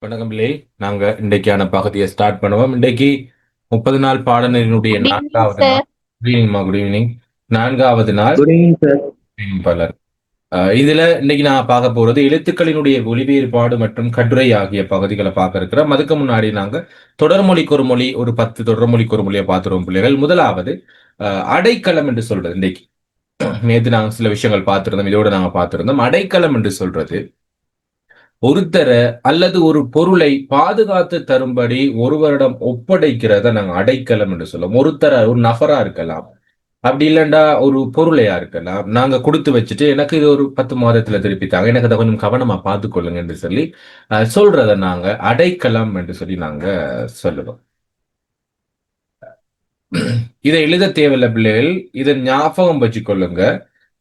வணக்கம் பிள்ளை. நாங்க இன்றைக்கான பகுதியை ஸ்டார்ட் பண்ணுவோம். இன்றைக்கு 30 நாள் பாடநெறியினுடைய குட் ஈவினிங் 4வது நாள். சார். குட் ஈவினிங்மா, குட் ஈவினிங். 4வது நாள். Good evening sir. பலர் இதுல இன்னைக்கு நான் பார்க்க போறது எழுத்துக்களினுடைய ஒலிபெயர்ப்பாடு மற்றும் கட்டுரை ஆகிய பகுதிகளை பார்க்க இருக்கிறோம். அதுக்கு முன்னாடி நாங்க தொடர்மொழிக்கு ஒரு மொழி, ஒரு 10 தொடர்மொழிக்கு ஒரு மொழியை பார்த்துருவோம் பிள்ளைகள். முதலாவது அடைக்கலம் என்று சொல்றது. இன்னைக்கு நேற்று நாங்க சில விஷயங்கள் பார்த்திருந்தோம், இதோட நாங்க பார்த்திருந்தோம். அடைக்கலம் என்று சொல்றது ஒருத்தரை அல்லது ஒரு பொருளை பாதுகாத்து தரும்படி ஒருவரிடம் ஒப்படைக்கிறத நாங்க அடைக்கலம் என்று சொல்லுவோம். ஒருத்தர ஒரு நபரா இருக்கலாம், அப்படி இல்லைண்டா ஒரு பொருளையா இருக்கலாம். நாங்க கொடுத்து வச்சுட்டு எனக்கு இது ஒரு 10 மாதத்துல திருப்பித்தாங்க, எனக்கு அதை கொஞ்சம் கவனமா பார்த்துக்கொள்ளுங்க என்று சொல்லி சொல்றத நாங்க அடைக்கலம் என்று சொல்லி நாங்க சொல்லுவோம். இதை எழுத தேவையில்லை பிள்ளைகள், இதை ஞாபகம் வச்சுக்கொள்ளுங்க.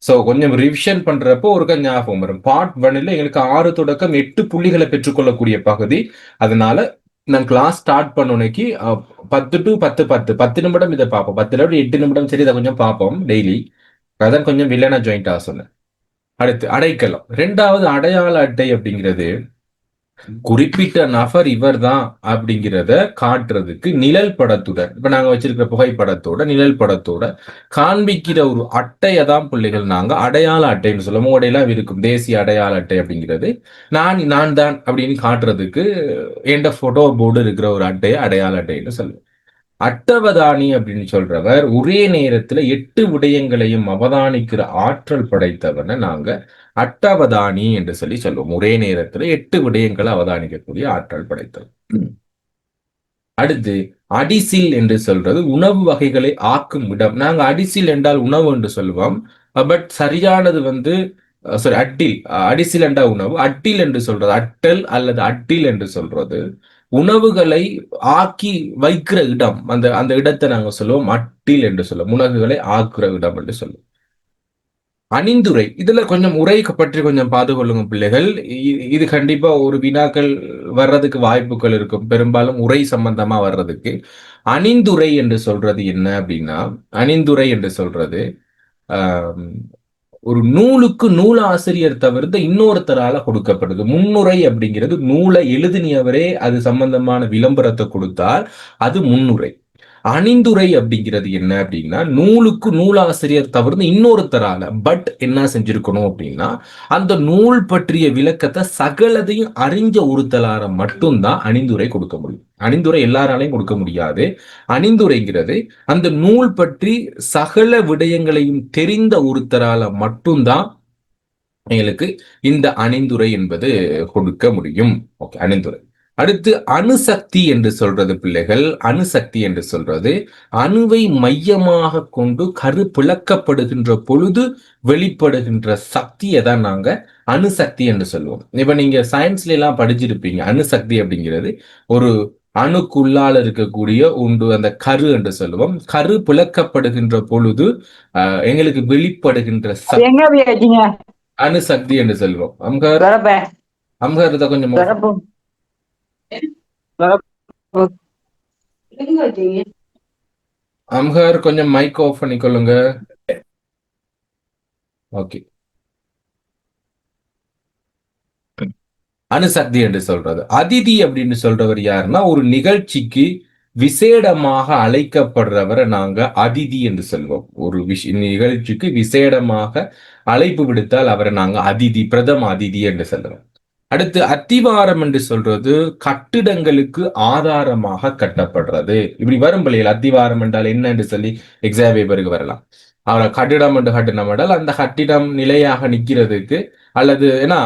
சோ கொஞ்சம் ரிவிஷன் பண்றப்போ ஒரு ஞாபகம் வரும். பார்ட் 1ல எங்களுக்கு 6 தொடக்கம் 8 புள்ளிகளை பெற்றுக்கொள்ளக்கூடிய பகுதி. அதனால நான் கிளாஸ் ஸ்டார்ட் பண்ணனைக்கு 10 to 10 நிமிடம் இதை பார்ப்போம். 10 8 நிமிடம் சரி, இதை கொஞ்சம் பார்ப்போம் டெய்லி. அதான் கொஞ்சம் வில்லனா ஜாயிண்ட் ஆக சொன்னேன். அடுத்து அடைக்கலம். 2வது அடையாள அட்டை அப்படிங்கிறது குறிப்பிட்ட நபர் இவர் தான் அப்படிங்கிறத காட்டுறதுக்கு நிழல் படத்துடன், இப்ப நாங்க வச்சிருக்கிற புகைப்படத்தோட நிழல் படத்தோட காண்பிக்கிற ஒரு அட்டையை தான் பிள்ளைகள் நாங்க அடையாள அட்டைன்னு சொல்லுவோம். உடையெல்லாம் இருக்கும் தேசிய அடையாள அட்டை அப்படிங்கிறது. நான் தான் அப்படின்னு காட்டுறதுக்கு எந்த போட்டோ போர்டு இருக்கிற ஒரு அட்டையை அடையாள அட்டைன்னு சொல்லுவோம். அட்டவதானி அப்படின்னு சொல்றவர் ஒரே நேரத்துல 8 விடயங்களையும் அவதானிக்கிற ஆற்றல் படைத்தவனை நாங்க அட்டவதானி என்று சொல்லி சொல்லுவோம். ஒரே நேரத்துல 8 விடயங்களை அவதானிக்கக்கூடிய ஆற்றல் படைத்தவர். அடுத்து அடிசில் என்று சொல்றது உணவு வகைகளை ஆக்கும் இடம். நாங்க அடிசில் என்றால் உணவு என்று சொல்லுவோம். பட் சரியானது சாரி அட்டில். அடிசில் என்ற உணவு. அட்டில் என்று சொல்றது அட்டல் அல்லது அட்டில் என்று சொல்றது உணவுகளை ஆக்கி வைக்கிற இடம். அந்த அந்த இடத்தை நாங்க சொல்லுவோம் அட்டில் என்று சொல்லுவோம். உணவுகளை ஆக்குற இடம் என்று சொல்லுவோம். அணிந்துரை. இதுல கொஞ்சம் உரை பற்றி கொஞ்சம் பார்த்து கொள்ளுங்க பிள்ளைகள். இது கண்டிப்பா ஒரு வினாக்கள் வர்றதுக்கு வாய்ப்புகள் இருக்கும், பெரும்பாலும் உரை சம்பந்தமா வர்றதுக்கு. அணிந்துரை என்று சொல்றது என்ன அப்படின்னா, அணிந்துரை என்று சொல்றது ஒரு நூலுக்கு நூலாசிரியர் தவிர்த்து இன்னொருத்தரால கொடுக்கப்படுது. முன்னுரை அப்படிங்கிறது நூலை எழுதினியவரே அது சம்பந்தமான விளம்பரத்தை கொடுத்தால் அது முன்னுரை. அணிந்துரை அப்படிங்கிறது என்ன அப்படின்னா, நூலுக்கு நூலாசிரியர் தவிர்த்து இன்னொருத்தரால பட் என்ன செஞ்சிருக்கணும் அப்படின்னா, அந்த நூல் பற்றிய விளக்கத்தை சகலதையும் அறிஞ்ச ஒருத்தரால மட்டும்தான் அணிந்துரை கொடுக்க முடியும். அணிந்துரை எல்லாராலையும் கொடுக்க முடியாது. அணிந்துரைங்கிறது அந்த நூல் பற்றி சகல விடயங்களையும் தெரிந்த ஒருத்தரால மட்டும்தான் எங்களுக்கு இந்த அணிந்துரை என்பது கொடுக்க முடியும். ஓகே, அணிந்துரை. அடுத்து அணுசக்தி என்று சொல்றது பிள்ளைகள். அணுசக்தி என்று சொல்றது அணுவை மையமாக கொண்டு கரு பிளக்கப்படுகின்ற பொழுது வெளிப்படுகின்ற சக்தியை தான் நாங்க அணுசக்தி என்று சொல்லுவோம். இப்ப நீங்க சயின்ஸ்ல எல்லாம் படிச்சிருப்பீங்க. அணுசக்தி அப்படிங்கிறது ஒரு அணுக்குள்ளால் இருக்கக்கூடிய உண்டு அந்த கரு என்று சொல்லுவோம். கரு பிளக்கப்படுகின்ற பொழுது எங்களுக்கு வெளிப்படுகின்ற அணுசக்தி என்று சொல்லுவோம். அம்கார் கொஞ்சம் அம்ஹர் கொஞ்சம் மைக் ஆஃப் பண்ணிக்கொள்ளுங்க. ஓகே. அணுசக்தி என்று சொல்றது. அதிதி அப்படின்னு சொல்றவர் யாருன்னா, ஒரு நிகழ்ச்சிக்கு விசேடமாக அழைக்கப்படுறவரை நாங்க அதிதி என்று சொல்வோம். ஒரு நிகழ்ச்சிக்கு விசேடமாக அழைப்பு விடுத்தால் அவரை நாங்க அதிதி, பிரதம அதிதி என்று சொல்றோம். அடுத்து அத்திவாரம் என்று சொல்றது கட்டிடங்களுக்கு ஆதாரமாக கட்டப்படுறது. இப்படி வரும் பிள்ளைகள் அத்திவாரம் என்றால் என்ன என்று சொல்லி எக்ஸாம் பேப்பருக்கு வரலாம். அவரை கட்டிடம் என்று கட்டினம் என்றால் அந்த கட்டிடம் நிலையாக நிற்கிறதுக்கு அல்லது ஏன்னா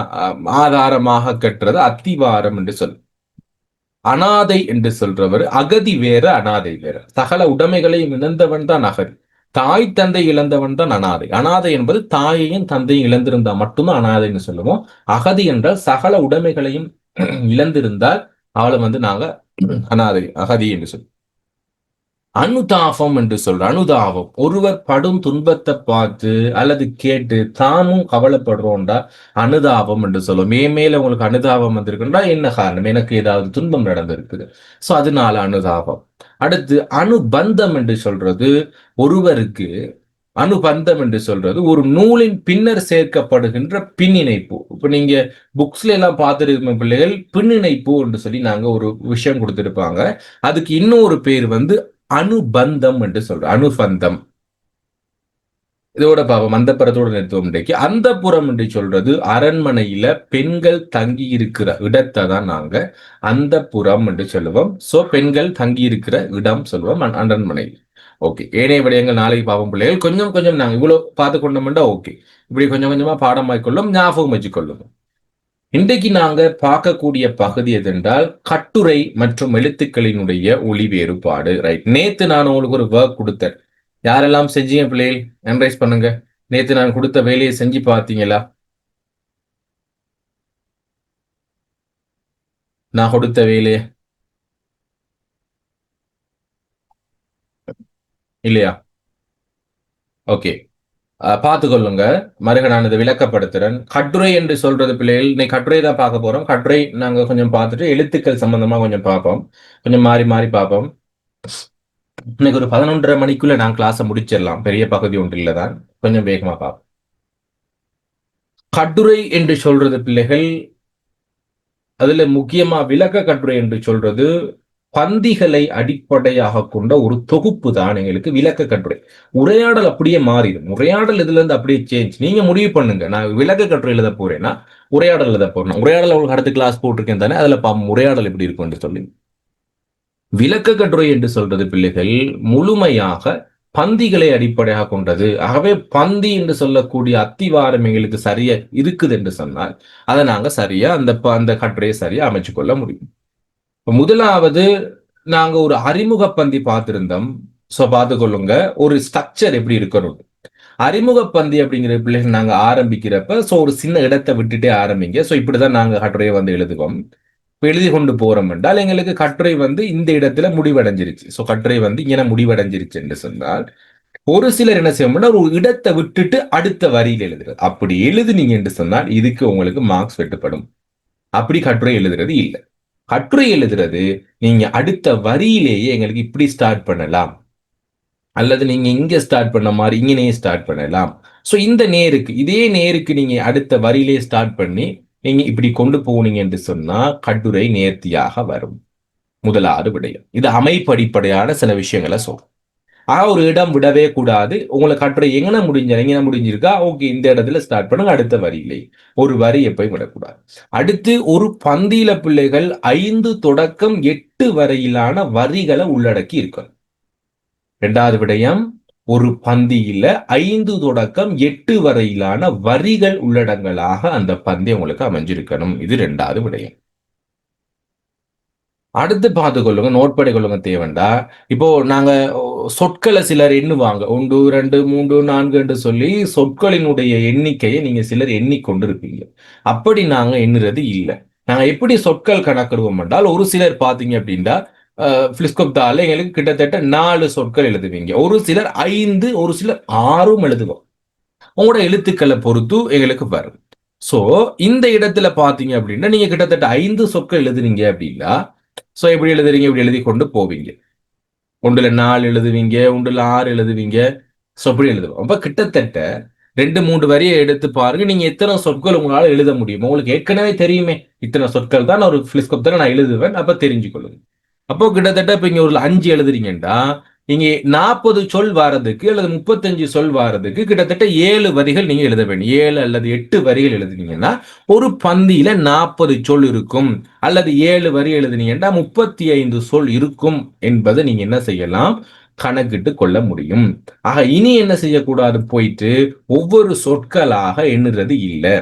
ஆதாரமாக கட்டுறது அத்திவாரம் என்று சொல்லும். அனாதை என்று சொல்றவர் அகதி வேற அனாதை வேற. சகல உடைமைகளையும் இழந்தவன் தான் அகதி. தாய் தந்தை இழந்தவன் தான் அனாதை. அனாதை என்பது தாயையும் தந்தையும் இழந்திருந்தா மட்டும்தான் அனாதைன்னு சொல்லுவோம். அகதி என்றால் சகல உடைமைகளையும் இழந்திருந்தால் அவளை நாங்க அனாதை அகதி என்று சொல்லுவோம். அனுதாபம் என்று சொல்ற அனுதாபம் ஒருவர் படும் துன்பத்தை பார்த்து அல்லது கேட்டு தாமும் கவலைப்படுறோம்டா அனுதாபம் என்று சொல்லுவோம். மேல உங்களுக்கு அனுதாபம் வந்திருக்குன்றா என்ன காரணம், எனக்கு ஏதாவது துன்பம் நடந்திருக்குது, சோ அதனால அனுதாபம். அடுத்து அனுபந்தம் என்று சொல்றது ஒருவருக்கு அனுபந்தம் என்று சொல்றது ஒரு நூலின் பின்னர் சேர்க்கப்படுகின்ற பின்னிணைப்பு. இப்ப நீங்க புக்ஸ்ல எல்லாம் பார்த்துருக்க பிள்ளைகள் பின்னிணைப்பு என்று சொல்லி நாங்க ஒரு விஷயம் கொடுத்திருப்பாங்க. அதுக்கு இன்னொரு பேர் வந்து அனுபந்தம் என்று சொல்றோம். அனுபந்தம். இதோட பாப்போம். அந்தப்புறத்தோட நிறுத்துவோம் இன்றைக்கு. அந்தப்புறம் என்று சொல்றது அரண்மனையில பெண்கள் தங்கி இருக்கிற இடத்தை தான் நாங்க அந்தப்புறம் என்று சொல்லுவோம். சோ பெண்கள் தங்கி இருக்கிற இடம் சொல்லுவோம் அரண்மனை. ஓகே. ஏனைய விடயங்கள் நாளைக்கு பாவம் பிள்ளைகள். கொஞ்சம் கொஞ்சம் நாங்க இவ்வளவு பார்த்து கொண்டோம்னா ஓகே. இப்படி கொஞ்சம் கொஞ்சமா பாடமாய்க்கொள்ளும், ஞாபகம் வச்சுக்கொள்ளும். இன்றைக்கு நாங்க பார்க்கக்கூடிய பகுதி எதென்றால் கட்டுரை மற்றும் எழுத்துக்களினுடைய ஒளி வேறுபாடு. ரைட். நேத்து நான் உங்களுக்கு ஒரு ஒர்க் கொடுத்தேன். யாரெல்லாம் செஞ்சீங்க பிள்ளைகள்? என்ரைஸ் பண்ணுங்க. நேத்து நான் கொடுத்த வேலையை செஞ்சு பார்த்தீங்களா? நான் கொடுத்த வேலையை இல்லையா? ஓகே. பார்த்துக்கொள்ளுங்க. மறுக நான் இதை விளக்கப்படுத்துறேன். கட்டுரை என்று சொல்றது பிள்ளைகள் இன்னைக்கு கட்டுரை தான் பார்க்க போறோம். கட்டுரை நாங்க கொஞ்சம் பார்த்துட்டு எழுத்துக்கள் சம்பந்தமா கொஞ்சம் பார்ப்போம். கொஞ்சம் மாறி மாறி பார்ப்போம். இன்னைக்கு ஒரு 11:30 மணிக்குள்ள நான் கிளாஸை முடிச்சிடலாம். பெரிய பகுதி ஒன்று இல்லதான். கொஞ்சம் வேகமா பார்ப்போம். கட்டுரை என்று சொல்றது பிள்ளைகள், அதுல முக்கியமா விளக்க கட்டுரை என்று சொல்றது பந்திகளை அடிப்படையாக கொண்ட ஒரு தொகுப்பு தான் எங்களுக்கு விளக்க கட்டுரை. உரையாடல் அப்படியே மாறிடும். உரையாடல் இதுல இருந்து அப்படியே சேஞ்ச். நீங்க முடிவு பண்ணுங்க. நான் விளக்க கட்டுரை எழுத போறேன்னா உரையாடல் எழுத போறேன். உரையாடல் உங்களுக்கு அடுத்த கிளாஸ் போட்டிருக்கேன் தானே, அதுல உரையாடல் எப்படி இருக்கும் சொல்லி. விளக்க கட்டுரை என்று சொல்றது பிள்ளைகள் முழுமையாக பந்திகளை அடிப்படையாக கொண்டது. ஆகவே பந்தி என்று சொல்லக்கூடிய அத்திவாரம் எங்களுக்கு சரியா இருக்குது என்று சொன்னால் அதை நாங்க சரியா அந்த கட்டுரையை சரியா அமைச்சு கொள்ள முடியும். முதலாவது நாங்க ஒரு அறிமுக பந்தி பார்த்திருந்தோம். சோ பார்த்துக்கொள்ளுங்க ஒரு ஸ்ட்ரக்சர் எப்படி இருக்கணும். அறிமுக பந்தி அப்படிங்கிற பிள்ளைகள் நாங்க ஆரம்பிக்கிறப்ப சோ ஒரு சின்ன இடத்தை விட்டுட்டே ஆரம்பிங்க. சோ இப்படிதான் நாங்க கட்டுரையை வந்து எழுதுவோம். எழுதி கொண்டு போறோம் என்றால் எங்களுக்கு கட்டுரை வந்து இந்த இடத்துல முடிவடைஞ்சிருச்சு. சோ கட்டுரை வந்து இங்கே முடிவடைஞ்சிருச்சு என்று சொன்னால் ஒரு சிலர் என்ன செய்யணும்னா ஒரு இடத்தை விட்டுட்டு அடுத்த வரியில் எழுதுறது. அப்படி எழுதுனீங்க என்று சொன்னால் இதுக்கு உங்களுக்கு மார்க்ஸ் வெட்டுப்படும். அப்படி கட்டுரை எழுதுறது இல்லை. கட்டுரை எழுதுறது நீங்க அடுத்த வரியிலேயே எங்களுக்கு இப்படி ஸ்டார்ட் பண்ணலாம், அல்லது நீங்க இங்க ஸ்டார்ட் பண்ண மாதிரி இங்கனே ஸ்டார்ட் பண்ணலாம். சோ இந்த நேருக்கு இதே நேருக்கு நீங்க அடுத்த வரியிலே ஸ்டார்ட் பண்ணி நீங்க இப்படி கொண்டு போனீங்க என்று சொன்னா கட்டுரை நேர்த்தியாக வரும். முதலாவது விடயம். இது அமைப்படிப்படையான சில விஷயங்களை சொல்றோம். ஒரு இடம் விடவே கூடாது. உங்களுக்கு கட்டுரை எங்கன முடிஞ்சிருக்கா ஓகே இந்த இடத்துல ஸ்டார்ட் பண்ணுங்க அடுத்த வரியிலே. ஒரு வரி எப்பயும் விடக்கூடாது. அடுத்து ஒரு பந்தியில பிள்ளைகள் 5 தொடக்கம் 8 வரையிலான வரிகளை உள்ளடக்கி இருக்கணும். இரண்டாவது விடயம் ஒரு பந்தியில 5 தொடக்கம் 8 வரையிலான வரிகள் உள்ளடங்களாக அந்த பந்தி உங்களுக்கு அமைஞ்சிருக்கணும். இது இரண்டாவது விடயம். அடுத்து பார்த்து கொள்ளுங்க, நோட் பண்ணி கொள்ளுங்க தேவண்டா. இப்போ நாங்க சொற்களை சிலர் எண்ணுவாங்க 1 2 3 4 என்று சொல்லி சொற்களினுடைய எண்ணிக்கையை நீங்க சிலர் எண்ணிக்கொண்டிருப்பீங்க. அப்படி நாங்க எண்ணுறது இல்லை. நாங்க எப்படி சொற்கள் கணக்கிடுவோம் என்றால் ஒரு சிலர் பாத்தீங்க அப்படின்னா பிளிஸ்கோப்தால எங்களுக்கு கிட்டத்தட்ட 4 சொற்கள் எழுதுவீங்க. ஒரு சிலர் 5, ஒரு சிலர் 6 எழுதுவோம். உங்களோட எழுத்துக்களை பொறுத்து எங்களுக்கு வரும். சோ இந்த இடத்துல பாத்தீங்க அப்படின்னா நீங்க கிட்டத்தட்ட 5 சொற்கள் எழுதுனீங்க அப்படின்னா சோ எப்படி எழுதுறீங்க இப்படி எழுதி கொண்டு போவீங்க. ஒன்றுல 4 எழுதுவீங்க, ஒன்றுல 6 எழுதுவீங்க. சோ இப்படி எழுதுவோம். அப்ப கிட்டத்தட்ட 2 3 வரியை எடுத்து பாருங்க. நீங்க எத்தனை சொற்கள் உங்களால எழுத முடியும். உங்களுக்கு ஏற்கனவே தெரியுமே இத்தனை சொற்கள் தான் ஒரு பிளிஸ்கோப் தான் நான் எழுதுவேன். அப்ப தெரிஞ்சுக்கொள்ளுங்க. அப்போ கிட்டத்தட்ட இப்ப இங்க ஒரு 5 எழுதுறீங்கன்னா இங்க 40 சொல் வாரதுக்கு அல்லது 35 சொல் வாரதுக்கு கிட்டத்தட்ட 7 வரிகள் நீங்க எழுத வேண்டும். 7 அல்லது 8 வரிகள் எழுதுனீங்கன்னா ஒரு பந்தியில 40 சொல் இருக்கும். அல்லது 7 வரி எழுதுனீங்கன்னா 35 சொல் இருக்கும் என்பதை நீங்க என்ன செய்யலாம் கணக்கிட்டு கொள்ள முடியும். ஆக இனி என்ன செய்யக்கூடாது போயிட்டு ஒவ்வொரு சொற்களாக எண்ணுறது இல்லை.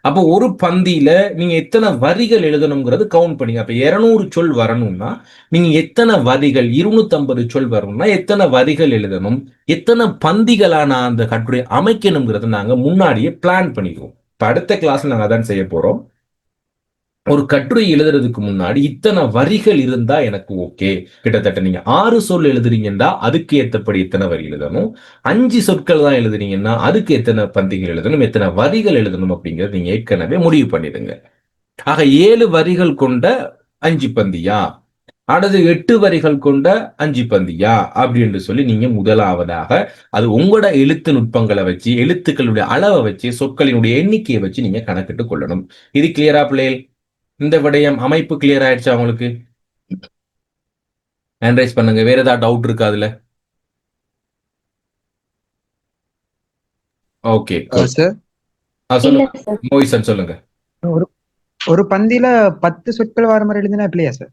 அப்போ ஒரு பந்தியில நீங்க எத்தனை வரிகள் எழுதணுங்கிறது கவுண்ட் பண்ணீங்க. அப்ப 200 சொல் வரணும்னா நீங்க எத்தனை வரிகள் 250 சொல் வரணும்னா எத்தனை வரிகள் எழுதணும், எத்தனை பந்திகளா நான் அந்த கட்டுரை அமைக்கணுங்கிறத நாங்க முன்னாடியே பிளான் பண்ணிடுவோம். இப்ப அடுத்த கிளாஸ்ல நாங்க அதான் செய்ய போறோம். ஒரு கட்டுரை எழுதுறதுக்கு முன்னாடி இத்தனை வரிகள் இருந்தா எனக்கு ஓகே. கிட்டத்தட்ட நீங்க 6 சொல் எழுதுறீங்கன்னா அதுக்கு ஏற்றபடி எத்தனை வரி எழுதணும், 5 சொற்கள் தான் எழுதுறீங்கன்னா அதுக்கு எத்தனை பந்திகள் எழுதணும், எத்தனை வரிகள் எழுதணும் அப்படிங்கறது நீங்க ஏற்கனவே முடிவு பண்ணிடுங்க. ஆக 7 வரிகள் கொண்ட 5 பந்தியா, அடுத்து 8 வரிகள் கொண்ட 5 பந்தியா அப்படின்னு சொல்லி நீங்க முதலாவதாக அது உங்களோட எழுத்து நுட்பங்களை வச்சு எழுத்துக்களுடைய அளவை வச்சு சொற்களினுடைய எண்ணிக்கையை வச்சு நீங்க கணக்கிட்டு கொள்ளணும். இது கிளியரா பிள்ளைகள்? இந்த விடயம் அமைப்பு கிளியர் ஆயிடுச்சா உங்களுக்கு? ஹேண்ட் ரைஸ் பண்ணுங்க. வேற ஏதாவது டவுட் இருக்கா அதுல? Okay good. சார் இல்ல சொல்லுங்க சார். மோயிசன், சொல்லுங்க. ஒரு ஒரு பந்தியில 10 சொற்கள் வர மாதிரி எழுதினா இல்லையா சார்?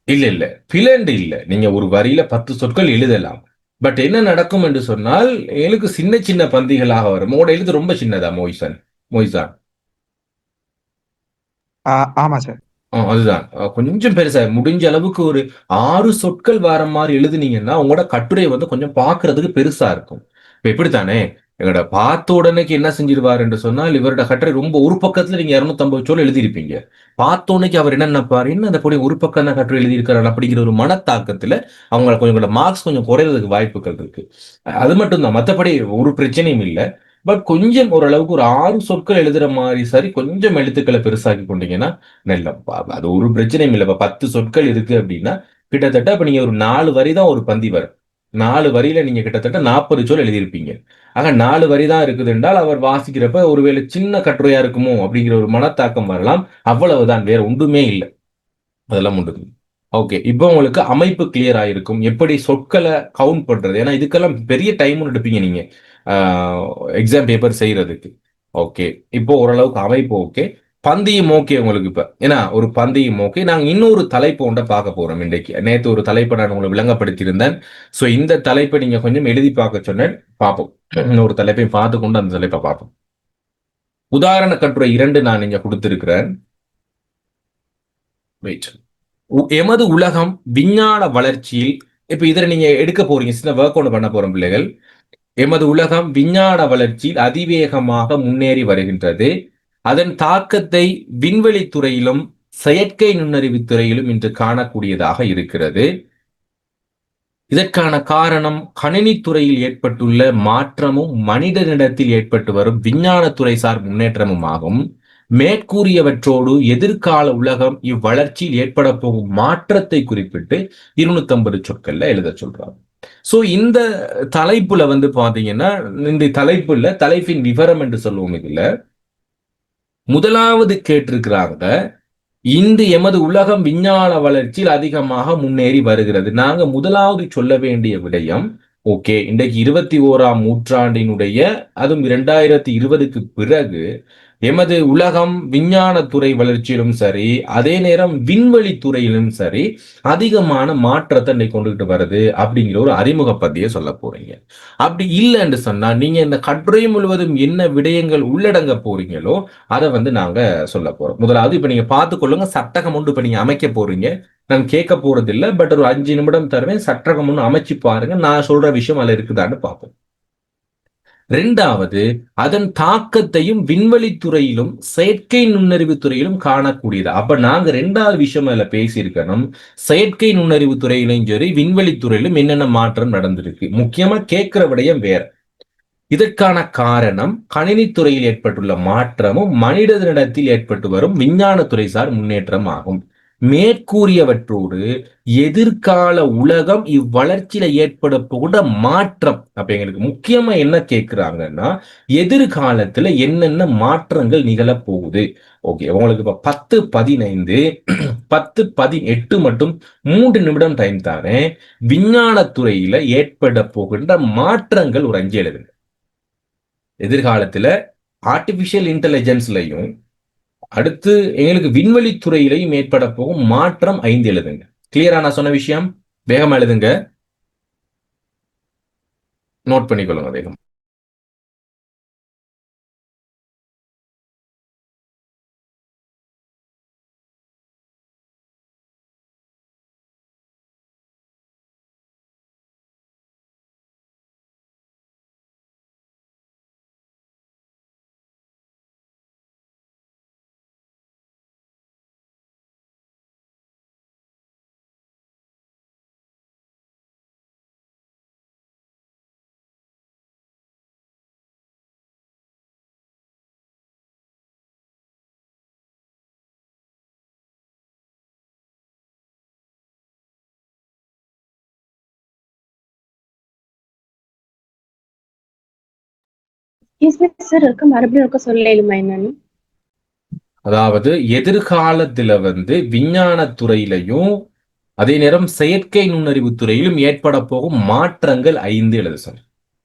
இல்ல இல்ல, பிளண்டு இல்ல. நீங்க ஒரு வரியில 10 சொற்கள் எழுதலாம். பட் என்ன நடக்கும் என்று சொன்னால் எனக்கு சின்ன சின்ன பந்திகளாக வரும். உங்களோட எழுத்து ரொம்ப சின்னதா மோயிசன்? மொய்சான்? ஆமா சார். அதுதான். கொஞ்சம் பெருசா முடிஞ்ச அளவுக்கு ஒரு 6 சொற்கள் வர மாரி எழுதுனீங்கன்னா, உங்களோட கட்டுரை வந்து கொஞ்சம் பார்க்கிறதுக்கு பெருசா இருக்கும். இப்ப இப்படித்தானே? எங்கட பார்த்த உடனேக்கு என்ன செஞ்சிருவார் என்று சொன்னால், இவரோட கட்டுரை ரொம்ப ஒரு பக்கத்துல நீங்க 250 சொல் எழுதியிருப்பீங்க. பார்த்த உடனேக்கு அவர் என்ன நினைப்பார்? என்ன அந்த பொடி ஒரு பக்கம் தான் கட்டுரை எழுதியிருக்கிறார் அப்படிங்கிற ஒரு மனத்தாக்கத்துல, அவங்க கொஞ்சம் மார்க்ஸ் கொஞ்சம் குறையறதுக்கு வாய்ப்புகள் இருக்கு. அது மட்டும் தான். மத்தபடி ஒரு பிரச்சனையும் இல்ல. பட் கொஞ்சம் ஓரளவுக்கு ஒரு 6 சொற்கள் எழுதுற மாரி சரி, கொஞ்சம் எழுத்துக்கள பெருசாக்கி கொண்டீங்கன்னா, இல்ல அது ஒரு பிரச்சனையும் இல்ல. இப்ப 10 சொற்கள் இருக்கு அப்படின்னா, கிட்டத்தட்ட இப்ப நீங்க ஒரு 4 வரி தான் ஒரு பந்தி வரும். 4 வரியில நீங்க கிட்டத்தட்ட 40 சொல் எழுதியிருப்பீங்க. ஆக 4 வரி தான் இருக்குது என்றால், அவர் வாசிக்கிறப்ப ஒருவேளை சின்ன கட்டுரையா இருக்குமோ அப்படிங்கிற ஒரு மனத்தாக்கம் வரலாம். அவ்வளவுதான். வேற ஒன்றுமே இல்ல. அதெல்லாம் உண்டு. ஓகே. இப்போ உங்களுக்கு அமைப்பு கிளியர் ஆயிருக்கும். எப்படி சொற்கள கவுண்ட் பண்றது. ஏன்னா இதுக்கெல்லாம் பெரிய டைம் எடுப்பீங்க நீங்க. ஆ எக்ஸாம் பேப்பர் செய்றதுக்கு. ஓகே. இப்போ ஓரளவுக்கு அமைப்பு ஓகே. பந்தியும் ஓகே உங்களுக்கு இப்ப. ஏன்னா ஒரு பந்தியும் ஓகே. நாங்க இன்னொரு தலைப்பு ஒண்ட பார்க்க போறோம் இன்றைக்கு. நேத்து ஒரு தலைப்ப நான் உங்களுக்கு விளங்கப்படுத்தியிருந்தேன். சோ இந்த தலைப்பை நீங்க கொஞ்சம் எழுதி பார்க்க சொன்னேன். பார்ப்போம். இன்னொரு தலைப்பையும் பார்த்துக்கொண்டு அந்த தலைப்பை பார்ப்போம். உதாரண கட்டுரை 2 நான் இங்க குடுத்திருக்கிறேன். வெயிட். எமது உலகம் விஞ்ஞான வளர்ச்சியில் இப்ப இதுல நீங்க எடுக்க போறீங்க. சின்ன ஒர்க் ஒண்ணு பண்ண போறோம் பிள்ளைகள். எமது உலகம் விஞ்ஞான வளர்ச்சியில் அதிவேகமாக முன்னேறி வருகின்றது. அதன் தாக்கத்தை விண்வெளி துறையிலும் செயற்கை நுண்ணறிவு துறையிலும் இன்று காணக்கூடியதாக இருக்கிறது. இதற்கான காரணம் கணினித் துறையில் ஏற்பட்டுள்ள மாற்றமும் மனிதனிடத்தில் ஏற்பட்டு வரும் விஞ்ஞானத்துறை சார் முன்னேற்றமும் ஆகும். மேற்கூறியவற்றோடு எதிர்கால உலகம் இவ்வளர்ச்சியில் ஏற்பட போகும் மாற்றத்தை குறிப்பிட்டு 250 சொற்கள்ல எழுத சொல்றாங்க. சோ இந்த தலைப்புல வந்து பாத்தீங்கன்னா, இந்த தலைப்புல தலைப்பின் விவரம் என்று சொல்லுவோம் இதுல. முதலாவது கேட்டிருக்கிறாங்க, இன்று எமது உலகம் விஞ்ஞான வளர்ச்சியில் அதிகமாக முன்னேறி வருகிறது. நாங்க முதலாவது சொல்ல வேண்டிய விடயம், ஓகே, இன்றைக்கு 21ஆம் நூற்றாண்டினுடைய அதுவும் 2020க்கு பிறகு எமது உலகம் விஞ்ஞான துறை வளர்ச்சியிலும் சரி, அதே நேரம் விண்வெளி துறையிலும் சரி, அதிகமான மாற்றத்தை இன்னைக்கு கொண்டுகிட்டு வருது அப்படிங்கிற ஒரு அறிமுக பத்தியை சொல்ல போறீங்க. அப்படி இல்லைன்னு சொன்னா, நீங்க இந்த கட்டுரை முழுவதும் என்ன விடயங்கள் உள்ளடங்க போறீங்களோ, அதை வந்து நாங்க சொல்ல போறோம். முதலாவது இப்ப நீங்க பார்த்துக்கொள்ளுங்க, சட்டகம் ஒன்று இப்ப நீங்க அமைக்க போறீங்க. நான் கேட்க போறது இல்ல. பட் ஒரு 5 நிமிடம் தருவேன். சட்டகம் ஒன்று அமைச்சு பாருங்க. நான் சொல்ற விஷயம் அதுல இருக்குதான்னு பார்ப்போம். 2வது, அதன் தாக்கத்தையும் விண்வெளி துறையிலும் செயற்கை நுண்ணறிவு துறையிலும் காணக்கூடியது. அப்ப நாங்க 2வது விஷயம் அதுல பேசியிருக்கணும். செயற்கை நுண்ணறிவு துறையிலும் சரி, விண்வெளி துறையிலும் என்னென்ன மாற்றம் நடந்திருக்கு. முக்கியமா கேட்கிற விடயம் வேற. இதற்கான காரணம் கணினித் துறையில் ஏற்பட்டுள்ள மாற்றமும் மனிதனிடத்தில் ஏற்பட்டு வரும் விஞ்ஞானத்துறை சார் முன்னேற்றம் ஆகும். மேற்கூறியவற்றோடு எதிர்கால உலகம் இவ்வளர்ச்சியில ஏற்பட போகிற மாற்றம். அப்ப எங்களுக்கு முக்கியமா என்ன கேட்கிறாங்கன்னா, எதிர்காலத்துல என்னென்ன மாற்றங்கள் நிகழப் போகுது. ஓகே, உங்களுக்கு இப்ப 10:15 10:18 மட்டும் 3 நிமிடம் டைம் தாரேன். விஞ்ஞானத் துறையில ஏற்பட போகின்ற மாற்றங்கள் ஒரு 5 எழுதுங்க. எதிர்காலத்துல ஆர்டிபிஷியல் இன்டெலிஜென்ஸ்லயும் அடுத்து எங்களுக்கு விண்வெளி துறையிலையும் ஏற்பட போகும் மாற்றம் 5 எழுதுங்க. கிளியரா நான் சொன்ன விஷயம்? வேகமா எழுதுங்க. நோட் பண்ணிக்கொள்ளுங்க வேகம். சார் இருக்க மறுபடியும் இருக்க சொல்லலுமா என்னன்னு? அதாவது எதிர்காலத்துல விஞ்ஞான துறையிலையும் அதே நேரம் செயற்கை நுண்ணறிவு துறையிலும் ஏற்பட போகும் மாற்றங்கள் 5 எழுது சார்.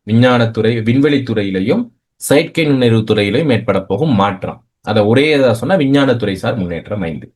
விஞ்ஞானத்துறை விண்வெளித்துறையிலையும் செயற்கை நுண்ணறிவு துறையிலையும் ஏற்பட போகும் மாற்றம். அதை ஒரே சொன்னா விஞ்ஞானத்துறை சார் முன்னேற்றம் 5.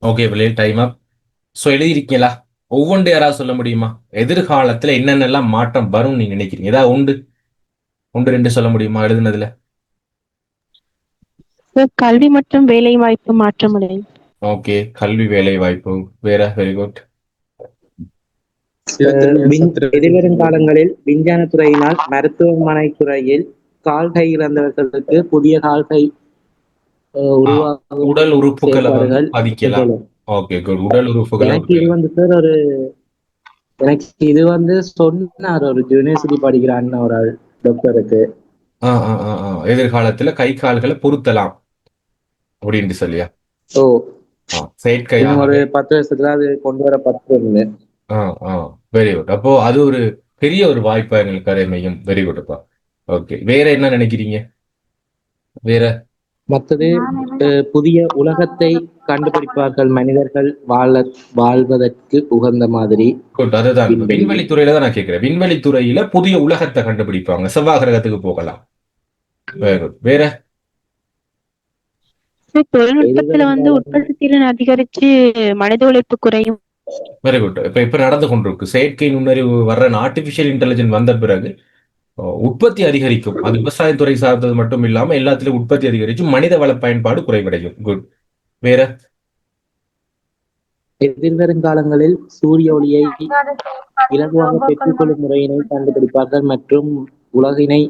ஓகே பிள்ளைகள், டைம் அப். ஸோ எழுதியிருக்கீங்களா? ஒவ்வொன்று யாராவது சொல்ல முடியுமா? எதிர்காலத்துல என்னென்னலாம் மாற்றம் வரும் நீங்க நினைக்கிறீங்க? ஏதாவது ஒன்று ரெண்டு சொல்ல முடியுமா எழுதுனதுல? சார் கல்வி மற்றும் வேலை வாய்ப்பு மாற்றமடையும். ஓகே, கல்வி வேலை வாய்ப்பு. வேற? Very good. எதிர்வரும் காலங்களில் விஞ்ஞான துறையினால் மருத்துவமனை துறையில் கால்கை இழந்தவர்களுக்கு புதிய கால்கை உருவாகும் உடல் உறுப்புகளை செயல்பாடுகள் பாதிக்கலாம். Okay good. உடல் உறுப்புகளை எனக்கு இது சார் எனக்கு இது சொன்னார் ஒரு யூனிவர்சிட்டி படிக்கிறான்னு ஒரு ஆள் டாக்டருக்கு. எதிர்காலத்துல கை கால்களை பொருத்தலாம் அப்படின்னு சொல்லியா? ஓ, செயற்கையாக ஒரு 10 வருஷத்துல அது கொண்டு வர 10. Very good. அப்போ அது ஒரு பெரிய ஒரு வாய்ப்பா எங்களுக்கு அரைமையும். வெரி குட்ப்பா. ஓகே, வேற என்ன நினைக்கிறீங்க? வேற மற்றது புதிய உலகத்தை கண்டுபிடிப்பார்கள், மனிதர்கள் வாழ்வதற்கு உகந்த மாதிரி. அதுதான் விண்வெளி துறையில தான் நான் கேட்கிறேன். விண்வெளி துறையில புதிய உலகத்தை கண்டுபிடிப்பாங்க, செவ்வாய் கிரகத்துக்கு போகலாம். வேற? தொழில்நுட்பத்துல உற்பத்தி திறன் அதிகரிச்சு மனித உழைப்பு குறையும். Very good. இப்ப நடந்து கொண்டிருக்கு செயற்கை நுண்ணறிவு வர்ற ஆர்டிபிஷியல் இன்டெலிஜென்ஸ் வந்த பிறகு உற்பத்தி அதிகரிக்கும். அது விவசாயத்துறை சார்ந்தது மட்டும் இல்லாம எல்லாத்திலும் உற்பத்தி அதிகரிக்கும், மனித வள பயன்பாடு குறைவடையும். குட். வேற? எதிர்வருங்காலங்களில் சூரிய ஒளியை இலகுவாக பெற்றுக்கொள்ளும் முறையினை கண்டுபிடிப்பார்கள் மற்றும் உலகினை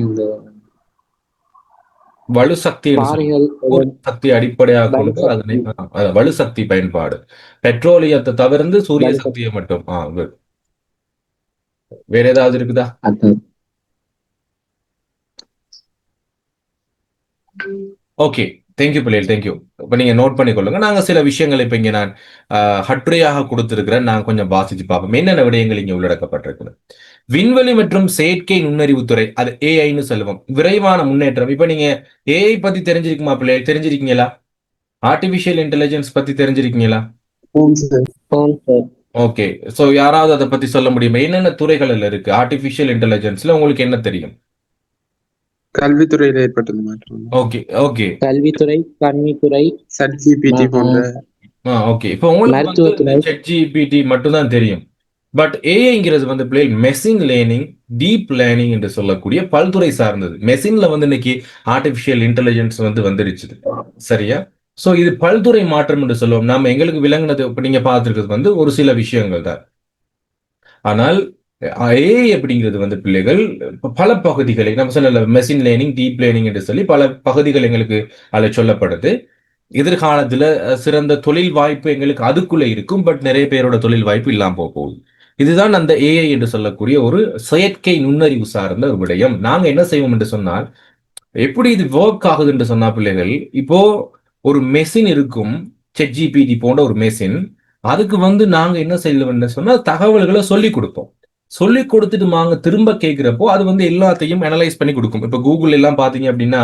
அந்த வலுசக்தி சக்தி அடிப்படையாக கொண்டு அதனை வலுசக்தி பயன்பாடு, பெட்ரோலியத்தை தவிர்த்து சூரிய சக்தியை மட்டும். வேற ஏதாவது இருக்குதா? ஓகே, தேங்க்யூ பிள்ளைகள், தேங்க்யூ. இப்ப நீங்க நோட் பண்ணிக்கொள்ளுங்க. நாங்க சில விஷயங்கள் இப்ப இங்க நான் ஹட்டுரையாக கொடுத்திருக்கிறேன். நான் கொஞ்சம் வாசிச்சு பார்ப்போம் என்னென்ன விடயங்கள் இங்க உள்ளடக்கப்பட்டிருக்கு. விண்வெளி மற்றும் செயற்கை நுண்ணறிவு துறை, அது ஏஐன்னு சொல்லுவோம். விரைவான முன்னேற்றம். இப்ப நீங்க ஏஐ பத்தி தெரிஞ்சிருக்குமா பிள்ளைகள்? தெரிஞ்சிருக்கீங்களா? ஆர்டிபிஷியல் இன்டெலிஜென்ஸ் பத்தி தெரிஞ்சிருக்கீங்களா? ஓகே, சோ யாராவது அதை பத்தி சொல்ல முடியுமா? என்னென்ன துறைகள் இருக்கு ஆர்டிபிஷியல் இன்டெலிஜென்ஸ்ல? உங்களுக்கு என்ன தெரியும்? கல்வித்துறையில ஏற்பட்டது மாற்றம். ஓகே ஓகே, கல்வித்துறை, கணினித்துறை, ChatGPT போன்ற. ஓகே, இப்போ உங்களுக்கு ChatGPT மட்டும் தான் தெரியும். பட் ஏஐங்கிறது பிள்ளைகள் மெஷின் லேர்னிங், டீப் லேர்னிங் என்று சொல்லக்கூடிய பல்துறை சார்ந்தது. மெஷின்ல இன்னைக்கு ஆர்டிபிஷியல் இன்டெலிஜென்ஸ் வந்துருச்சு, சரியா? சோ இது பல்துறை மாற்றம் என்று சொல்லுவோம். நாம எங்களுக்கு விளங்குனது இப்ப நீங்க பார்த்திருக்கிறது ஒரு சில விஷயங்கள் தான். ஆனால் ஏஐ அப்படிங்கிறது பிள்ளைகள் பல பகுதிகளை நம்ம சொல்லல, மெஷின் லேர்னிங், டீப் லேர்னிங் என்று சொல்லி பல பகுதிகள் எங்களுக்கு அதில் சொல்லப்படுது. எதிர்காலத்துல சிறந்த தொழில் வாய்ப்பு எங்களுக்கு அதுக்குள்ள இருக்கும். பட் நிறைய பேரோட தொழில் வாய்ப்பு இல்லாம போகுது. இதுதான் அந்த ஏஐ என்று சொல்லக்கூடிய ஒரு செயற்கை நுண்ணறிவு சார்ந்த ஒரு விடயம். நாங்க என்ன செய்வோம் என்று சொன்னால், எப்படி இது ஒர்க் ஆகுது என்று சொன்னா பிள்ளைகள், இப்போ ஒரு மெஷின் இருக்கும், ChatGPT போன்ற ஒரு மெஷின். அதுக்கு நாங்க என்ன செய்யலாம் சொன்னா தகவல்களை சொல்லி கொடுப்போம். சொல்லி கொடுத்துட்டு நாங்க திரும்ப கேட்கிறப்போ அது எல்லாத்தையும் அனலைஸ் பண்ணி கொடுக்கும். இப்ப கூகுள் எல்லாம் பாத்தீங்க அப்படின்னா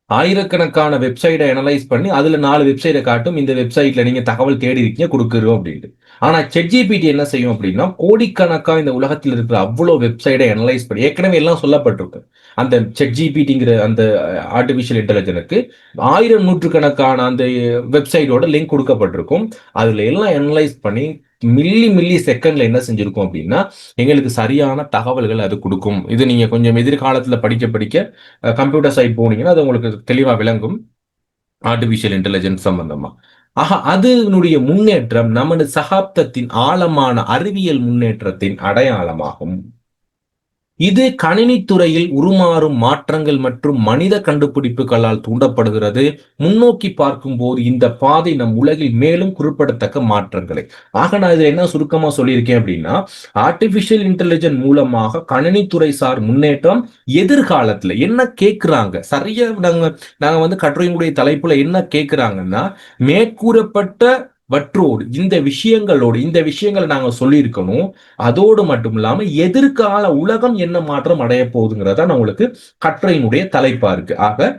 ஆயிரக்கணக்கான வெப்சைட்டை அனலைஸ் பண்ணி அதுல 4 வெப்சைட்டை காட்டும், இந்த வெப்சைட்ல நீங்க தகவல் தேடி இருக்கீங்க கொடுக்குறோம் அப்படின்ட்டு. ஆனா ChatGPT என்ன செய்யும் அப்படின்னா, கோடிக்கணக்கா இந்த உலகத்தில் இருக்கிற அவ்வளவு வெப்சைட்டை அனலைஸ் பண்ணி ஏற்கனவே எல்லாம் சொல்லப்பட்டிருக்கு. அந்த ChatGPTங்கிற அந்த ஆர்டிபிஷியல் இன்டெலிஜென்ஸுக்கு 1000 நூற்றுக்கணக்கான அந்த வெப்சைட்டோட லிங்க் கொடுக்கப்பட்டிருக்கும். அதுல எல்லாம் அனலைஸ் பண்ணி மில்லி செகண்ட்ல என்ன செஞ்சிருக்கும் அப்படின்னா, எங்களுக்கு சரியான தகவல்கள் அது கொடுக்கும். இது நீங்க கொஞ்சம் எதிர்காலத்துல படிக்க கம்ப்யூட்டர் சைட் போனீங்கன்னா அது உங்களுக்கு தெளிவா விளங்கும், ஆர்டிபிஷியல் இன்டெலிஜென்ஸ் சம்பந்தமா. ஆக அதனுடைய முன்னேற்றம் நமது சகாப்தத்தின் ஆழமான அறிவியல் முன்னேற்றத்தின் அடையாளமாகும். இது கணினித்துறையில் உருமாறும் மாற்றங்கள் மற்றும் மனித கண்டுபிடிப்புகளால் தூண்டப்படுகிறது. முன்னோக்கி பார்க்கும்போது இந்த பாதை நம் உலகில் மேலும் குறிப்பிடத்தக்க மாற்றங்களை. ஆக நான் இதுல என்ன சுருக்கமா சொல்லியிருக்கேன் அப்படின்னா, ஆர்டிபிஷியல் இன்டெலிஜென்ஸ் மூலமாக கணினித்துறை சார் முன்னேற்றம் எதிர்காலத்துல என்ன கேட்கிறாங்க, சரியா நாங்க வந்து கட்டுரையினுடைய தலைப்புல என்ன கேட்கிறாங்கன்னா, மேற்கூறப்பட்ட வற்றோடு இந்த விஷயங்களை நாங்க சொல்லியிருக்கணும். அதோடு மட்டும் இல்லாம எதிர்கால உலகம் என்ன மாற்றம் அடைய போகுதுங்கிறதா உங்களுக்கு கட்டுரையினுடைய தலைப்பா இருக்கு. ஆக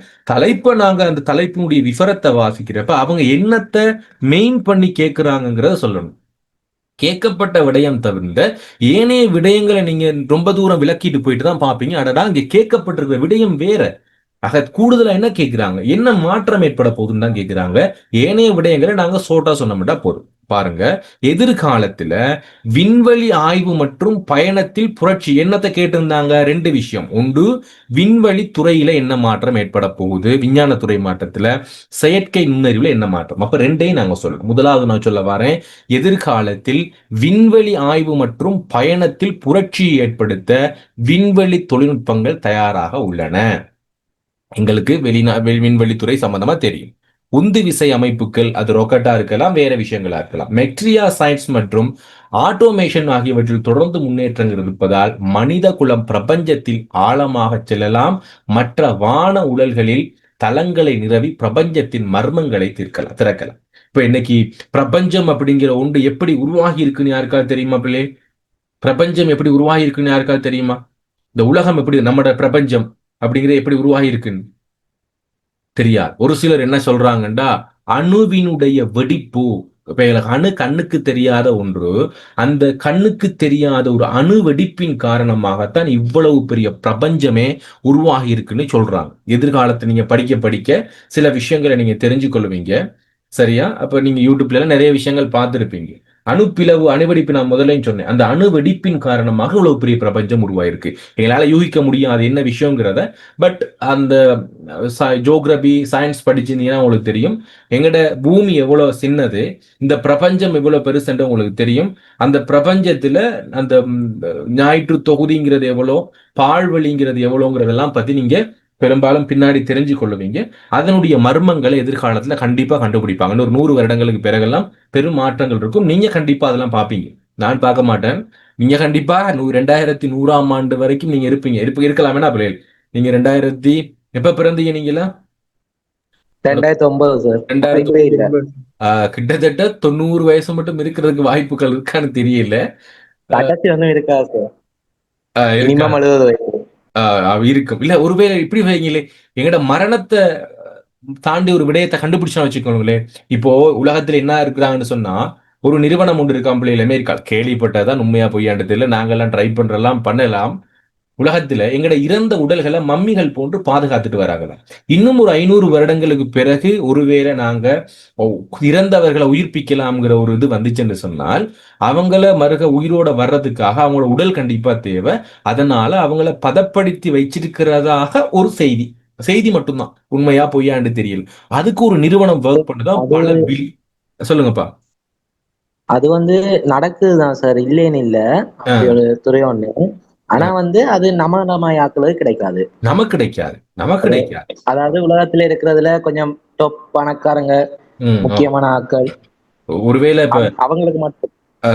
நாங்க அந்த தலைப்பினுடைய விவரத்தை வாசிக்கிறப்ப அவங்க என்னத்தை மெயின் பண்ணி கேட்கிறாங்கிறத சொல்லணும். கேட்கப்பட்ட விடயம் தவிர்ந்த ஏனைய விடயங்களை நீங்க ரொம்ப தூரம் விளக்கிட்டு போயிட்டு தான் பாப்பீங்க. அடடா இங்க கேட்கப்பட்டிருக்கிற விடயம் வேற. ஆக கூடுதலா என்ன கேட்கிறாங்க, என்ன மாற்றம் ஏற்பட போகுதுன்னு தான் கேட்கிறாங்க. ஏனைய விடயங்களை நாங்க சோட்டா சொன்னோம்னா போதும். பாருங்க, எதிர்காலத்துல விண்வெளி ஆய்வு மற்றும் பயணத்தில் புரட்சி என்னத்தை கேட்டிருந்தாங்க, 2 விஷயம். ஒன்று, விண்வெளி துறையில என்ன மாற்றம் ஏற்பட போகுது, விஞ்ஞான துறை மாற்றத்துல, செயற்கை நுண்ணறிவுல என்ன மாற்றம். அப்ப 2ஐயும் நாங்க சொல்லுவோம். முதலாவது நான் சொல்ல வரேன், எதிர்காலத்தில் விண்வெளி ஆய்வு மற்றும் பயணத்தில் புரட்சியை ஏற்படுத்த விண்வெளி தொழில்நுட்பங்கள் தயாராக உள்ளன. எங்களுக்கு விண்வெளித்துறை சம்பந்தமா தெரியும். உந்து விசை அமைப்புகள், அது ராக்கெட்டா இருக்கலாம், வேற விஷயங்களா இருக்கலாம். மெட்ரியா சயின்ஸ் மற்றும் ஆட்டோமேஷன் ஆகியவற்றில் தொடர்ந்து முன்னேற்றங்கள் இருப்பதால் மனித குலம் பிரபஞ்சத்தில் ஆழமாக செல்லலாம். மற்ற வான உடல்களில் தளங்களை நிரவி பிரபஞ்சத்தின் மர்மங்களை திறக்கலாம். இப்ப இன்னைக்கு பிரபஞ்சம் அப்படிங்கிற ஒன்று எப்படி உருவாகி இருக்குன்னு யாருக்காவது தெரியுமா பிள்ளை? பிரபஞ்சம் எப்படி உருவாகி இருக்குன்னு யாருக்காவது தெரியுமா? இந்த உலகம் எப்படி, நம்மட பிரபஞ்சம் அப்படிங்கிறது எப்படி உருவாகி இருக்குன்னு தெரியாது. ஒரு சிலர் என்ன சொல்றாங்கண்டா, அணுவினுடைய வெடிப்பு. அணு கண்ணுக்கு தெரியாத ஒன்று, அந்த கண்ணுக்கு தெரியாத ஒரு அணு வெடிப்பின் காரணமாகத்தான் இவ்வளவு பெரிய பிரபஞ்சமே உருவாகி இருக்குன்னு சொல்றாங்க. எதிர்காலத்தை நீங்க படிக்க சில விஷயங்களை நீங்க தெரிஞ்சு கொள்வீங்க. சரியா? அப்ப நீங்க யூடியூப்ல நிறைய விஷயங்கள் பார்த்திருப்பீங்க. அணுவெடிப்பு நான் முதல்ல சொன்னேன். அந்த அணு வெடிப்பின் காரணமாக இவ்வளவு பெரிய பிரபஞ்சம் உருவாயிருக்கு. எங்களால யூகிக்க முடியாது என்ன விஷயங்கிறத. பட் அந்த ஜியோகிராபி சயின்ஸ் படிச்சிருந்தீங்கன்னா உங்களுக்கு தெரியும், எங்கட பூமி எவ்வளவு சின்னது, இந்த பிரபஞ்சம் எவ்வளவு பெருசுன்னு உங்களுக்கு தெரியும். அந்த பிரபஞ்சத்துல அந்த ஞாயிற்று தொகுதிங்கிறது எவ்வளோ, பால்வெளிங்கிறது எவ்வளோங்கிறதெல்லாம் பத்தி நீங்க பெரும்பாலும் பின்னாடி தெரிஞ்சு கொள்ளுவீங்க. அதனுடைய மர்மங்களை எதிர்காலத்துல கண்டிப்பா கண்டுபிடிப்பாங்க. ஒரு 100 வருடங்களுக்கு பிறகெல்லாம் பெரும் மாற்றங்கள் இருக்கும். நீங்க கண்டிப்பா அதெல்லாம் பார்ப்பீங்க. நான் பார்க்க மாட்டேன். நீங்க கண்டிப்பா 2100ஆம் ஆண்டு வரைக்கும் நீங்க இருக்கலாமேனா பிள்ளைகள். நீங்க 2000 எப்ப பிறந்தீங்க நீங்களா? 2009 சார். 2009. கிட்டத்தட்ட 90 வயசு மட்டும் இருக்கிறதுக்கு வாய்ப்புகள் இருக்கான்னு தெரியல. கடைசி ஒன்றும் இருக்கா சார்? இருக்கா? 70 வயசு இருக்கும். இல்ல ஒருவேளை இப்படி வைங்களே, எங்கட மரணத்தை தாண்டி ஒரு விடயத்தை கண்டுபிடிச்சா வச்சுக்கோங்களேன். இப்போ உலகத்துல என்ன இருக்கிறாங்கன்னு சொன்னா, ஒரு நிறுவனம் ஒன்று இருக்கான் பிள்ளைகள், அமெரிக்கா. கேள்விப்பட்டதான் உண்மையா பொய்யாண்டு தெரியல. நாங்கெல்லாம் ட்ரை பண்றலாம் பண்ணலாம். உலகத்துல எங்கட இறந்த உடல்களை மம்மிகள் போன்று பாதுகாத்துட்டு வராங்களாம். இன்னும் ஒரு 500 வருடங்களுக்கு பிறகு ஒருவேளை நாங்க இறந்தவர்களை உயிர்ப்பிக்கலாம்ங்கிற ஒரு இது வந்துச்சுன்னு சொன்னால், அவங்கள மறுக உயிரோட வர்றதுக்காக அவங்களோட உடல் கண்டிப்பா தேவை. அதனால அவங்கள பதப்படுத்தி வச்சிருக்கிறதாக ஒரு செய்தி மட்டும்தான். உண்மையா பொய்யாண்டு தெரியல. அதுக்கு ஒரு நிறுவனம் ஒர்க் பண்ணுதான் பல சொல்லுங்கப்பா. அது நடக்குதுதான் சார், இல்லேன்னு இல்ல. அப்படி ஒரு துறை ஒண்ணு. ஆனா அது நம்ம ஆக்குறது கிடைக்காது. நமக்கு கிடைக்காது. அதாவது உலகத்துல இருக்கிறதுல கொஞ்சம் டாப் பணக்காரங்க, முக்கியமான ஆட்கள், ஒருவேளை இப்ப அவங்களுக்கு மட்டும்.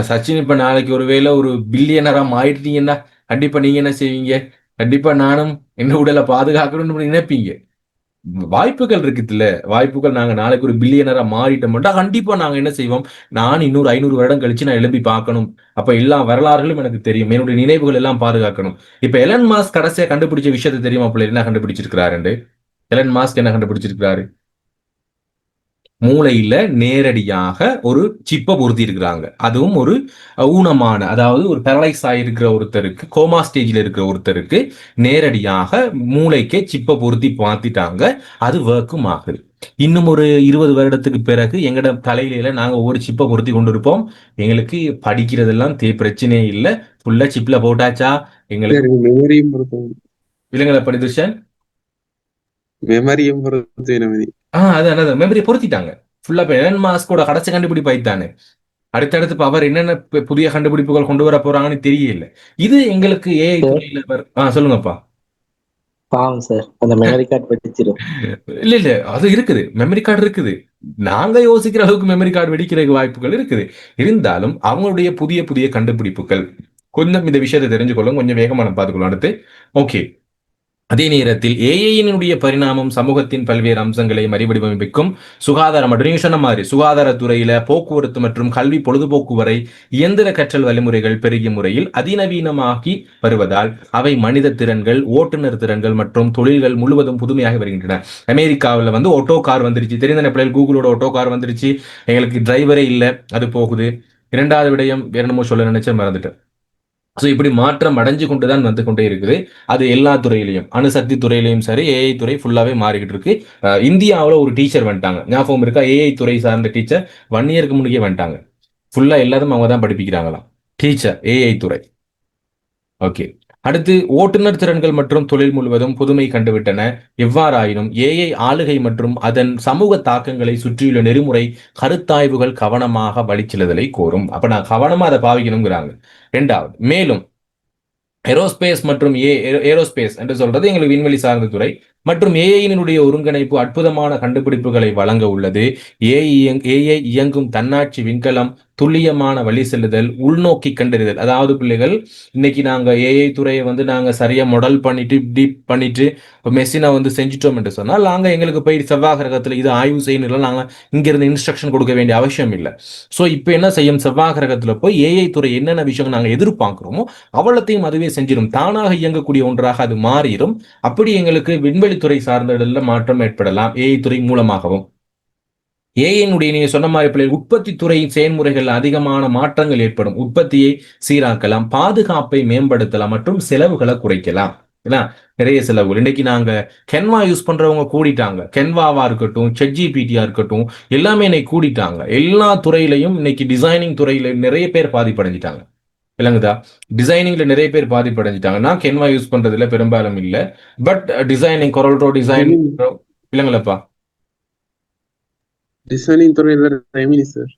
சச்சின் இப்ப நாளைக்கு ஒருவேளை ஒரு பில்லியனரா ஆயிட்டீங்கன்னா கண்டிப்பா நீங்க என்ன செய்வீங்க? கண்டிப்பா நானும் என்ன உடலை பாதுகாக்கணும்னு நினைப்பீங்க. வாய்ப்புகள் இருக்குதுல்ல, வாய்ப்புகள். நாங்க நாளைக்கு ஒரு பில்லியனரா மாறிட்டோம்னா கண்டிப்பா நாங்க என்ன செய்வோம், நான் இன்னொரு 500 வருடம் கழிச்சு நான் எழுப்பி பார்க்கணும். அப்ப எல்லா வரலாறுகளும் எனக்கு தெரியும், என்னுடைய நினைவுகள் எல்லாம் பாதுகாக்கணும். இப்ப எலன் மாஸ்க் கடைசியா கண்டுபிடிச்ச விஷயத்தை தெரியுமா பிள்ளை? என்ன கண்டுபிடிச்சிருக்கிறாரு? எலன் மாஸ்க் என்ன கண்டுபிடிச்சிருக்கிறாரு? மூளையில நேரடியாக ஒரு சிப்பை பொருத்தி இருக்கிறாங்க. அதுவும் ஒரு ஊனமான, அதாவது ஒரு பேரலைஸ் ஆகிருக்கிற ஒருத்தருக்கு, கோமா ஸ்டேஜில் இருக்கிற ஒருத்தருக்கு நேரடியாக மூளைக்கே சிப்பை பொருத்தி பார்த்துட்டாங்க. அது ஒர்க்கும் ஆகுது. இன்னும் ஒரு 20 வருடத்துக்கு பிறகு எங்கட தலையில நாங்க ஒவ்வொரு சிப்பை பொருத்தி கொண்டு இருப்போம். எங்களுக்கு படிக்கிறதெல்லாம் பிரச்சனையே இல்லை. ஃபுல்லா சிப்ல போட்டாச்சா எங்களுக்கு மெமரியும் பொறுத்து விலங்குகளை படிதுஷன் மெமரியும் பொறுத்து நமதி. அதான் மெமரியை பொருத்திட்டாங்க ஃபுல்லா. எலன் மாஸ்கோட கடைசி கண்டுபிடிப்பு ஆயிட்டானே. அடுத்தடுத்து அவர் என்னென்ன புதிய கண்டுபிடிப்புகள் கொண்டு வர போறாங்கன்னு தெரியல. இது எங்களுக்கு ஏஐ துறையில சொல்லுங்கப்பா. பாவம் சார், அந்த மெமரி கார்டு வெடிச்சிடும். இல்ல அது இருக்குது, மெமரி கார்டு இருக்குது. நாங்க யோசிக்கிற அளவுக்கு மெமரி கார்டு வெடிக்கிறதுக்கு வாய்ப்புகள் இருக்குது. இருந்தாலும் அவங்களுடைய புதிய புதிய கண்டுபிடிப்புகள் கொஞ்சம் இந்த விஷயத்தை தெரிஞ்சுக்கொள்ளும், கொஞ்சம் வேகமா நம்ம பார்த்துக்கொள்ளும். அடுத்து ஓகே. அதே நேரத்தில் ஏஐயினுடைய பரிணாமம் சமூகத்தின் பல்வேறு அம்சங்களை மறுவடிவமைக்கும். சுகாதாரம் நீங்க சொன்ன மாதிரி சுகாதாரத்துறையில, போக்குவரத்து மற்றும் கல்வி, பொழுதுபோக்கு வரை இயந்திர கற்றல் வழிமுறைகள் பெருகிய முறையில் அதிநவீனமாகி வருவதால் அவை மனித திறன்கள், ஓட்டுநர் திறன்கள் மற்றும் தொழில்கள் முழுவதும் புதுமையாக வருகின்றன. அமெரிக்காவில் வந்து ஓட்டோ கார் வந்துருச்சு, தெரிந்த பிள்ளைகள் கூகுளோட ஓட்டோ கார் வந்துருச்சு. எங்களுக்கு டிரைவரே இல்லை, அது போகுது. இரண்டாவது விடயம் வேற என்னமோ சொல்ல நினைச்ச மறந்துட்டேன். ஸோ இப்படி மாற்றம் அடைஞ்சு கொண்டுதான் வந்து கொண்டே இருக்குது. அது எல்லா துறையிலையும், அணுசக்தி துறையிலையும் சரி, ஏஐ துறை ஃபுல்லாவே மாறிக்கிட்டு இருக்கு. இந்தியாவில் ஒரு டீச்சர் வந்துட்டாங்க, ஞாபகம் இருக்கா? ஏஐ துறை சார்ந்த டீச்சர் 1 இயருக்கு முன்னே வந்துட்டாங்க. ஃபுல்லா எல்லாரும் அவங்க தான் படிப்பிக்கிறாங்களாம், டீச்சர் ஏஐ துறை. ஓகே. அடுத்து ஓட்டுநர் திறன்கள் மற்றும் தொழில் முழுவதும் புதுமை கண்டுவிட்டன. எவ்வாறாயினும் ஏஐ ஆளுகை மற்றும் அதன் சமூக தாக்கங்களை சுற்றியுள்ள நெறிமுறை கருத்தாய்வுகள் கவனமாக வழிச்செலுதலை கோரும். அப்ப நான் கவனமா அதை பாவிக்கணுங்கிறாங்க. இரண்டாவது, மேலும் ஏரோஸ்பேஸ் மற்றும் ஏரோஸ்பேஸ் என்று சொல்றது எங்களுக்கு விண்வெளி சார்ந்த துறை மற்றும் ஏஐயினுடைய ஒருங்கிணைப்பு அற்புதமான கண்டுபிடிப்புகளை வழங்க உள்ளது. ஏஐ இயங்கும் தன்னாட்சி விண்கலம், துல்லியமான வழி செல்லுதல், உள்நோக்கி கண்டறிதல். அதாவது பிள்ளைகள், இன்னைக்கு நாங்க ஏஐ துறையை வந்து நாங்க சரியா மாடல் பண்ணிட்டு டீப் பண்ணிட்டு மெஷினை வந்து செஞ்சுட்டோம் என்று சொன்னால் நாங்க எங்களுக்கு போய் செவ்வாய் கிரகத்துல இது ஆய்வு செய்யணும், நாங்க இங்க இருந்து இன்ஸ்ட்ரக்ஷன் கொடுக்க வேண்டிய அவசியம் இல்லை. ஸோ இப்போ என்ன செய்யும், செவ்வாய் கிரகத்துல போய் ஏஐ துறை என்னென்ன விஷயம் நாங்க எதிர்பார்க்கிறோமோ அவ்வளத்தையும் அதுவே செஞ்சிடும். தானாக இயங்கக்கூடிய ஒன்றாக அது மாறிடும். அப்படி எங்களுக்கு விண்வெளித்துறை சார்ந்த இடத்துல மாற்றம் ஏற்படலாம் ஏஐ துறை மூலமாகவும். ஏஐனுடைய நீங்க சொன்ன மாதிரி உற்பத்தி துறையின் செயல்முறைகள் அதிகமான மாற்றங்கள் ஏற்படும். உற்பத்தியை சீராக்கலாம், பாதுகாப்பை மேம்படுத்தலாம் மற்றும் செலவுகளை குறைக்கலாம். நிறைய செலவுகள். இன்னைக்கு நாங்க கென்வா யூஸ் பண்றவங்க கூடிட்டாங்க. கென்வாவா இருக்கட்டும், ChatGPT-யா இருக்கட்டும், எல்லாமே இன்னைக்கு கூடிட்டாங்க. எல்லா துறையிலையும் இன்னைக்கு டிசைனிங் துறையில நிறைய பேர் பாதிப்படைஞ்சிட்டாங்க. விளங்குதா? டிசைனிங்ல நிறைய பேர் பாதிப்படைஞ்சிட்டாங்க. நான் கென்வா யூஸ் பண்றதுல பெரும்பாலும் இல்ல, பட் டிசைனிங், கொரல்ட்ரோ டிசைனிங் இல்லைங்களப்பா. டிசைனிங் துறையில ரெமினி சார்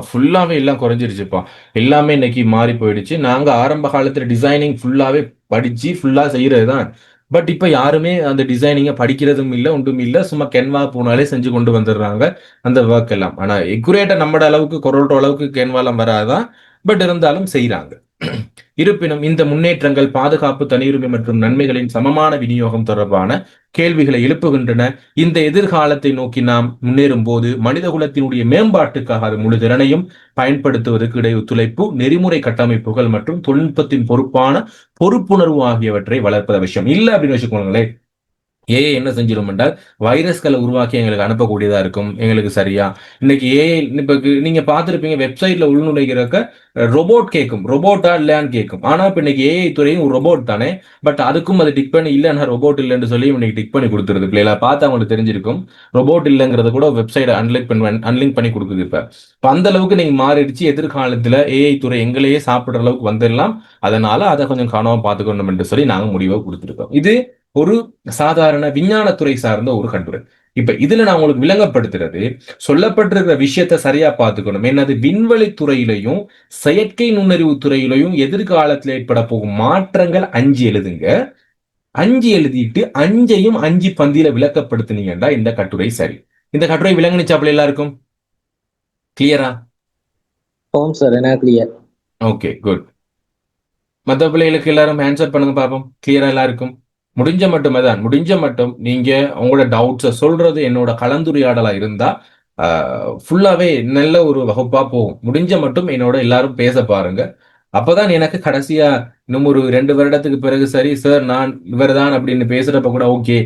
ஃபுல்லாவே எல்லாம் குறைஞ்சிருச்சுப்பா. எல்லாமே இன்னைக்கு மாறி போயிடுச்சு. நாங்க ஆரம்ப காலத்துல டிசைனிங் ஃபுல்லாவே படிச்சு ஃபுல்லா செய்யறதுதான். பட் இப்ப யாருமே அந்த டிசைனிங்கை படிக்கிறதும் இல்லை, ஒன்றும் இல்லை. சும்மா கென்வா போனாலே செஞ்சு கொண்டு வந்துடுறாங்க அந்த ஒர்க் எல்லாம். ஆனா எக்குரேட்டா நம்மட அளவுக்கு, கொரல்ட்ரோ அளவுக்கு கென்வாலாம் வராதான். பட் இருந்தாலும் செய்யறாங்க. இருப்பினும் இந்த முன்னேற்றங்கள் பாதுகாப்பு, தனியுரிமை மற்றும் நன்மைகளின் சமமான விநியோகம் தொடர்பான கேள்விகளை எழுப்புகின்றன. இந்த எதிர்காலத்தை நோக்கி நாம் முன்னேறும் போது மனிதகுலத்தினுடைய மேம்பாட்டுக்காக அது முழு திறனையும் பயன்படுத்துவதற்கு இடையே ஒத்துழைப்பு, நெறிமுறை கட்டமைப்புகள் மற்றும் தொழில்நுட்பத்தின் பொறுப்பான பொறுப்புணர்வு ஆகியவற்றை வளர்ப்பது அவசியம். இல்லை அப்படின்னு வச்சுக்கோங்களேன், ஏஐ என்ன செஞ்சிடும் என்றால் வைரஸ்களை உருவாக்கி எங்களுக்கு அனுப்பக்கூடியதா இருக்கும். எங்களுக்கு சரியா இன்னைக்கு ஏஐ இப்ப நீங்க பார்த்துருப்பீங்க, வெப்சைட்ல உள்நுழைகிறக்க ரோபோட் கேட்கும், ரோபோட்டா இல்லையான்னு கேட்கும். ஆனா இப்ப இன்னைக்கு ஏஐ துறையும் ஒரு ரோபோட் தானே, பட் அதுக்கும் அது டிக் பண்ணி இல்லைன்னா ரோபோட் இல்லைன்னு சொல்லி இன்னைக்கு டிக் பண்ணி கொடுத்துருது. பிள்ளைல பார்த்து அவங்களுக்கு தெரிஞ்சிருக்கும் ரோபோட் இல்லைங்கிறது கூட வெப்சைட் அன்லிங்க் பண்ணி கொடுக்குது. இப்ப அந்த அளவுக்கு நீங்க மாறிடுச்சு. எதிர்காலத்துல ஏஐ துறை எங்களையே சாப்பிடுற அளவுக்கு வந்துடலாம். அதனால அதை கொஞ்சம் கவனமா பார்த்துக்கணும் என்று சொல்லி நாங்க முடிவை கொடுத்துருக்கோம். இது ஒரு சாதாரண விஞ்ஞானத்துறை சார்ந்த ஒரு கட்டுரை. இப்ப இதுல நான் உங்களுக்கு விளங்கப்படுத்துறது, சொல்லப்பட்டிருக்கிற விஷயத்த சரியா பார்த்துக்கணும். என்னது, விண்வெளி துறையிலையும் செயற்கை நுண்ணறிவு துறையிலையும் எதிர்காலத்தில் ஏற்பட போகும் மாற்றங்கள் 5 எழுதுங்க. 5 எழுதிட்டு 5ஐயும் 5 பந்தியில விளக்கப்படுத்தினீங்கன்னா இந்த கட்டுரை சரி. இந்த கட்டுரை விளங்குனிச்சாப்ல எல்லாருக்கும் கிளியரா? ஓம் சார், என்ன கிளியர். Okay, good. மற்ற பிள்ளைகளுக்கு எல்லாரும் ஆன்சர் பண்ணுங்க பாப்போம். கிளியரா எல்லாருக்கும்? முடிஞ்ச மட்டும் நீங்க உங்களோட டவுட்ஸை சொல்றது என்னோட கலந்துரையாடலா இருந்தா ஃபுல்லாவே நல்ல ஒரு வகுப்பா போகும். முடிஞ்ச மட்டும் என்னோட எல்லாரும் பேச பாருங்க. அப்பதான் எனக்கு கடைசியா இன்னும் ஒரு 2 வருடத்துக்கு பிறகு சரி சார் நான் இவர்தான் அப்படின்னு பேசுறப்ப கூட ஓகே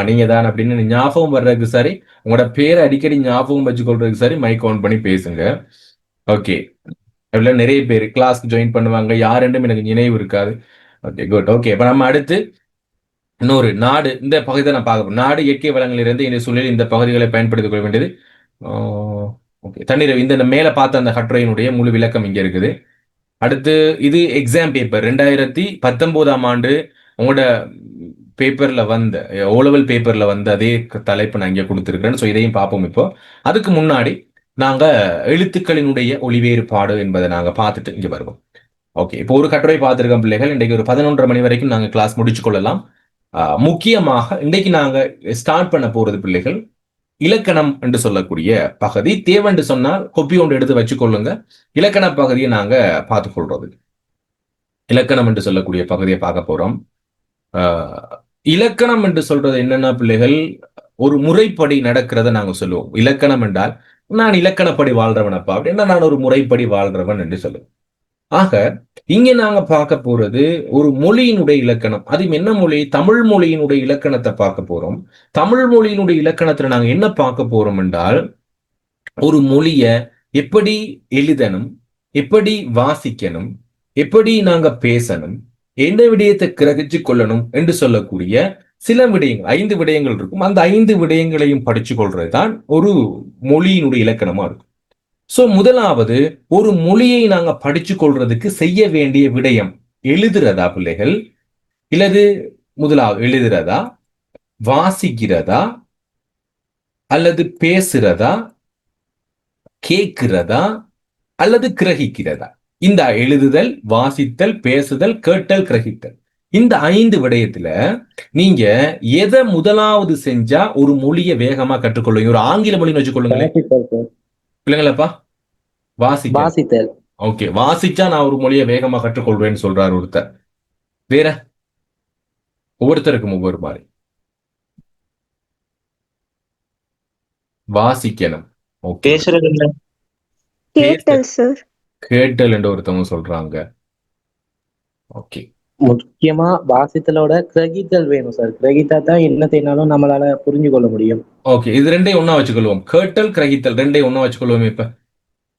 நீங்க தான் அப்படின்னு ஞாபகம் வர்றதுக்கு சரி, உங்களோட பேரை அடிக்கடி ஞாபகம் வச்சுக்கொள்றதுக்கு சரி மைக் ஆன் பண்ணி பேசுங்க. ஓகே. அதுல நிறைய பேர் கிளாஸ்க்கு ஜாயின் பண்ணுவாங்க, யாருன்னும் எனக்கு நினைவு இருக்காது. Okay good. ஓகே, இப்ப நம்ம அடுத்து இன்னொரு நாடு, இந்த பகுதியை நான் பார்க்க போறோம். நாடு இயற்கை வளங்களிலிருந்து இந்த சூழலில் இந்த பகுதிகளை பயன்படுத்திக் கொள்ள வேண்டியது. ஓகே, தண்ணீர் இந்த மேல பார்த்த அந்த கட்டுரையினுடைய முழு விளக்கம் இங்க இருக்குது. அடுத்து இது எக்ஸாம் பேப்பர் 2019ஆம் ஆண்டு உங்களோட பேப்பர்ல வந்த ஓலவல் பேப்பர்ல வந்த அதே தலைப்பு நான் இங்க கொடுத்திருக்கிறேன். ஸோ இதையும் பார்ப்போம். இப்போ அதுக்கு முன்னாடி நாங்க எழுத்துக்களினுடைய ஒளிவேறுபாடு என்பதை நாங்க பார்த்துட்டு இங்க வருவோம். ஓகே, இப்போ ஒரு கட்டுரை பார்த்திருக்கோம் பிள்ளைகள். இன்றைக்கு ஒரு 11:30 மணி வரைக்கும் நாங்க கிளாஸ் முடிச்சு கொள்ளலாம். முக்கியமாக இன்றைக்கு நாங்க ஸ்டார்ட் பண்ண போறது பிள்ளைகள் இலக்கணம் என்று சொல்லக்கூடிய பகுதி. தேவென்று சொன்னால் கொப்பி ஒன்று எடுத்து வச்சுக்கொள்ளுங்க. இலக்கண பகுதியை நாங்க பார்த்துக் கொள்றது. இலக்கணம் என்று சொல்லக்கூடிய பகுதியை பார்க்க போறோம். இலக்கணம் என்று சொல்றது என்னன்னா பிள்ளைகள், ஒரு முறைப்படி நடக்கிறத நாங்க சொல்லுவோம். இலக்கணம் என்றால் நான் இலக்கணப்படி வாழ்றவனப்பா அப்படின்னா நான் ஒரு முறைப்படி வாழ்றவன் என்று சொல்லுவோம். ஆக இங்க நாங்க பார்க்க போறது ஒரு மொழியினுடைய இலக்கணம். அது என்ன மொழி? தமிழ் மொழியினுடைய இலக்கணத்தை பார்க்க போறோம். தமிழ் மொழியினுடைய இலக்கணத்துல நாங்க என்ன பார்க்க போறோம் என்றால், ஒரு மொழிய எப்படி எழுதணும், எப்படி வாசிக்கணும், எப்படி நாங்க பேசணும், எந்த விடயத்தை கிரகிச்சு கொள்ளணும் என்று சொல்லக்கூடிய சில விடயங்கள், 5 விடயங்கள் இருக்கும். அந்த 5 விடயங்களையும் படிச்சு கொள்றதுதான் ஒரு மொழியினுடைய இலக்கணமா இருக்கும். சோ முதலாவது, ஒரு மொழியை நாங்க படிச்சு கொள்றதுக்கு செய்ய வேண்டிய விடயம் எழுதுறதா பிள்ளைகள், இல்லது முதலாவது எழுதுறதா, வாசிக்கிறதா, அல்லது பேசுறதா, கேட்கிறதா, அல்லது கிரகிக்கிறதா? இந்த எழுதுதல், வாசித்தல், பேசுதல், கேட்டல், கிரகித்தல், இந்த 5 விடயத்துல நீங்க எதை முதலாவது செஞ்சா ஒரு மொழியை வேகமா கற்றுக்கொள்ளுங்க? ஒரு ஆங்கில மொழின்னு வச்சுக்கொள்ளுங்களேன் பிள்ளைங்களப்பா. வாசித்தல். ஓகே, வாசிச்சா நான் ஒரு மொழியை வேகமா கற்றுக்கொள்வேன்னு சொல்றாரு ஒருத்தர். வேற ஒவ்வொருத்தருக்கும் ஒவ்வொரு மாதிரி. வாசிக்கணும். ஓகே, கேட்டல் என்று ஒருத்தவங்க சொல்றாங்க. ஓகே, முக்கியமா வாசித்தலோட கிரகித்தல் வேணும் சார். கிரகித்தா தான் என்னத்தைனாலும் நம்மளால புரிஞ்சு கொள்ள முடியும். ஓகே, இது ரெண்டையும் ஒன்னா வச்சுக்கொள்வோம். கேட்டல், கிரகித்தல் ரெண்டையும் ஒன்னா வச்சுக்கொள்வோம். இப்ப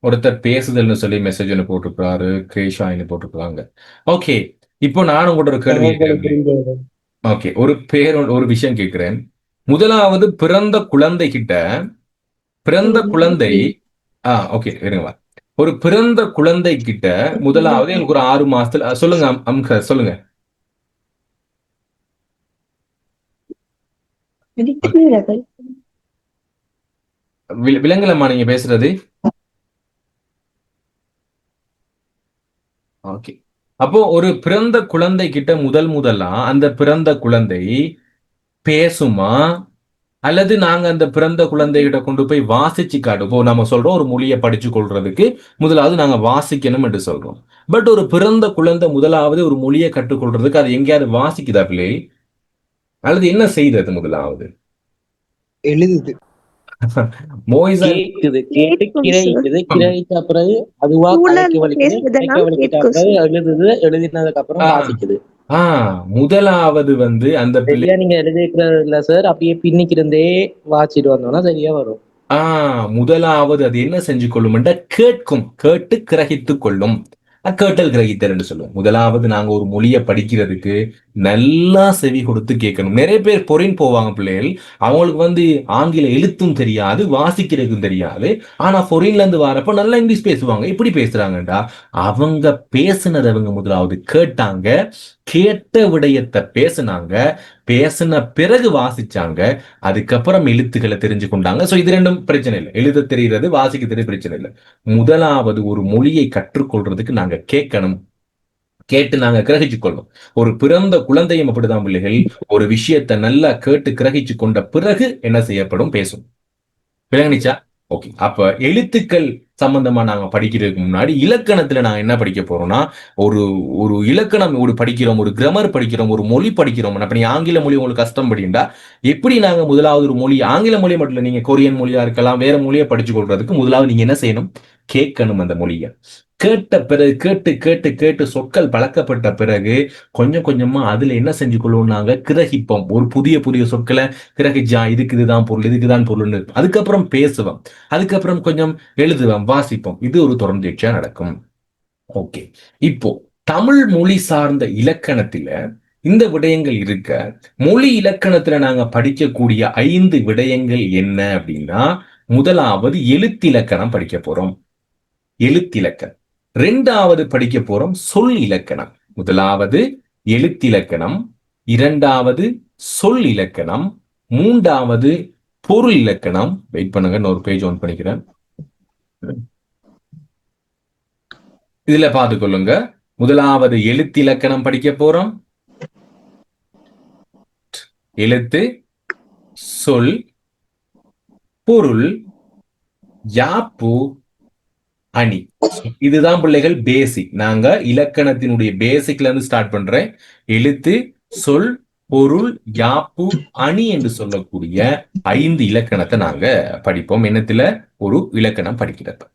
ஒருத்தர் பேசுதல்னு சொல்லி மெசேஜ் போட்டிருக்காரு, கேஷாயின்னு போட்டிருக்காங்க. ஓகே, இப்போ நானும் உங்களோட ஒரு கேள்வி கேட்கிறேன். ஓகே, ஒரு விஷயம் கேட்கிறேன். முதலாவது பிறந்த குழந்தை கிட்ட, பிறந்த குழந்தை ஓகே இருங்களா, ஒரு பிறந்த குழந்தை கிட்ட முதலாவது எனக்கு ஒரு 6 மாசத்துல சொல்லுங்க அம்க சொல்லுங்க. விலங்குலம்மா நீங்க பேசுறது. ஓகே, அப்போ ஒரு பிறந்த குழந்தை கிட்ட முதலா அந்த பிறந்த குழந்தை பேசுமா, அல்லது நாங்க அந்த பிறந்த குழந்தைகிட்ட கொண்டு போய் வாசிச்சு காட்டுவோம்? நம்ம சொல்றோம் ஒரு மொழியை படிச்சு கொள்றதுக்கு முதலாவது நாங்க வாசிக்கணும் என்று சொல்றோம். பட் ஒரு பிறந்த குழந்தை முதலாவது ஒரு மொழியை கற்றுக்கொள்றதுக்கு அது எங்கேயாவது வாசிக்குதா பிள்ளை, அல்லது என்ன செய்தது? முதலாவது எழுதுது. மோயிசா கேக்குது, கேட்டு கிரகிக்குது, கிரகிச்ச பிறகு அதுவா கலைக்கு வலிக்குது, எழுதுது, எழுதினதுக்கு அப்புறம் வாசிக்குது. முதலாவது அந்த சரியா நீங்க எழுதிக்கிறது இல்ல சார், அப்படியே பின்னிக்கிருந்தே வாசிட்டு வந்தோம்னா சரியா வரும். முதலாவது அது என்ன செஞ்சு கொள்ளும்? கேட்கும், கேட்டு கிரகித்துக் கொள்ளும். கேட்டல், கிரகித்தல் என்று சொல்லுவோம். முதலாவது நாங்க ஒரு மொழியை படிக்கிறதுக்கு நல்லா செவி கொடுத்து கேட்கணும். நிறைய பேர் பொறின் போவாங்க பிள்ளைகள், அவங்களுக்கு ஆங்கில எழுத்தும் தெரியாது, வாசிக்கிறதுக்கும் தெரியாது. ஆனா பொறின்ல இருந்து வரப்ப நல்லா இங்கிலீஷ் பேசுவாங்க. இப்படி பேசுறாங்கடா, அவங்க பேசுனதை அவங்க முதலாவது கேட்டாங்க, கேட்ட விடயத்தை பேசினாங்க, பேசின பிறகு வாசிச்சாங்க, அதுக்கப்புறம் எழுத்துக்களை தெரிஞ்சு கொண்டாங்க. சோ இது ரெண்டும் பிரச்சனை இல்லை. எழுத தெரிகிறது, வாசிக்க தெரிய பிரச்சனை இல்லை. முதலாவது ஒரு மொழியை கற்றுக்கொள்றதுக்கு நாங்க கேட்கணும், கேட்டு நாங்க கிரகிச்சு கொள்ளணும். ஒரு பிறந்த குழந்தையும் அப்படிதான் பிள்ளைகள், ஒரு விஷயத்தை நல்லா கேட்டு கிரகிச்சு கொண்ட பிறகு என்ன செய்யப்படும்? பேசும். விளங்குச்சா? ஓகே, அப்ப எழுத்துக்கள் சம்பந்தமா நாங்க படிக்கிறதுக்கு முன்னாடி இலக்கணத்துல நாங்க என்ன படிக்க போறோம்னா, ஒரு ஒரு இலக்கணம் ஒரு படிக்கிறோம், ஒரு கிராமர் படிக்கிறோம், ஒரு மொழி படிக்கிறோம். அப்ப நீ ஆங்கில மொழி உங்களுக்கு கஷ்டம் படிண்டா எப்படி நாங்க முதலாவது ஒரு மொழி, ஆங்கில மொழி மட்டும் இல்லை, நீங்க கொரியன் மொழியா இருக்கலாம், வேற மொழியை படிச்சு கொள்றதுக்கு முதலாவது நீங்க என்ன செய்யணும்? கேட்கணும் அந்த மொழியை. கேட்ட பிறகு கேட்டு கேட்டு கேட்டு சொற்கள் பழக்கப்பட்ட பிறகு கொஞ்சம் கொஞ்சமா அதுல என்ன செஞ்சு கொள்வோம், நாங்க கிரகிப்போம். ஒரு புதிய புதிய சொற்களை கிரகிச்சா இதுக்கு இதுதான் பொருள், இதுக்குதான் பொருள்னு அதுக்கப்புறம் பேசுவோம், அதுக்கப்புறம் கொஞ்சம் எழுதுவோம், வாசிப்போம். இது ஒரு தொடர்ச்சியா நடக்கும். ஓகே, இப்போ தமிழ் மொழி சார்ந்த இலக்கணத்தில இந்த விடயங்கள் இருக்க, மொழி இலக்கணத்துல நாங்க படிக்கக்கூடிய 5 விடயங்கள் என்ன அப்படின்னா, முதலாவது எழுத்திலக்கணம் படிக்க போறோம். எழுத்திலக்கணம். 2வது படிக்க போறோம் சொல் இலக்கணம். முதலாவது எழுத்திலக்கணம், 2வது சொல் இலக்கணம், 3வது பொருள் இலக்கணம். வெயிட் பண்ணுங்க, நான் ஒரு பேஜ் ஆன் பண்ணிக்கிறேன். இதுல பார்த்துக்கொள்ளுங்க. முதலாவது எழுத்திலக்கணம் படிக்க போறோம். எழுத்து, சொல், பொருள், யாப்பு, அணி. இதுதான் பிள்ளைகள் பேசிக். நாங்க இலக்கணத்தினுடைய பேசிக்ல இருந்து ஸ்டார்ட் பண்றேன். எழுத்து, சொல், பொருள், யாப்பு, அணி என்று சொல்லக்கூடிய 5 இலக்கணத்தை நாங்க படிப்போம். என்னத்துல ஒரு இலக்கணம் படிக்கிறது.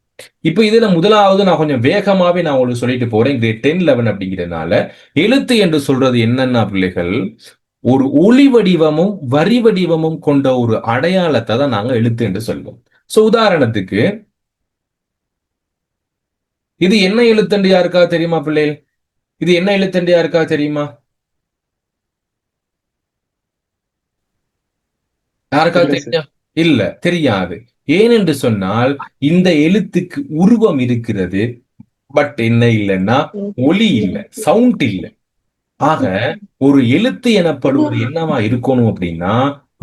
இப்ப இதுல முதலாவது நான் கொஞ்சம் வேகமாவே நான் உங்களுக்கு சொல்லிட்டு போறேன். கிரேட் 10, 11 அப்படிங்கிறதுனால எழுத்து என்று சொல்றது என்னன்னா பிள்ளைகள், ஒரு ஒளி வடிவமும் வரி வடிவமும் கொண்ட ஒரு அடையாளத்தை தான் நாங்க எழுத்து என்று சொல்வோம். சோ உதாரணத்துக்கு இது என்ன எழுத்தண்டு யாருக்கா தெரியுமா பிள்ளைகள்? இது என்ன எழுத்தண்டு யாருக்கா தெரியுமா? யாருக்கா இல்ல தெரியும்? இல்ல, தெரியாது. ஏனென்று சொன்னால் இந்த எழுத்துக்கு உருவம் இருக்கிறது, பட் என்ன இல்லைன்னா ஒலி இல்லை, சவுண்ட் இல்லை. ஆக ஒரு எழுத்து எனப்படுவது என்னவா இருக்கணும் அப்படின்னா,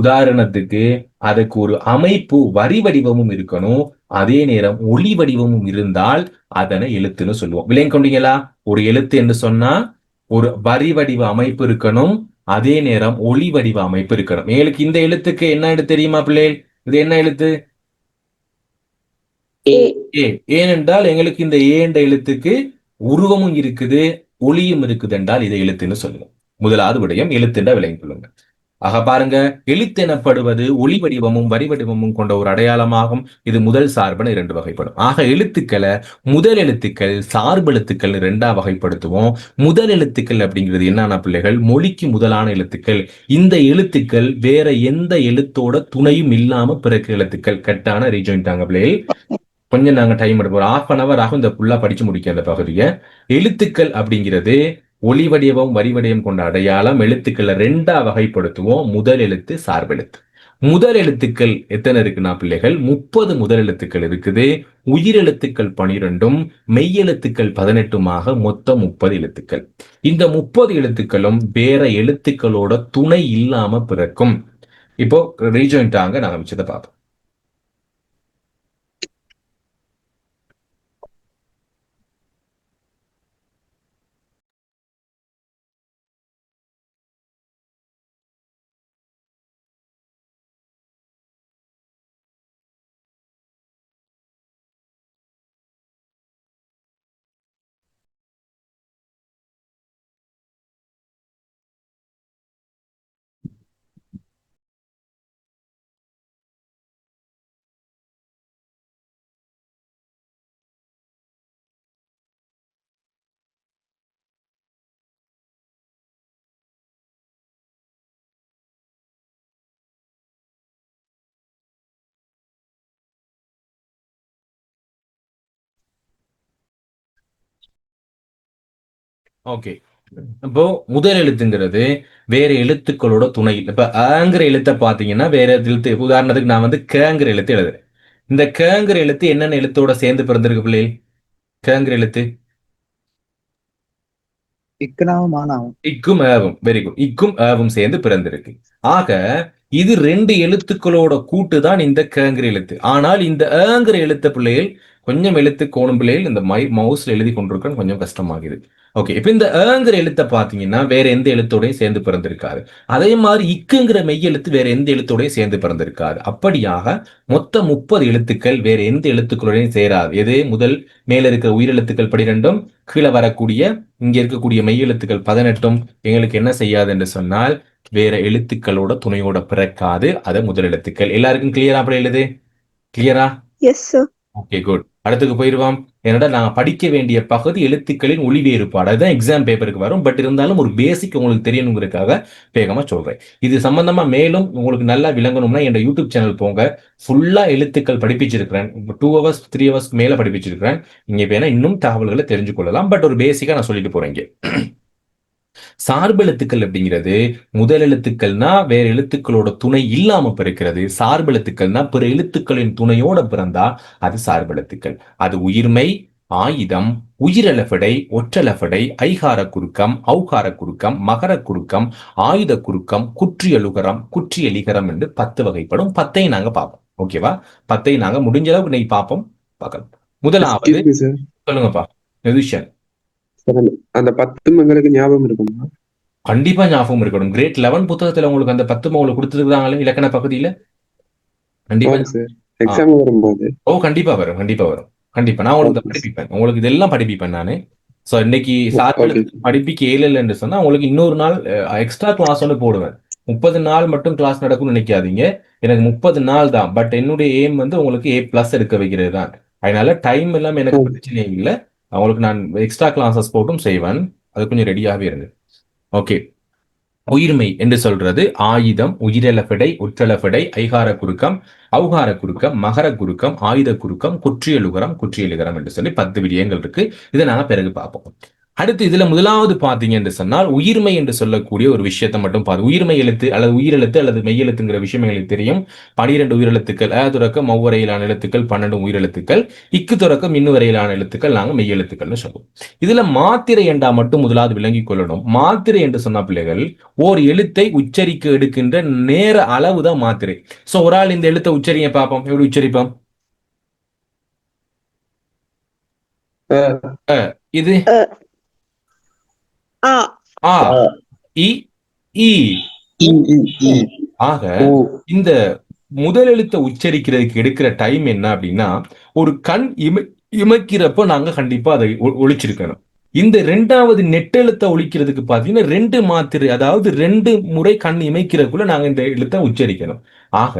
உதாரணத்துக்கு அதுக்கு ஒரு அமைப்பு வரி வடிவமும் இருக்கணும், அதே நேரம் ஒளி வடிவமும் இருந்தால் அதனை எழுத்துன்னு சொல்லுவோம். விளங்கி கொண்டீங்களா? ஒரு எழுத்து என்று சொன்னா ஒரு வரி வடிவ அமைப்பு இருக்கணும், அதே நேரம் ஒளி வடிவ அமைப்பு இருக்கணும். எங்களுக்கு இந்த எழுத்துக்கு என்ன எழுத்து தெரியுமா பிள்ளைகள்? இது என்ன எழுத்து? ஏ. ஏனென்றால் எங்களுக்கு இந்த ஏ என்ற எழுத்துக்கு உருவமும் இருக்குது, ஒளியும் இருக்குது என்றால் இதை எழுத்துன்னு சொல்லுவோம். முதலாவது விடயம் எழுத்துன்ற விளங்கிக் கொள்ளுங்க. ஆக பாருங்க, எழுத்து எனப்படுவது ஒளி வடிவமும் வரி வடிவமும் கொண்ட ஒரு அடையாளமாகும். இது முதல் சார்புன்னு 2 வகைப்படும். ஆக எழுத்துக்களை முதல் எழுத்துக்கள், சார்பு எழுத்துக்கள் 2ஆ வகைப்படுத்துவோம். முதல் எழுத்துக்கள் அப்படிங்கிறது என்னன்னா பிள்ளைகள், மொழிக்கு முதலான எழுத்துக்கள். இந்த எழுத்துக்கள் வேற எந்த எழுத்தோட துணையும் இல்லாம பிறகு எழுத்துக்கள். கட்டான ரீஜாயின்டாங்க பிள்ளைகள். கொஞ்சம் நாங்க டைம் எடுப்போம். ஒரு 1/2 hour ஆகும் இந்த ஃபுல்லா படிச்சு முடிக்க அந்த பகுதியை. எழுத்துக்கள் அப்படிங்கிறது ஒளி வடிவம் வரி வடிவம் கொண்ட அடையாளம். எழுத்துக்களை 2ஆ வகைப்படுத்துவோம். முதல் எழுத்து, சார்பெழுத்து. முதல் எழுத்துக்கள் எத்தனை இருக்குன்னா பிள்ளைகள், 30 முதல் எழுத்துக்கள் இருக்குது. உயிரெழுத்துக்கள் 12ம் மெய்யெழுத்துக்கள் 18மாக மொத்தம் 30 எழுத்துக்கள். இந்த 30 எழுத்துக்களும் வேற எழுத்துக்களோட துணை இல்லாம பிறக்கும். இப்போ ரீஜாயின்டாங்க நாங்க மிச்சத்தை பார்ப்போம். ஓகே, இப்போ முதல் எழுத்துங்கிறது வேற எழுத்துக்களோட துணை. இப்ப ஆங்கிற எழுத்தை பாத்தீங்கன்னா வேற எழுத்து. உதாரணத்துக்கு நான் வந்து கேங்கிற எழுத்து எழுதுறேன். இந்த கேங்கிற எழுத்து என்னென்ன எழுத்தோட சேர்ந்து பிறந்திருக்கு பிள்ளை? கேங்கிற எழுத்து இக்கனாவும் மானாவும். இக்கும் ஏவும். Very good. இக்கும் ஏவும் சேர்ந்து பிறந்திருக்கு. ஆக இது 2 எழுத்துக்களோட கூட்டு தான் இந்த கேங்கிற எழுத்து. ஆனால் இந்த ஏங்கிற எழுத்த பிள்ளைகள் கொஞ்சம் எழுத்து கோணும் பிள்ளைகள் இந்த மவுஸ்ல எழுதி கொண்டிருக்க கொஞ்சம் கஷ்டமாகுது. ஓகே, இப்ப இந்த ஏங்கிற எழுத்தை பாத்தீங்கன்னா வேற எந்த எழுத்தோடையும் சேர்ந்து பிறந்திருக்காது. அதே மாதிரி இக்குங்கிற மெய் எழுத்து வேற எந்த எழுத்தோடையும் சேர்ந்து பிறந்திருக்காது. அப்படியாக மொத்தம் 30 எழுத்துக்கள் வேற எந்த எழுத்துக்களோடையும் சேராது. எது? முதல் மேல இருக்கிற உயிரெழுத்துக்கள் 12ம் கீழே வரக்கூடிய இங்க இருக்கக்கூடிய மெய் எழுத்துக்கள் 18ம் எங்களுக்கு என்ன செய்யாது என்று சொன்னால் வேற எழுத்துக்களோட துணையோட பிறக்காது. அது முதல் எழுத்துக்கள். எல்லாருக்கும் கிளியரா? அப்படி எழுது கிளியரா? Yes sir. Okay, good. அடுத்துக்கு போயிருவோம். என்னடா நான் படிக்க வேண்டிய பகுதி எழுத்துக்களின் ஒளி வேறுபாடு, அதுதான் எக்ஸாம் பேப்பருக்கு வரும். பட் இருந்தாலும் ஒரு பேசிக் உங்களுக்கு தெரியணுங்கிறதுக்காக வேகமா சொல்றேன். இது சம்பந்தமா மேலும் உங்களுக்கு நல்லா விளங்கணும்னா என் யூடியூப் சேனல் போங்க. ஃபுல்லா எழுத்துக்கள் படிப்பிச்சிருக்கிறேன். 2 ஹவர்ஸ் 3 ஹவர்ஸ்க்கு மேல படிப்பிச்சிருக்கிறேன். நீங்க வேணா இன்னும் தகவல்களை தெரிஞ்சு கொள்ளலாம். பட் ஒரு பேசிக்கா நான் சொல்லிட்டு போறேன் இங்க. சார்பு எழுத்துக்கள் அப்படிங்கிறது முதல் எழுத்துக்கள்னா வேற எழுத்துக்களோட துணை இல்லாம பிறக்கிறது. சார்பு எழுத்துக்கள்னா பிற எழுத்துக்களின் துணையோட பிறந்தா அது சார்பு எழுத்துக்கள். அது உயிர்மை, ஆயுதம், உயிரெழுபடை, ஒற்றெழுபடை, ஐகார குறுக்கம், ஔகார குறுக்கம், மகர குறுக்கம், ஆயுத குறுக்கம், குற்றியலுகரம், குற்றியலிகரம் என்று 10 வகைப்படும். 10ஐ நாங்க பார்ப்போம். ஓகேவா? 10ஐ நாங்க முடிஞ்ச அளவுக்கு இன்னைக்கு பார்ப்போம். பார்க்கலாம். முதலாவது சார் சொல்லுங்கப்பா நிதிஷன். அந்த 10 எங்களுக்கு ஞாபகம் இருக்குமா? கண்டிப்பா ஞாபகம் இருக்கணும். கிரேட் 11 புத்தகத்துல உங்களுக்கு அந்த 10 உங்களுக்கு கொடுத்துருக்காங்களே இலக்கண பகுதியில. கண்டிப்பா சார் எக்ஸாம் வரும்போது. கண்டிப்பா வரும். கண்டிப்பா வரும். கண்டிப்பா நான் உங்களுக்கு படிப்பிப்பேன். உங்களுக்கு இதெல்லாம் படிப்பிப்பேன் நானு. சோ இன்னைக்கு சார்பு படிப்பிக்கு ஏழு என்று சொன்னா உங்களுக்கு இன்னொரு நாள் எக்ஸ்ட்ரா கிளாஸ் ஒன்று போடுவேன். 30 நாள் மட்டும் கிளாஸ் நடக்கும்னு நினைக்காதீங்க. எனக்கு 30 நாள் தான். பட் என்னுடைய எய்ம் வந்து உங்களுக்கு A+ எடுக்க வைக்கிறது தான். அதனால டைம் எல்லாம் எனக்கு பிரச்சனை இல்லை. அவங்களுக்கு நான் எக்ஸ்ட்ரா கிளாஸஸ் போட்டும் செய்வேன். அது கொஞ்சம் ரெடியாகவே இருங்க. ஓகே. உயிர்மை என்று சொல்றது ஆயுதம், உயிரெழுபடை, ஒற்றெழுபடை, ஐகார குறுக்கம், ஔகார குறுக்கம், மகர குறுக்கம், ஆயுத குறுக்கம், குற்றியலுகரம், குற்றியலிகரம் என்று சொல்லி 10 விடயங்கள் இருக்கு. இதை நாங்க பிறகு பார்ப்போம். அடுத்து இதுல முதலாவது பாத்தீங்க என்று சொன்னால் உயிர்மை என்று சொல்லக்கூடிய ஒரு விஷயத்தை மட்டும் பார்த்து, உயிர்மை எழுத்து அல்லது உயிரெழுத்து அல்லது மெய்யெழுத்துங்கிற விஷயம் எங்களுக்கு தெரியும். 12 உயிரெழுத்துக்கள், தொடக்கம் வரையிலான எழுத்துக்கள், 12 உயிரெழுத்துக்கள், இக்கு தொடக்கம் இன்னும் வரையிலான எழுத்துக்கள் நாங்க மெய்யெழுத்துக்கள்னு சொல்லுவோம். இதுல மாத்திரை என்றா மட்டும் முதலாவது விளங்கிக் கொள்ளணும். மாத்திரை என்று சொன்ன பிள்ளைகள் ஓர் எழுத்தை உச்சரிக்க எடுக்கின்ற நேர அளவுதான் மாத்திரை. சோ ஒரு ஆள் இந்த எழுத்தை உச்சரிங்க பார்ப்போம். எப்படி உச்சரிப்போம்? இது ஆ, இ, ஈ. ஆக இந்த முதல் எழுத்தை உச்சரிக்கிறதுக்கு எடுக்கிற டைம் என்ன அப்படின்னா, ஒரு கண் இமைக்கிறப்ப நாங்க கண்டிப்பா அதை ஒழிச்சிருக்கணும். இந்த 2வது நெட்டெழுத்தை ஒழிக்கிறதுக்கு பாத்தீங்கன்னா 2 மாத்திரை, அதாவது 2 முறை கண் இமைக்கிறதுக்குள்ள நாங்க இந்த எழுத்தை உச்சரிக்கணும். ஆக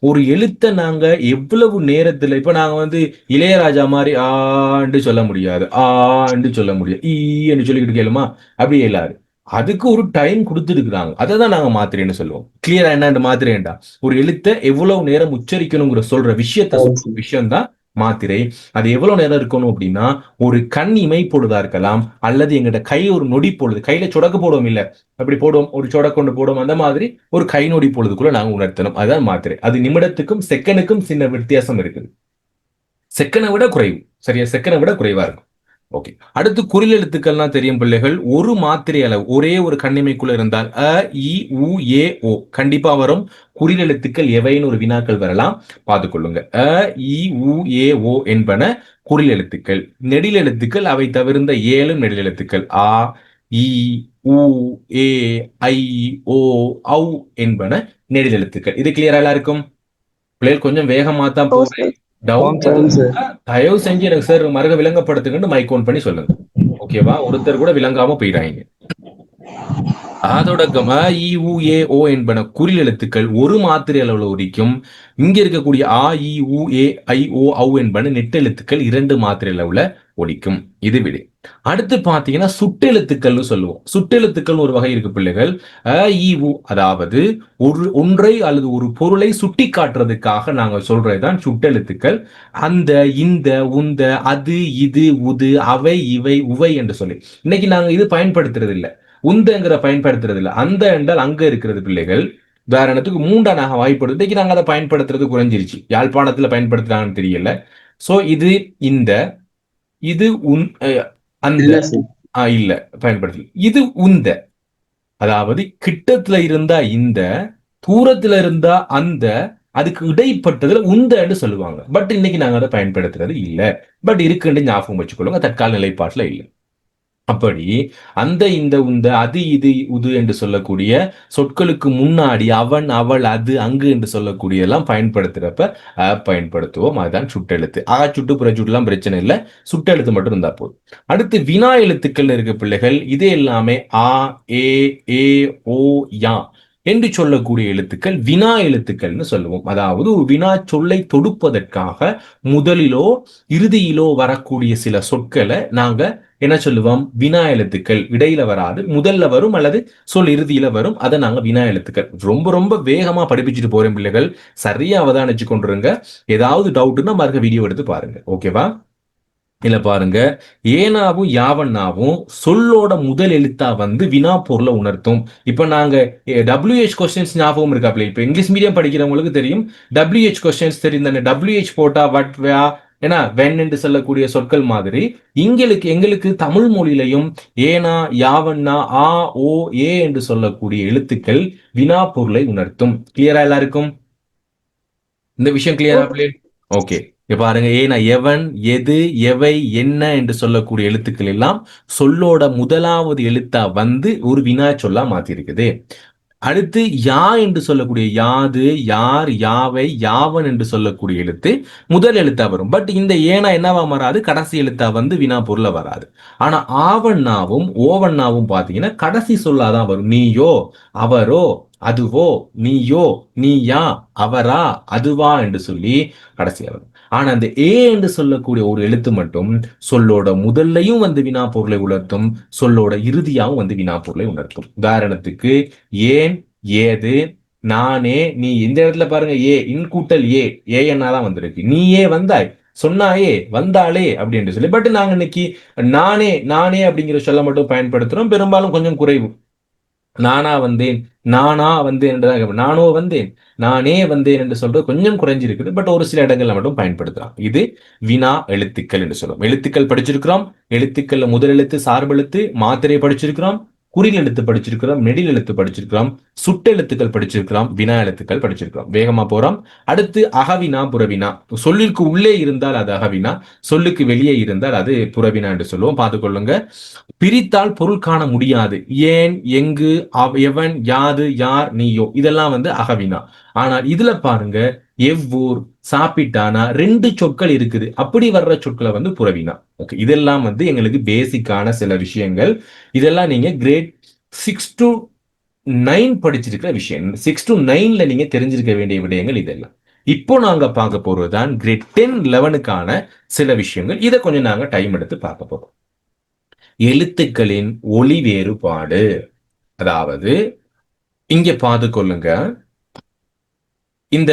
ஒரு எழுத்தை நாங்க எவ்வளவு நேரத்துல, இப்ப நாங்க வந்து இளையராஜா மாதிரி ஆண்டு சொல்ல முடியாது, ஆண்டு சொல்ல முடியாது, ஈ என்று சொல்லிக்கிட்டு கேளுமா? அப்படி இல்லாது. அதுக்கு ஒரு டைம் கொடுத்துருக்குறாங்க. அதை தான் நாங்க மாத்திரைன்னு சொல்லுவோம். கிளியரா என்ன மாத்திரைண்டா ஒரு எழுத்தை எவ்வளவு நேரம் உச்சரிக்கணுங்கிற சொல்ற விஷயம் தான் மாத்திரை. அது எவ்வளவு நேரம் இருக்கணும் அப்படின்னா, ஒரு கண் இமை பொழுதா இருக்கலாம், அல்லது எங்கிட்ட கை ஒரு நொடி பொழுது, கையில சொடக்கு போடுவோம் இல்ல, அப்படி போடுவோம், ஒரு சொடக்கு கொண்டு போடுவோம், அந்த மாதிரி ஒரு கை நொடி பொழுதுக்குள்ள நாங்க உணர்த்தணும். அதுதான் மாத்திரை. அது நிமிடத்துக்கும் செகண்டுக்கும் சின்ன வித்தியாசம் இருக்குது. செகண்டை விட குறைவு. சரியா? செகண்டை விட குறைவா இருக்கும். ஓகே. அடுத்து குறில் எழுத்துக்கள்லாம் தெரியும் பிள்ளைகள். ஒரு மாத்திரை அளவு ஒரே ஒரு கண்ணிமைக்குள்ள இருந்தால் அ, இ, உ, ஏ, ஓ கண்டிப்பா வரும். குறில் எழுத்துக்கள் எவைன்னு ஒரு வினாக்கள் வரலாம், பார்த்துக்கொள்ளுங்க. அ, இ, உ, ஏ, ஓ என்பன குறில் எழுத்துக்கள். நெடில் எழுத்துக்கள் அவை தவிர்ந்த 7 நெடில் எழுத்துக்கள். ஆ, இ, உ, ஏ, ஐ, ஓ, ஔ என்பன நெடில் எழுத்துக்கள். இது கிளியரா எல்லாருக்கும்? பிள்ளைகள் கொஞ்சம் வேகமா தான் போறேன். தயவு செஞ்சு எனக்கு சார் மறுக விளங்கப்படுத்துங்கன்னு மைக் ஓன் பண்ணி சொல்லுங்க. ஓகேவா? ஒருத்தர் கூட விளங்காம போயிடாங்க. அதோடக்கம் அ, இ, உ, ஏ, ஓ என்பன குறில் எழுத்துக்கள் ஒரு மாத்திரை அளவுல ஒலிக்கும். இங்க இருக்கக்கூடிய ஆ, இ, உ, ஏ, ஐ, ஓ, ஔ என்பன நெட்டெழுத்துக்கள் 2 மாத்திரை அளவுல ஒலிக்கும். இது விடு. அடுத்து பாத்தீங்கன்னா சுட்டெழுத்துக்கள்னு சொல்லுவோம். சுட்டெழுத்துக்கள் ஒரு வகை இருக்கு பிள்ளைகள். அ, இ, உ அதாவது ஒன்றை அல்லது ஒரு பொருளை சுட்டி காட்டுறதுக்காக நாங்க சொல்றதுதான் சுட்டெழுத்துக்கள். அந்த, இந்த, உந்த, அது, இது, உது, அவை, இவை, உவை என்று சொல்லி இன்னைக்கு நாங்க இது பயன்படுத்துறது இல்லை. உந்தங்கிற பயன்படுத்துறது இல்லை. அந்த என்றால் அங்க இருக்கிறது பிள்ளைகள். உதாரணத்துக்கு மூன்றானாக வாய்ப்படுது. இன்னைக்கு நாங்க அதை பயன்படுத்துறது குறைஞ்சிருச்சு. யாழ்ப்பாணத்துல பயன்படுத்துறாங்கன்னு தெரியல. சோ இது இந்த, இது அந்த இல்ல பயன்படுத்தல. இது உந்த, அதாவது கிட்டத்துல இருந்தா இந்த, தூரத்துல இருந்தா அந்த, அதுக்கு இடைப்பட்டதுல உந்தன்னு சொல்லுவாங்க. பட் இன்னைக்கு நாங்க அதை பயன்படுத்துறது இல்ல. பட் இருக்குன்னு ஞாபகம் வச்சுக்கொள்ளுங்க, தற்கால நிலைப்பாட்டுல இல்லை. அப்படி அந்த, இந்த, உந்த, அது, இது, உது என்று சொல்லக்கூடிய சொற்களுக்கு முன்னாடி அவன், அவள், அது, அங்கு என்று சொல்லக்கூடிய எல்லாம் பயன்படுத்துறப்ப பயன்படுத்துவோம். அதுதான் சுட்டெழுத்து. சுட்டு புறச்சுட்டு எல்லாம் பிரச்சனை இல்லை. சுட்டெழுத்து மட்டும் இருந்தா போதும். அடுத்து வினா எழுத்துக்கள் இருக்கு பிள்ளைகள். இது எல்லாமே ஆ, ஏ, ஓ, யா என்று சொல்லக்கூடிய எழுத்துக்கள் வினா எழுத்துக்கள்னு சொல்லுவோம். அதாவது ஒரு வினா சொல்லை தொடுப்பதற்காக முதலிலோ இறுதியிலோ வரக்கூடிய சில சொற்களை நாங்க என்ன சொல்லுவோம்? வினா எழுத்துக்கள். இடையில வராது, முதல்ல வரும் அல்லது சொல் இறுதியில வரும். அதை நாங்க வினா எழுத்துக்கள். ரொம்ப ரொம்ப வேகமா படிப்பிச்சுட்டு போறேன் பிள்ளைகள், சரியா அவதானிச்சு கொண்டுருங்க. ஏதாவது டவுட்னா மறுக்க வீடியோ எடுத்து பாருங்க. ஓகேவா? இல்ல பாருங்க, ஏனாவும் யாவண்ணாவும் சொல்லோட முதல் எழுத்தா வந்து வினா பொருளை உணர்த்தும். இப்ப நாங்க WH கொஸ்டின்ஸ் ஞாபகம் இருக்காப்ல? இப்ப இங்கிலீஷ் மீடியம் படிக்கிறவங்களுக்கு தெரியும், WH கொஸ்டின்ஸ் தெரியும் தானே? WH போட்டா வட் வா ஏன்னா வென் என்று சொல்லக்கூடிய சொற்கள் மாதிரி எங்களுக்கு தமிழ் மொழியிலையும் ஏனா யாவண்ணா ஆ ஓ ஏ என்று சொல்லக்கூடிய எழுத்துக்கள் வினா பொருளை உணர்த்தும். கிளியரா எல்லாருக்கும்? இந்த விஷயம் கிளியரா பிள்ளை? ஓகே. இப்ப பாருங்க, ஏனா எவன், எது, எவை, என்ன என்று சொல்லக்கூடிய எழுத்துக்கள் எல்லாம் சொல்லோட முதலாவது எழுத்தா வந்து ஒரு வினா சொல்லா மாத்தி இருக்குது. அடுத்து யா என்று சொல்லக்கூடிய யாது, யார், யாவை, யாவன் என்று சொல்லக்கூடிய எழுத்து முதல் எழுத்தா வரும். பட் இந்த ஏனா என்னவா வராது? கடைசி எழுத்தா வந்து வினா பொருள வராது. ஆனா ஆவண்ணாவும் ஓவண்ணாவும் பாத்தீங்கன்னா கடைசி சொல்லாதான் வரும். நீயோ, அவரோ, அதுவோ, நீயோ, நீயா, அவரா, அதுவா என்று சொல்லி கடைசியா வரும். ஆனா அந்த ஏ என்று சொல்லக்கூடிய ஒரு எழுத்து மட்டும் சொல்லோட முதல்லையும் வந்து வினா பொருளை உணர்த்தும், சொல்லோட இறுதியாகவும் வந்து வினா பொருளை உணர்த்தும். உதாரணத்துக்கு ஏன், ஏது, நானே, நீ. இந்த இடத்துல பாருங்க, ஏ இன் கூட்டல் ஏ ஏன்னாதான் வந்திருக்கு. நீயே வந்தாய், சொன்னாயே, வந்தாளே அப்படி என்று சொல்லி. பட் நாங்க இன்னைக்கு நானே நானே அப்படிங்கிற சொல்ல மட்டும் பயன்படுத்துறோம், பெரும்பாலும் கொஞ்சம் குறைவு. நானா வந்தேன், நானா வந்தேன் என்றுதான், நானோ வந்தேன், நானே வந்தேன் என்று சொல்றது கொஞ்சம் குறைஞ்சிருக்குது. பட் ஒரு சில இடங்கள்ல மட்டும் பயன்படுத்தலாம். இது வினா எழுத்துக்கள் என்று சொல்லுவோம். எழுத்துக்கள் படிச்சிருக்கிறோம். எழுத்துக்கள் முதல் எழுத்து, சார்பெழுத்து, மாத்திரை படிச்சிருக்கிறோம். குறில் எழுத்து படிச்சிருக்கிறோம். நெடில் எழுத்து படிச்சிருக்கிறோம். சுட்டெழுத்துக்கள் படிச்சிருக்கிறோம். வினா எழுத்துக்கள் படிச்சிருக்கிறோம். வேகமா போறோம். அடுத்து அகவினா, புறவினா. சொல்லுக்கு உள்ளே இருந்தால் அது அகவினா, சொல்லுக்கு வெளியே இருந்தால் அது புறவினா என்று சொல்லுவோம். பார்த்துக்கொள்ளுங்க. பிரித்தால் பொருள் காண முடியாது. ஏன், எங்கு, எவன், யாது, யார், நீயோ, இதெல்லாம் வந்து அகவினா. ஆனால் இதுல பாருங்க, எவ்வூர், சாப்பிட்டானா, 2 சொற்கள் இருக்குது. அப்படி வர்ற சொற்களை வந்து புறவினா. ஓகே, இதெல்லாம் வந்து எங்களுக்கு பேசிக்கான சில விஷயங்கள். இதெல்லாம் நீங்க கிரேட் 6 to 9 படிச்சிருக்கிற விஷயம். 6 to 9ல நீங்க தெரிஞ்சிருக்க வேண்டிய விடயங்கள் இதெல்லாம். இப்போ நாங்க பார்க்க போறதுதான் கிரேட் 10, 11க்கான சில விஷயங்கள். இதை கொஞ்சம் நாங்க டைம் எடுத்து பார்க்க போறோம். எழுத்துக்களின் ஒலி வேறுபாடு. அதாவது இங்க பார்த்து கொள்ளுங்க, இந்த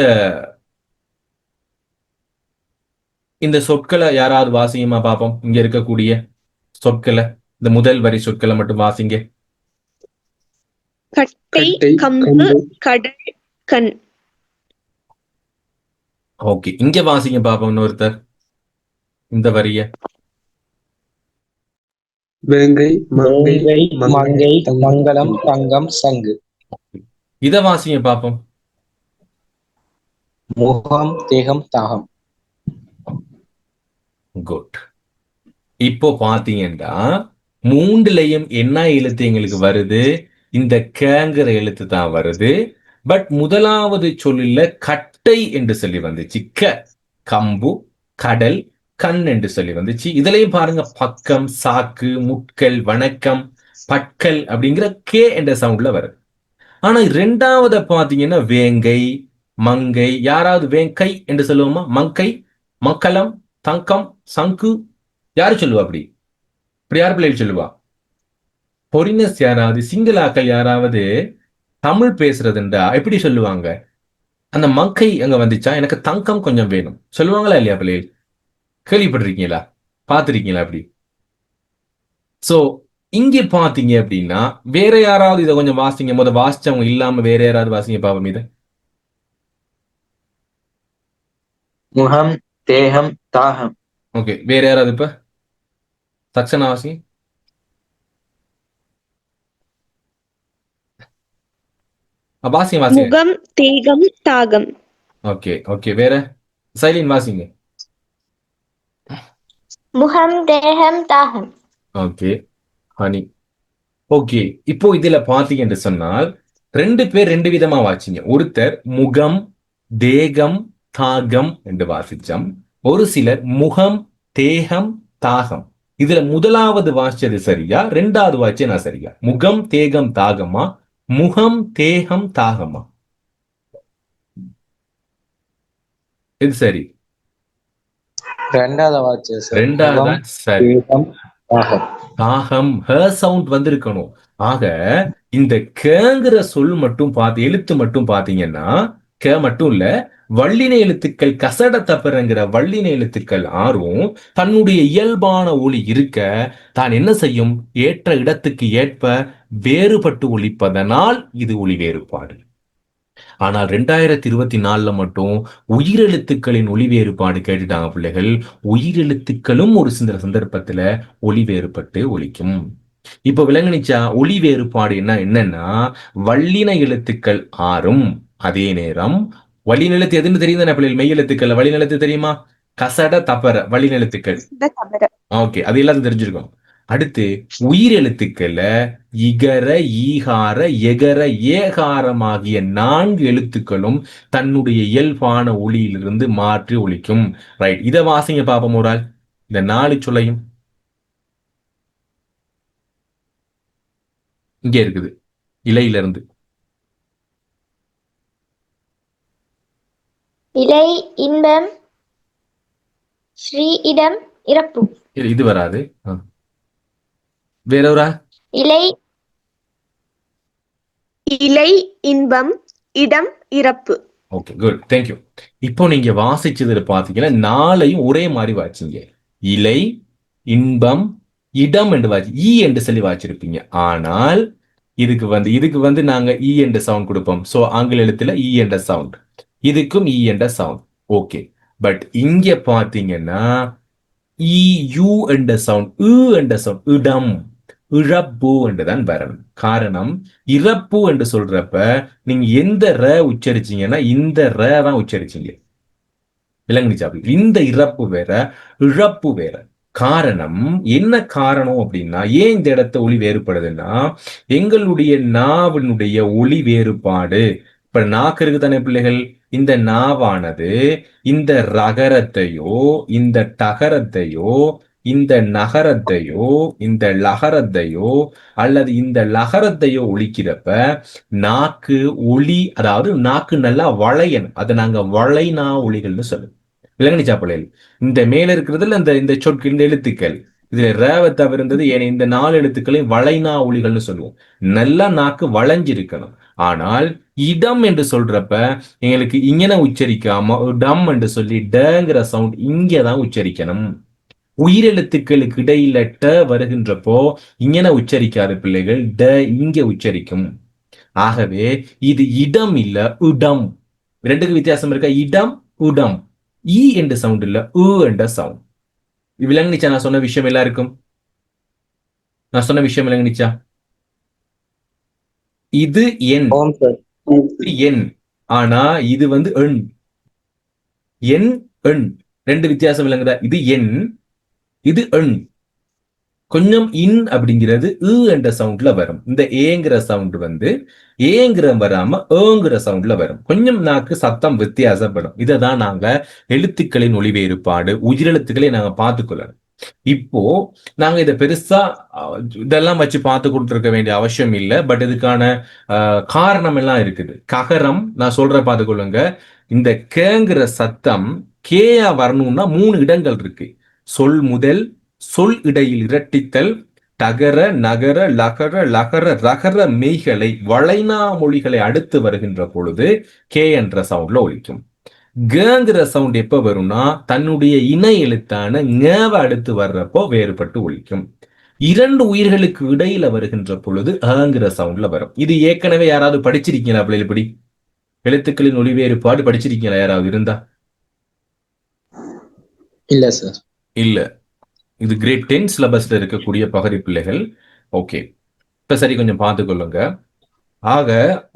இந்த சொற்களை யாராவது வாசிங்கமா பார்ப்போம். இங்க இருக்கக்கூடிய சொற்களை, இந்த முதல் வரி சொற்களை மட்டும் வாசிங்க. கட்டை, கட்டை, கம்பு, கம்பு, கடல், கண். ஓகே, இங்க வாசிங்க பார்ப்போம் இன்னொருத்தர் இந்த வரிய. வேங்கை, மங்கை, வேங்கை, மங்கை, மங்களம், தங்கம். தங்கம், சங்கு. இத வாசிங்க பார்ப்போம். முகம், தேகம், தாகம். குட். இப்போ பாத்தீங்கன்னா மூன்றுலையும் என்ன எழுத்து எங்களுக்கு வருது? இந்த கேங்கிற எழுத்து தான் வருது. பட் முதலாவது சொல்லில கட்டை என்று சொல்லி வந்துச்சு. கம்பு, கடல், கண் என்று சொல்லி வந்துச்சு. இதுலயும் பாருங்க, பக்கம், சாக்கு, முட்கள், வணக்கம், பட்கள் அப்படிங்கிற கே என்ற சவுண்ட்ல வருது. ஆனா இரண்டாவது பாத்தீங்கன்னா வேங்கை, மங்கை. யாராவது வேங்கை என்று சொல்லுவோமா? மங்கை, மக்களம், தங்கம், சங்கு. யாரு சொல்லுவா அப்படி? இப்படி யார் பிள்ளைகள் சொல்லுவா? பொரினஸ் யாராவது, சிங்களாக்கள் யாராவது தமிழ் பேசுறதுண்டா எப்படி சொல்லுவாங்க? அந்த மங்கை அங்க வந்துச்சா, எனக்கு தங்கம் கொஞ்சம் வேணும் சொல்லுவாங்களா இல்லையா பிள்ளைகள்? கேள்விப்பட்டிருக்கீங்களா? பார்த்திருக்கீங்களா அப்படி? சோ இங்க பாத்தீங்க அப்படின்னா வேற யாராவது இதை கொஞ்சம் வாசிங்க. வாசிச்சவங்க இல்லாம வேற யாராவது வாசிங்க பாவம் இதை. முகம், தேகம், தாகம். ஓகே, வேற யாராவது இப்ப சக்சனா வாசிங்க. வாசிங்க வாசிங்க. முகம், தேகம், தாகம். ஓகே ஓகே, வேற சைலின் வாசிங்க. முகம், தேகம், தாகம். Okay, honey. ஓகே, இப்போ இதுல பாத்தீங்க என்று சொன்னால் 2 பேர் 2 விதமா வாசிங்க. ஒருத்தர் முகம், தேகம், தாகம் என்று வாசிச்சோம். ஒரு சிலர் முகம், தேகம், தாகம். இதுல முதலாவது வாசிச்சது சரியா, 2வது வாசிச்சது நான் சரியா? முகம், தேகம், தாகமா, முகம் தேகம் தாகமா? இது சரி. ரெண்டாவது வாட்ச் சார். ரெண்டாவது முகம், தான் சரி. தேகம், தாகம். தாகம் சவுண்ட் வந்திருக்கணும். ஆக இந்த கேங்கிற சொல் மட்டும் பார்த்து எழுத்து மட்டும் பாத்தீங்கன்னா கே மட்டும் இல்ல, வள்ளின எழுத்துக்கள் கசட தப்பறங்கிற வள்ளின எழுத்துக்கள் ஆறும் தன்னுடைய இயல்பான ஒலி இருக்க தான் என்ன செய்யும், ஏற்ற இடத்துக்கு ஏற்ப வேறுபட்டு ஒலிப்பதனால் இது ஒலி வேறுபாடு. ஆனால் 2024 மட்டும் உயிரெழுத்துக்களின் ஒலி வேறுபாடு கேட்டுட்டாங்க பிள்ளைகள். உயிரெழுத்துக்களும் ஒரு சில சந்தர்ப்பத்துல ஒலி வேறுபட்டு ஒலிக்கும். இப்ப விளங்குனிச்சா ஒலி வேறுபாடு என்னன்னா வல்லின எழுத்துக்கள் ஆறும் அதே நேரம் வல்லின எழுத்து எதுன்னு தெரியும் தானே பிள்ளைகள்? மெய் எழுத்துக்கள் வல்லின எழுத்து தெரியுமா? கசட தப்பற வல்லின எழுத்துக்கள். ஓகே, அது எல்லாத்தையும் தெரிஞ்சிருக்கும். அடுத்து உயிர் எழுத்துக்கள்ல இகர ஈகார எகர ஏகாரமாகிய 4 எழுத்துக்களும் தன்னுடைய இயல்பான ஒலியிலிருந்து மாற்றி ஒலிக்கும். ரைட், இதை வாசிங்க பாப்போம் ஒரு ஆள். இந்த 4 சொல்லையும் இங்க இருக்குது இலையில இருந்து. இலை, இன்பம், ஸ்ரீ, இடம், இறப்பு. இது வராது. வேற ஒரு இலை, இலை, இன்பம், இடம், இறப்பு. Okay, good, thank you. இப்போ நீங்க வாசிச்சதுல பாத்தீங்கன்னா 4ஐயும் ஒரே மாதிரி வாச்சிங்க. இலை, இன்பம், இடம் என்று வாசி ஈ என்று சொல்லி வாச்சிருப்பீங்க. ஆனால் இதுக்கு வந்து நாங்க ஈ என்ற சவுண்ட் கொடுப்போம். சோ ஆங்கில எழுத்துல ஈ என்ற சவுண்ட், இதுக்கும் ஈ என்ற சவுண்ட். ஓகே, பட் இங்க பாத்தீங்கன்னா ஈ யூ என்ற சவுண்ட், என்ற சவுண்ட், இடம், இழப்பு என்றுதான் வரணும். காரணம், இறப்பு என்று சொல்றப்ப நீங்க எந்த ர உச்சரிச்சீங்கன்னா இந்த ர தான் உச்சரிச்சீங்க. விளங்குச்சா? இந்த இறப்பு வேற, இழப்பு வேற. காரணம் என்ன? காரணம் அப்படின்னா ஏன் இந்த இடத்த ஒலி வேறுபடுதுன்னா எங்களுடைய நாவினுடைய ஒலி வேறுபாடு. இப்ப நாக்கு இருக்கு தானே பிள்ளைகள்? இந்த நாவானது இந்த ரகரத்தையோ இந்த டகரத்தையோ இந்த நகரத்தையோ இந்த லகரத்தையோ அல்லது இந்த லகரத்தையோ ஒலிக்கிறப்ப நாக்கு ஒலி, அதாவது நாக்கு நல்லா வளையணும். அதை நாங்க வளைனா ஒலிகள்னு சொல்லுவோம். விளங்குச்சா பிள்ளைகள்? இந்த மேல இருக்கிறதுல இந்த சொற்கள், இந்த எழுத்துக்கள், இதுல ரேவை தவிர்ந்தது ஏன்னா இந்த 4 எழுத்துக்களையும் வளைனா ஒலிகள்னு சொல்லுவோம். நல்லா நாக்கு வளைஞ்சிருக்கணும். ஆனால் இடம் என்று சொல்றப்ப எங்களுக்கு இங்கன உச்சரிக்காம டம் என்று சொல்லி டங்கிற சவுண்ட் இங்கதான் உச்சரிக்கணும். உயிரெழுத்துக்களுக்கு இடையில ட வருகின்றப்போ இங்கன உச்சரிக்காத பிள்ளைகள் ட இங்க உச்சரிக்கும். ஆகவே இது இடம் இல்ல, இடம். ரெண்டுக்கு வித்தியாசம் இருக்கா? இடம், உடம். ஈ என்ற சவுண்ட் இல்ல, என்ற சவுண்ட். விளங்குனிச்சா நான் சொன்ன விஷயம் எல்லாருக்கும்? நான் சொன்ன விஷயம் விளங்குனிச்சா? இது எண், எண். ஆனா இது வந்து எண். எண், எண், ரெண்டு வித்தியாசம் விளங்குதா? இது எண், இது எண். கொஞ்சம் இன் அப்படிங்கிறது என்ற சவுண்ட்ல வரும். இந்த ஏங்கிற சவுண்ட் வந்து ஏங்கிற வராம ஏங்கிற சவுண்ட்ல வரும். கொஞ்சம் நாக்கு சத்தம் வித்தியாசப்படும். இதை தான் நாங்க எழுத்துக்களின் ஒலி வேறுபாடு, உயிரெழுத்துக்களை நாங்க பார்த்துக்கொள்ளணும். இப்போ நாங்க இதை பெருசா இதெல்லாம் வச்சு பார்த்து கொடுத்துருக்க வேண்டிய அவசியம் இல்லை. பட் இதுக்கான காரணம் எல்லாம் இருக்குது. ககரம் நான் சொல்ற பார்த்துக்கொள்ளுங்க. இந்த கேங்கிற சத்தம் கேயா வரணும்னா 3 இடங்கள் இருக்கு. சொல் முதல், சொல் இடையில் இரட்டித்தல், தகர நகர லகர லகர ரகர மெய்களை வளைனா மொழிகளை அடுத்து வருகின்ற பொழுது கே என்ற சவுண்ட்ல ஒலிக்கும். கேங்கிற சவுண்ட் எப்ப வரும்னா தன்னுடைய இணை எழுத்தான ஞாவை அடுத்து வர்றப்போ வேறுபட்டு ஒலிக்கும். 2 உயிர்களுக்கு இடையில வருகின்ற பொழுது அங்கிற சவுண்ட்ல வரும். இது ஏற்கனவே யாராவது படிச்சிருக்கீங்களா? அப்படி இப்படி எழுத்துக்களின் ஒலி வேறுபாடு படிச்சிருக்கீங்களா யாராவது இருந்தா? இல்ல சார். இல்ல, இது கிரேட் 10 சிலபஸ்ல இருக்கக்கூடிய பகுதி பிள்ளைகள். ஓகே, இப்ப சரி, கொஞ்சம் பார்த்துக்கொள்ளுங்க. ஆக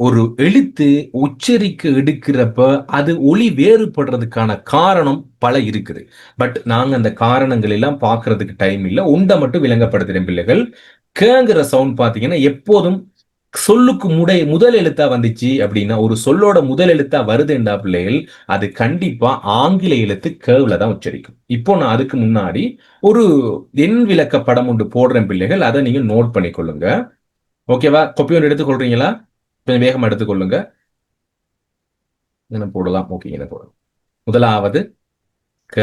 ஒரு எழுத்து உச்சரிக்க எடுக்கிறப்ப அது ஒலி வேறுபடுறதுக்கான காரணம் பல இருக்குது. பட் நாங்க அந்த காரணங்கள் எல்லாம் பார்க்கறதுக்கு டைம் இல்லை. உண்டை மட்டும் விளங்கப்படுத்துறேன் பிள்ளைகள். கேங்கிற சவுண்ட் பாத்தீங்கன்னா எப்போதும் சொல்லுக்கு முதல் எழுத்தா வந்துச்சு அப்படின்னா, ஒரு சொல்லோட முதல் எழுத்தா வருதுண்டா பிள்ளைகள், அது கண்டிப்பா ஆங்கில எழுத்து கேவ்ல தான் உச்சரிக்கும். இப்போ நான் அதுக்கு முன்னாடி ஒரு எண் விளக்க படம் ஒன்று போடுறேன் பிள்ளைகள், அதை நீங்க நோட் பண்ணிக்கொள்ளுங்க. ஓகேவா? கொப்பி ஒன்று எடுத்துக்கொள்றீங்களா? கொஞ்சம் வேகமா எடுத்துக்கொள்ளுங்க. என்ன போடலாம்? ஓகே, என்ன போடலாம்? முதலாவது க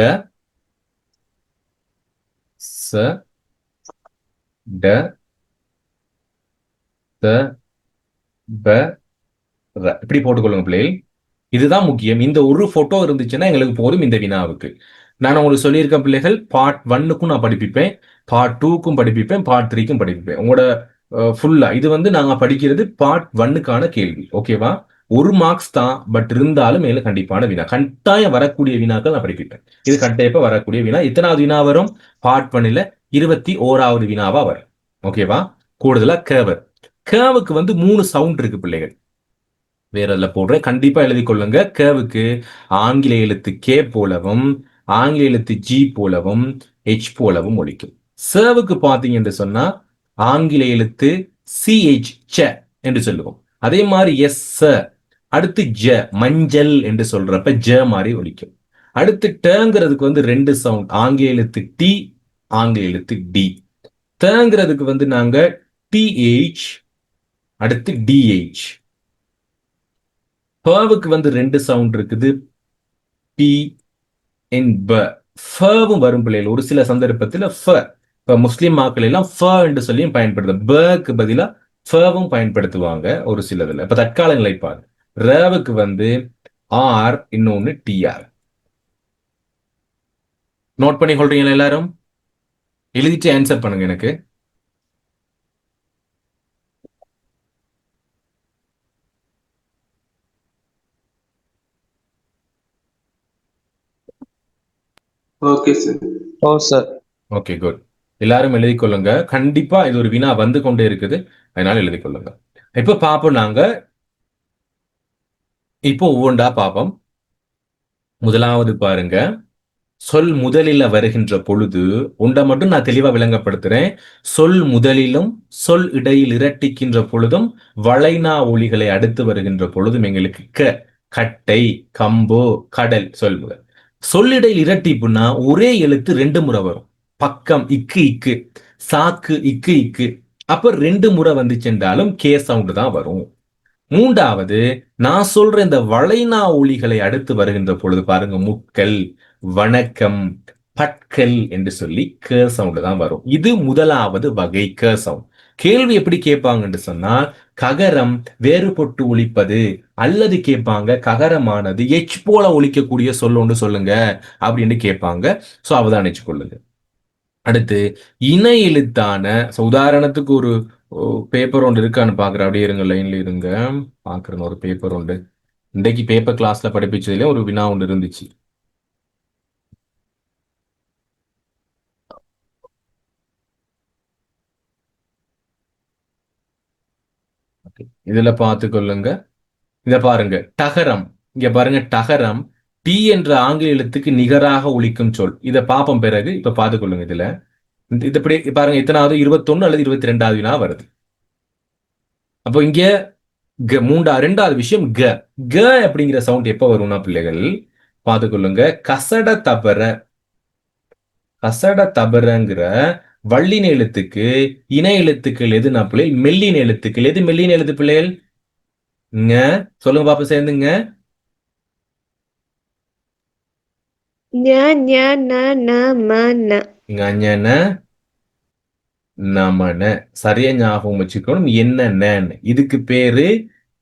ச ட த ப ர. இப்படி போட்டுக்கொள்ளுங்க பிள்ளை. இதுதான் முக்கியம். இந்த ஒரு போட்டோ இருந்துச்சுன்னா எங்களுக்கு போதும் இந்த வினாவுக்கு. நான் உங்களுக்கு சொல்லியிருக்க பிள்ளைகள் பார்ட் 1க்கும் நான் படிப்பிப்பேன், பார்ட் 2க்கும் படிப்பிப்பேன், பார்ட் 3க்கும் படிப்பிப்பேன். உங்களோட ஃபுல்லா இது வந்து நாங்க படிக்கிறது பார்ட் 1க்கான கேள்வி. ஓகேவா? 1 மார்க்ஸ் தான். பட் இருந்தாலும் மேல கண்டிப்பான வினா, கட்டாயம் வரக்கூடிய வினாக்கள் நான் படிப்பிப்பேன். இது கண்டிப்பா வரக்கூடிய வினா. எத்தனாவது வினா வரும்? பார்ட் 1ல 21வது வினாவா வரும். ஓகேவா? கூடுதலா கேவர். கேவுக்கு வந்து 3 சவுண்ட் இருக்கு பிள்ளைகள். வேற இதுல போடுறேன், கண்டிப்பா எழுதி கொள்ளுங்க. கேவுக்கு ஆங்கில எழுத்து கே போலவும் ஆங்கில எழுத்து ஜி போலவும் ஹெச் போலவும் ஒலிக்கும். சேவுக்கு பாத்தீங்க என்று சொன்னா ஆங்கில எழுத்து சிஹெச் ச என்று சொல்லுவோம். அதே மாதிரி எஸ் ச. அடுத்து ஜ மஞ்சள் என்று சொல்றப்ப ஜ மாதிரி ஒலிக்கும். அடுத்து டங்கிறதுக்கு வந்து 2 சவுண்ட், ஆங்கில எழுத்து டி, ஆங்கில எழுத்து டி. டங்கிறதுக்கு வந்து நாங்க டிஹெச், அடுத்து டிஹெச். பவுக்கு வந்து 2 சவுண்ட் இருக்குது, பி என் ப. ஃபவும் வரும் பிள்ளைகள் ஒரு சில சந்தர்ப்பத்தில் ஃப. இப்ப முஸ்லிம் மாக்கள் எல்லாம் ஃப என்று சொல்லியும் பயன்படுத்த, பக்கு பதிலா ஃபவும் பயன்படுத்துவாங்க ஒரு சிலதுல. இப்ப தற்கால நிலைப்பாடு. ரவுக்கு வந்து ஆர், இன்னொன்னு டிஆர். நோட் பண்ணி கொள்றீங்களா எல்லாரும்? எழுதிட்டு ஆன்சர் பண்ணுங்க எனக்கு. Okay sir. Oh sir. Okay, good. எல்லாரும் எழுதி கொள்ளுங்க. கண்டிப்பா இது ஒரு வினா வந்து கொண்டே இருக்குது, அதனால எழுதி கொள்ளுங்க. இப்ப பாப்போம் நாங்க. இப்போ ஒவ்வொன்றா பாப்போம். முதலாவது பாருங்க, சொல் முதலில வருகின்ற பொழுது உண்டை மட்டும் நான் தெளிவா விளங்கப்படுத்துறேன். சொல் முதலிலும் சொல் இடையில் இரட்டிக்கின்ற பொழுதும் வளைனா ஒலிகளை அடுத்து வருகின்ற பொழுதும் எங்களுக்கு கட்டை, கம்பு, கடல் சொல்லுங்க. சொல்லிடையில் இரட்டிப்புனா ஒரே எழுத்து 2 முறை வரும். பக்கம் இக்கு இக்கு, சாக்கு இக்கு இக்கு. அப்ப 2 முறை வந்துச்சென்றாலும் கே சவுண்ட் தான் வரும். மூன்றாவது, நான் சொல்ற இந்த வளைனா ஒலிகளை அடுத்து வருகின்ற பொழுது பாருங்க, முட்கள், வணக்கம், பட்கள் என்று சொல்லி க சவுண்ட் தான் வரும். இது முதலாவது வகை க சவுண்ட். கேள்வி எப்படி கேட்பாங்கன்னு சொன்னால், ககரம் வேறுபட்டு ஒலிப்பது, அல்லது கேட்பாங்க ககரமானது எச் போல ஒலிக்கக்கூடிய சொல்லொன்று சொல்லுங்க அப்படின்னு கேட்பாங்க. சோ அவதானிச்சு கொள்ளுங்க. அடுத்து இணை எழுத்தான, உதாரணத்துக்கு ஒரு பேப்பர் ஒன்று இருக்கான்னு பாக்குறேன். அப்படியே இருங்க, லைன்ல இருங்க, பாக்குறேன். ஒரு பேப்பர் உண்டு. இன்றைக்கு பேப்பர் கிளாஸ்ல படிப்பிச்சதுல ஒரு வினா ஒன்று இருந்துச்சு. இதுல பார்த்து கொள்ளுங்க. இத பாருங்க, டகரம். இங்க பாருங்க, டகரம் டி என்ற ஆங்கில எழுத்துக்கு நிகராக ஒலிக்கும் சொல். இத பாப்போம் பிறகு. இப்ப பார்த்து கொள்ளுங்க. இதுல இது இப்படி பாருங்க, எத்தனாவது? 21 அல்லது 22வது வினா வருது. அப்போ இங்க ரெண்டாவது விஷயம் க. க அப்படிங்கிற சவுண்ட் எப்ப வரும்னா பிள்ளைகள் பார்த்து கொள்ளுங்க, கசட தபர. கசட தபரங்கிற வள்ளின எழுத்துக்கு இணை எழுத்துக்கள் எதுனா பிள்ளைகள்? மெல்லின எழுத்துக்கள். எது மெல்லின எழுத்து பிள்ளைகள்? சொல்லுங்க பாப்பா சேர்ந்துங்க. ஞ ஞ ந ந ம ந. இங்க அஞ்சன நமன. சரியா ஞாபகம் வச்சுக்கணும். என்ன? இதுக்கு பேரு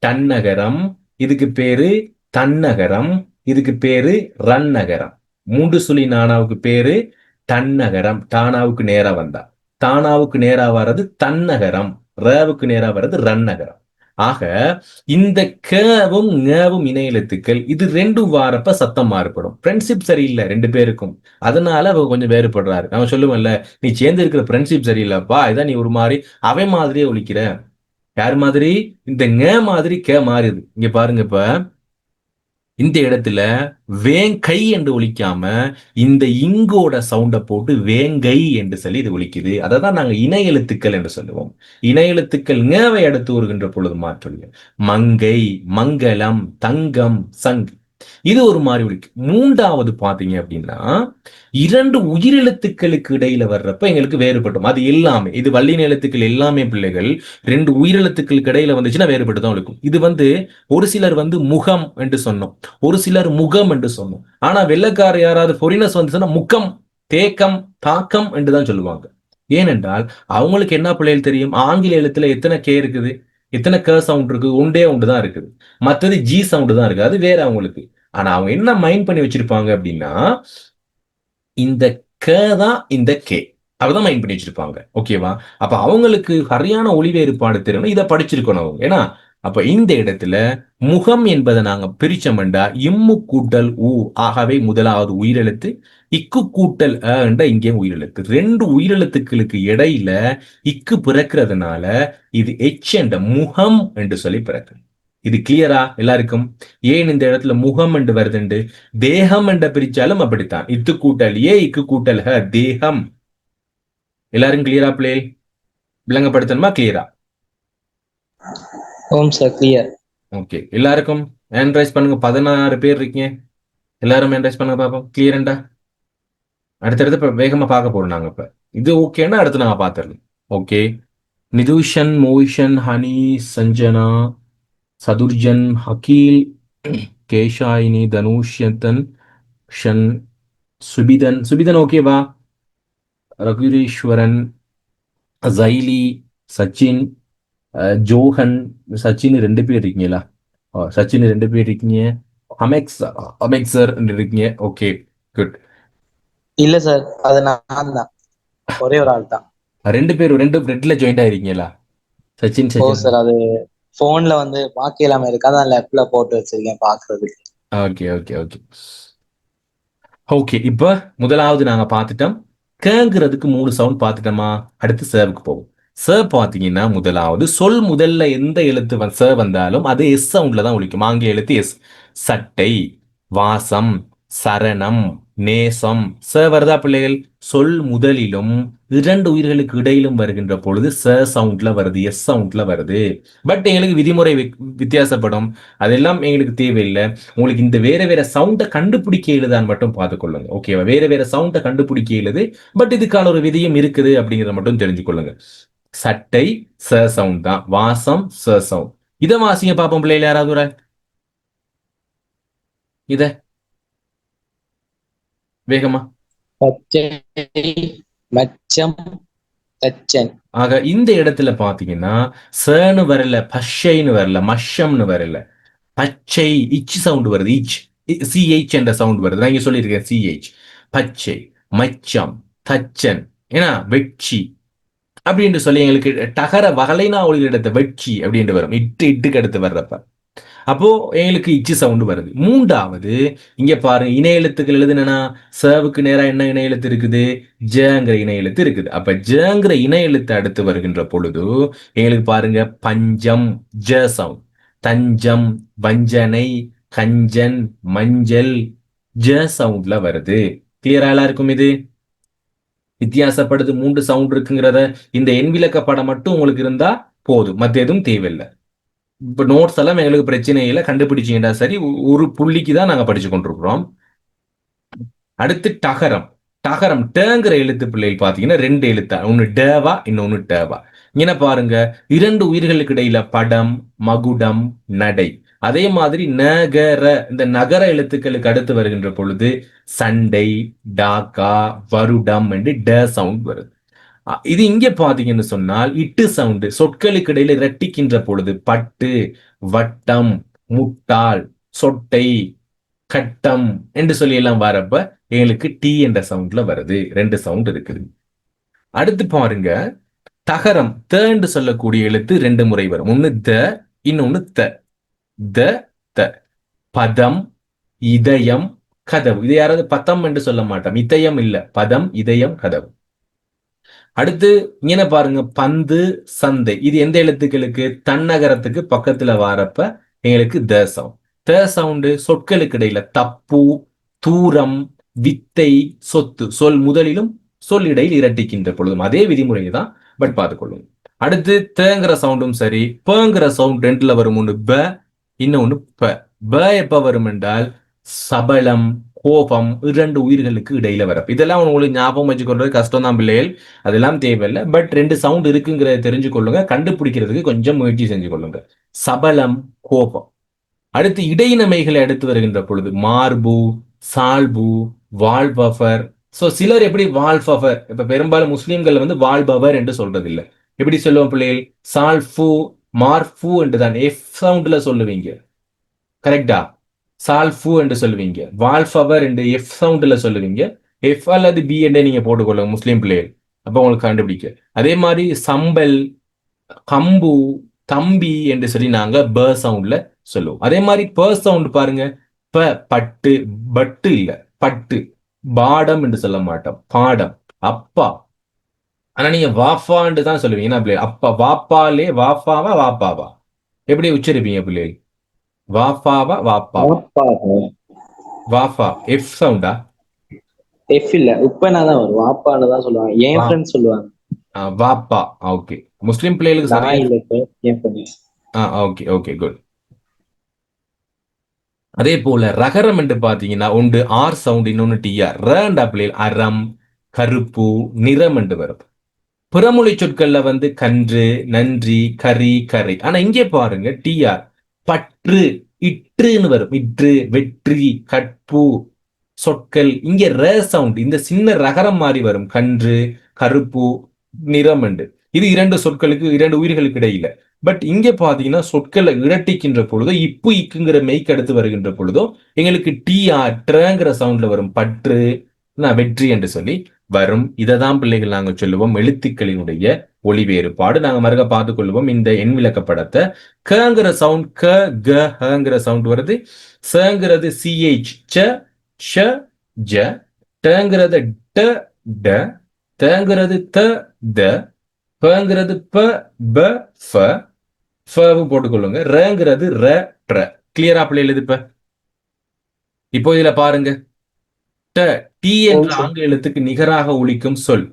டன்னகரம், இதுக்கு பேரு தன்னகரம், இதுக்கு பேரு ரன்னகரம். 3 சுழி நானாவுக்கு பேரு தன்னகரம். டானாவுக்கு நேரா வந்தா, தானாவுக்கு நேரா வர்றது தன்னகரம், ரவுக்கு நேரா வர்றது ரன்னகரம். ஆக இந்த கேவும் ஞவும் இணை எழுத்துக்கள். இது 2 வாரப்ப சத்தம் மாறுபடும். ஃப்ரெண்ட்ஷிப் சரியில்லை 2 பேருக்கும், அதனால அவங்க கொஞ்சம் வேறுபடுறாரு. அவன் சொல்லுவன்ல, நீ சேர்ந்து இருக்கிற ஃப்ரெண்ட்ஷிப் சரியில்லைப்பா, இதான் நீ ஒரு மாதிரி அவன் மாதிரியே ஒலிக்கிற. யார் மாதிரி? இந்த ஞ மாதிரி கே மாறுது. இங்க பாருங்க, இப்ப இந்த இடத்துல வேங்கை என்று ஒலிக்காம இந்த இங்கோட சவுண்ட போட்டு வேங்கை என்று சொல்லி இது ஒலிக்குது. அதான் நாங்க இணை எழுத்துக்கள் என்று சொல்லுவோம். இணை எழுத்துக்கள் ஞவை அடுத்து வருகின்ற பொழுது மாற்றொலிகள். மங்கை, மங்களம், தங்கம், சங். இது ஒரு மாதிரி ஒலிக்கும். மூன்றாவது பாத்தீங்க அப்படின்னா இரண்டு உயிரெழுத்துக்களுக்கு இடையில வர்றப்ப எங்களுக்கு வேறுபடும். அது எல்லாமே இது வல்லின எழுத்துக்கள் எல்லாமே பிள்ளைகள் ரெண்டு உயிரெழுத்துக்களுக்கு இடையில வந்துச்சுன்னா வேறுபட்டு தான் இருக்கும். இது ஒரு சிலர் முகம் என்று சொன்னோம், ஒரு சிலர் முகம் என்று சொன்னோம். ஆனா வெள்ளக்கார யாராவது ஃபாரினர்ஸ் வந்துச்சுன்னா முகம், தேக்கம், தாக்கம் என்று தான் சொல்லுவாங்க. ஏனென்றால் அவங்களுக்கு என்ன பிள்ளைகள் தெரியும், ஆங்கில எழுத்துல எத்தனை கே இருக்குது, எத்தனை க சவுண்ட் இருக்கு, ஒன்றே ஒன்று தான் இருக்குது, மற்றது ஜி சவுண்ட் தான் இருக்கு, அது வேற அவங்களுக்கு. ஆனா அவங்க என்ன மைண்ட் பண்ணி வச்சிருப்பாங்க அப்படின்னா இந்த க தான் இந்த கே அவதான் மைண்ட் பண்ணி வச்சிருப்பாங்க. ஓகேவா? அப்ப அவங்களுக்கு சரியான ஒளி வேறுபாடு தெரியணும், இதை படிச்சிருக்கணும் அவங்க. ஏன்னா அப்ப இந்த இடத்துல முகம் என்பதை நாங்க பிரிச்சோம்டா இம்மு கூட்டல் ஊ, ஆகவே முதலாவது உயிரெழுத்து, இக்கு கூட்டல் அ என்ற இங்கே உயிரெழுத்து, ரெண்டு உயிரெழுத்துக்களுக்கு இடையில இக்கு பிறக்கிறதுனால இது எச் என்ற முகம் என்று சொல்லி பிறக்கு. இது கிளியரா எல்லாருக்கும்? ஏன் இந்த இடத்துல முகம் என்று வருதுண்டு? தேகம் என்ற பிரிச்சாலும் அப்படித்தான், இத்து கூட்டல் ஏ இக்கு கூட்டல் ஹ, தேகம். எல்லாரும் கிளியரா பிள்ளை? விளங்கப்படுத்தணுமா? கிளியரா? ஓம் சார், கிளியர். ஓகே, எல்லாருக்கும் ஹேண்ட் ரைஸ் பண்ணுங்க. 16 பேர் இருக்கீங்க, எல்லாரும் ஹேண்ட் ரைஸ் பண்ணுங்க பாப்போம். கிளியரண்டா? அடுத்தடுத்து இப்ப வேகமா பார்க்க போறோம் நாங்க. இப்ப இது ஓகேன்னா அடுத்து நாங்க பாத்துடலாம். ஓகே, நிதுஷன், மோஷன், ஹனி, சஞ்சனா, சதுர்ஜன், ஹக்கீல், கேஷாயினி, தனுஷ்யத்தன், ஷன், சுபிதன். சுபிதன் ஓகேவா? ரகுரீஸ்வரன், ஜைலி, சச்சின், ஜோஹன். சச்சின் 2 பேர் இருக்கீங்களா? சச்சின் 2 பேர் இருக்கீங்க. அமெக்சர் இருக்கீங்க. Okay, good. இல்ல சார், அது நான் தான், ஒரே ஒரு ஆள் தான். 2 பேர் 2 ரெட்ல ஜாயிண்ட் ஆயிருக்கீங்களா? சச்சின் ஓ சார், அது போன்ல பாக்க இல்லாம இருக்கு, அதான் லெஃப்ட்ல போட்டு வச்சிருக்கேன் பாக்குறதுக்கு. Okay okay okay okay. இப்ப முதலாவது நாங்க பார்த்துட்டோம். கேங்கிறதுக்கு 3 சவுண்ட் பார்த்துட்டோமா? அடுத்து சேவுக்கு போவோம். ச பாத்தீங்கன்னா முதலாவது சொல் முதல்ல எந்த எழுத்து ச வந்தாலும் அது எஸ் சவுண்ட்ல தான் ஒலிக்கும். ஆங்கில எழுத்து எஸ். சட்டை, வாசம், சரணம், நேசம். ச வருதா பிள்ளைகள்? சொல் முதலிலும் 2 உயிர்களுக்கு இடையிலும் வருகின்ற பொழுது ச சவுண்ட்ல வருது, எஸ் சவுண்ட்ல வருது. பட் எங்களுக்கு விதிமுறை வித்தியாசப்படும், அதெல்லாம் எங்களுக்கு தேவையில்லை. உங்களுக்கு இந்த வேற வேற சவுண்டை கண்டுபிடிக்க எழுதான்னு மட்டும் பார்த்துக்கொள்ளுங்க. ஓகேவா? வேற வேற சவுண்டை கண்டுபிடிக்க எழுது, பட் இதுக்கான ஒரு விதியும் இருக்குது அப்படிங்கிறத மட்டும் தெரிஞ்சுக்கொள்ளுங்க. சட்டை ச சவுண்ட் தான், வாசம் ச சவுண்ட். இதை வாசிங்க பாப்போம் பிள்ளைகள், யாராவது இத வேகமா. பச்சை, மச்சம், தச்சன். ஆக இந்த இடத்துல பாத்தீங்கன்னா சன்னு வரல, பஷைன்னு வரல, மஷம்னு வரல, பச்சை இச் சவுண்ட் வருது. இச், சிஹெச் என்ற சவுண்ட் வருது. நான் இங்க சொல்லியிருக்கேன் சிஹெச். பச்சை, மச்சம், தச்சன், ஏன்னா வெட்சி அப்படின்னு சொல்லி எங்களுக்கு டகர வகலைனா ஒளி எடுத்த வெட்சி அப்படின்ட்டு வரும், இட்டுக்கு அடுத்து வர்றப்ப. அப்போ எங்களுக்கு இச்சு சவுண்ட் வருது. மூன்றாவது இங்க பாருங்க, இணை எழுத்துக்கள் எழுதுனா சவுக்கு நேரா என்ன இணை எழுத்து இருக்குது? ஜங்கிற இணை எழுத்து இருக்குது. அப்ப ஜங்கிற இணை எழுத்து அடுத்து வருகின்ற பொழுது எங்களுக்கு பாருங்க பஞ்சம் ஜ சவுண்ட், தஞ்சம், வஞ்சனை, கஞ்சன், மஞ்சள் ஜ சவுண்ட்ல வருது. கிளியரா எல்லாருக்கும்? இது வித்தியாசப்படுது, 3 சவுண்ட் இருக்குங்கிறத இந்த எண் விளக்க படம் மட்டும் உங்களுக்கு இருந்தா போதும், மத்த எதுவும் தேவையில்லை. இப்ப நோட்ஸ் எல்லாம் எங்களுக்கு பிரச்சனை இல்லை, கண்டுபிடிச்சீங்கன்னா சரி. ஒரு புள்ளிக்கு தான் நாங்க படிச்சு கொண்டிருக்கிறோம். அடுத்து டகரம். டகரம் டேங்கிற எழுத்து பிள்ளைகள் பாத்தீங்கன்னா 2 எழுத்தா, ஒன்னு டேவா இன்னொன்னு டேவா. இங்க பாருங்க 2 உயிர்களுக்கு இடையில படம், மகுடம், நடை. அதே மாதிரி நகர, இந்த நகர எழுத்துக்களுக்கு அடுத்து வருகின்ற பொழுது சண்டை, டாக்கா, வருடம் என்று ட சவுண்ட் வருது. இது இங்க பாத்தீங்கன்னு சொன்னால் இட்டு சவுண்ட், சொற்களுக்கு இடையில இரட்டிக்கின்ற பொழுது பட்டு, வட்டம், முட்டாள், சொட்டை, கட்டம் என்று சொல்லி எல்லாம் வரப்ப எங்களுக்கு டி என்ற சவுண்ட்ல வருது. 2 சவுண்ட் இருக்குது. அடுத்து பாருங்க தகரம், த என்று சொல்லக்கூடிய எழுத்து 2 முறை வரும். ஒன்னு த, இன்னொன்னு த. த த. பதம், இதயம், கதவு. இது யாராவது பதம் என்று சொல்ல மாட்டோம், இதயம் இல்ல, பதம், இதயம், கதவு. அடுத்து இங்க பாருங்க பந்து, சந்தை. இது எந்த எழுத்துக்களுக்கு? தன்னகரத்துக்கு பக்கத்துல வாரப்ப எங்களுக்கு த சவுண்ட். த சவுண்டு சொற்களுக்கு இடையில தப்பு, தூரம், வித்தை, சொத்து. சொல் முதலிலும் சொல் இடையில் இரட்டிக்கின்ற பொழுதும் அதே விதிமுறை தான், பட் பார்த்துக்கொள்ளும். அடுத்து தேங்கிற சவுண்டும் சரி, பேங்கிற சவுண்ட் 2ல வரும். ஒன்று ப, இன்னொன்னு ப. ப எப்ப வரும் என்றால் சபலம், கோபம், 2 உயிர்களுக்கு இடையில வரப்பு. இதெல்லாம் உங்களுக்கு ஞாபகம் வச்சுக்கொள்றது கஷ்டம் தான் பிள்ளைகள், அதெல்லாம் தேவையில்லை. பட் 2 சவுண்ட் இருக்குங்கிறத தெரிஞ்சு கொள்ளுங்க, கண்டுபிடிக்கிறதுக்கு கொஞ்சம் முயற்சி செஞ்சு கொள்ளுங்க. சபலம், கோபம். அடுத்து இடையினமைகளை அடுத்து வருகின்ற பொழுது மார்பு, சால்பு, வால்பஃபர். சோ சிலர் எப்படி வால்பஃபர், இப்ப பெரும்பாலும் முஸ்லிம்கள் வந்து வால்பவர் என்று சொல்றது இல்ல. எப்படி சொல்லுவோம் பிள்ளைகள்? சால்ஃபு, மார்ஃபு என்று தான் எஃப் சவுண்ட்ல சொல்லுவீங்க, கரெக்டா? சால்ஃபு என்று சொல்லுவீங்க, வால்பவர் என்று எஃப் சவுண்ட்ல சொல்லுவீங்க. எஃப் அல்லது பி என்று நீங்க போட்டுக்கொள்ளுங்க முஸ்லீம் பிள்ளைகள், அப்ப உங்களுக்கு கண்டுபிடிக்க. அதே மாதிரி சம்பல், கம்பு, தம்பி என்று சொல்லி நாங்க ப சவுண்ட்ல சொல்லுவோம். அதே மாதிரி ப சவுண்ட் பாருங்க, ப பட்டு, பட்டு இல்ல பட்டு. பாடம் என்று சொல்ல மாட்டோம், பாடம். அப்பா, ஆனா நீங்க வாஃபான்னு தான் சொல்லுவீங்க. என்ன பிள்ளை? அப்பா, வாப்பாலே வாஃபாவா வாப்பாவா, எப்படி உச்சரிப்பீங்க பிள்ளைகள்? வாஃபாவா வாப்பாவா? வாஃபா எஃப் சவுண்டா? எஃப் இல்ல, உப்பனா தான் வரும், வாப்பான்னு தான் சொல்லுவாங்க, என் ஃப்ரெண்ட்ஸ் சொல்லுவாங்க. வாப்பா. ஓகே, முஸ்லிம் பிள்ளைகளுக்கு நான் சரியா? இல்ல சார், என் ஃப்ரெண்ட்ஸ். Okay okay good. அதே போல ரகரம் என்று பாத்தீங்கன்னா ஒன்று ஆர் சவுண்ட், இன்னொன்னு டிஆர். ரண்டா பிள்ளைகள் அறம், கருப்பு, நிறம் என்று வரும். பிறமொழி சொற்கள்ல வந்து கன்று, நன்றி, கரி, கரை. ஆனா இங்கே பாருங்க டிஆர், பற்று, இற்றுன்னு வரும். இற்று, வெற்றி, கற்பு சொற்கள். இங்க ர சவுண்ட், இந்த சின்ன ரகரம் மாதிரி வரும். கன்று, கருப்பு, நிறம் என்று. இது 2 சொற்களுக்கு, 2 உயிர்களுக்கு இடையில. பட் இங்க பாத்தீங்கன்னா சொற்களை இரட்டிக்கின்ற பொழுதோ, இப்பு இக்குங்கிற மெய்க்கு அடுத்து வருகின்ற பொழுதோ எங்களுக்கு டிஆர், ட்ரங்கிற சவுண்ட்ல வரும். பற்று, வெற்றி என்று சொல்லி வரும். இததான் பிள்ளைகள் நாங்க சொல்லுவோம் எழுத்துக்களினுடைய ஒளி வேறுபாடு. நாங்க மறுக பார்த்துக் கொள்வோம் இந்த எண் விளக்கப்படத்தை. கங்கிற சவுண்ட் க, க, ஹங்கிற சவுண்ட் வருது. சங்கிறது சிஹெச், ச, ஷ, ஜ. டங்கிறது ட, ட. தங்கிறது த, த. பங்கிறது ப, ப, ஃப. ஃபவும் போட்டுக்கொள்ளுங்க. ரங்கிறது ர, ட்ர. கிளியரா பிள்ளைகள்? இது இப்போ இதுல பாருங்க, ட, டி என்ற ஆங்கில எழுத்துக்கு நிகராக ஒலிக்கும் சொல்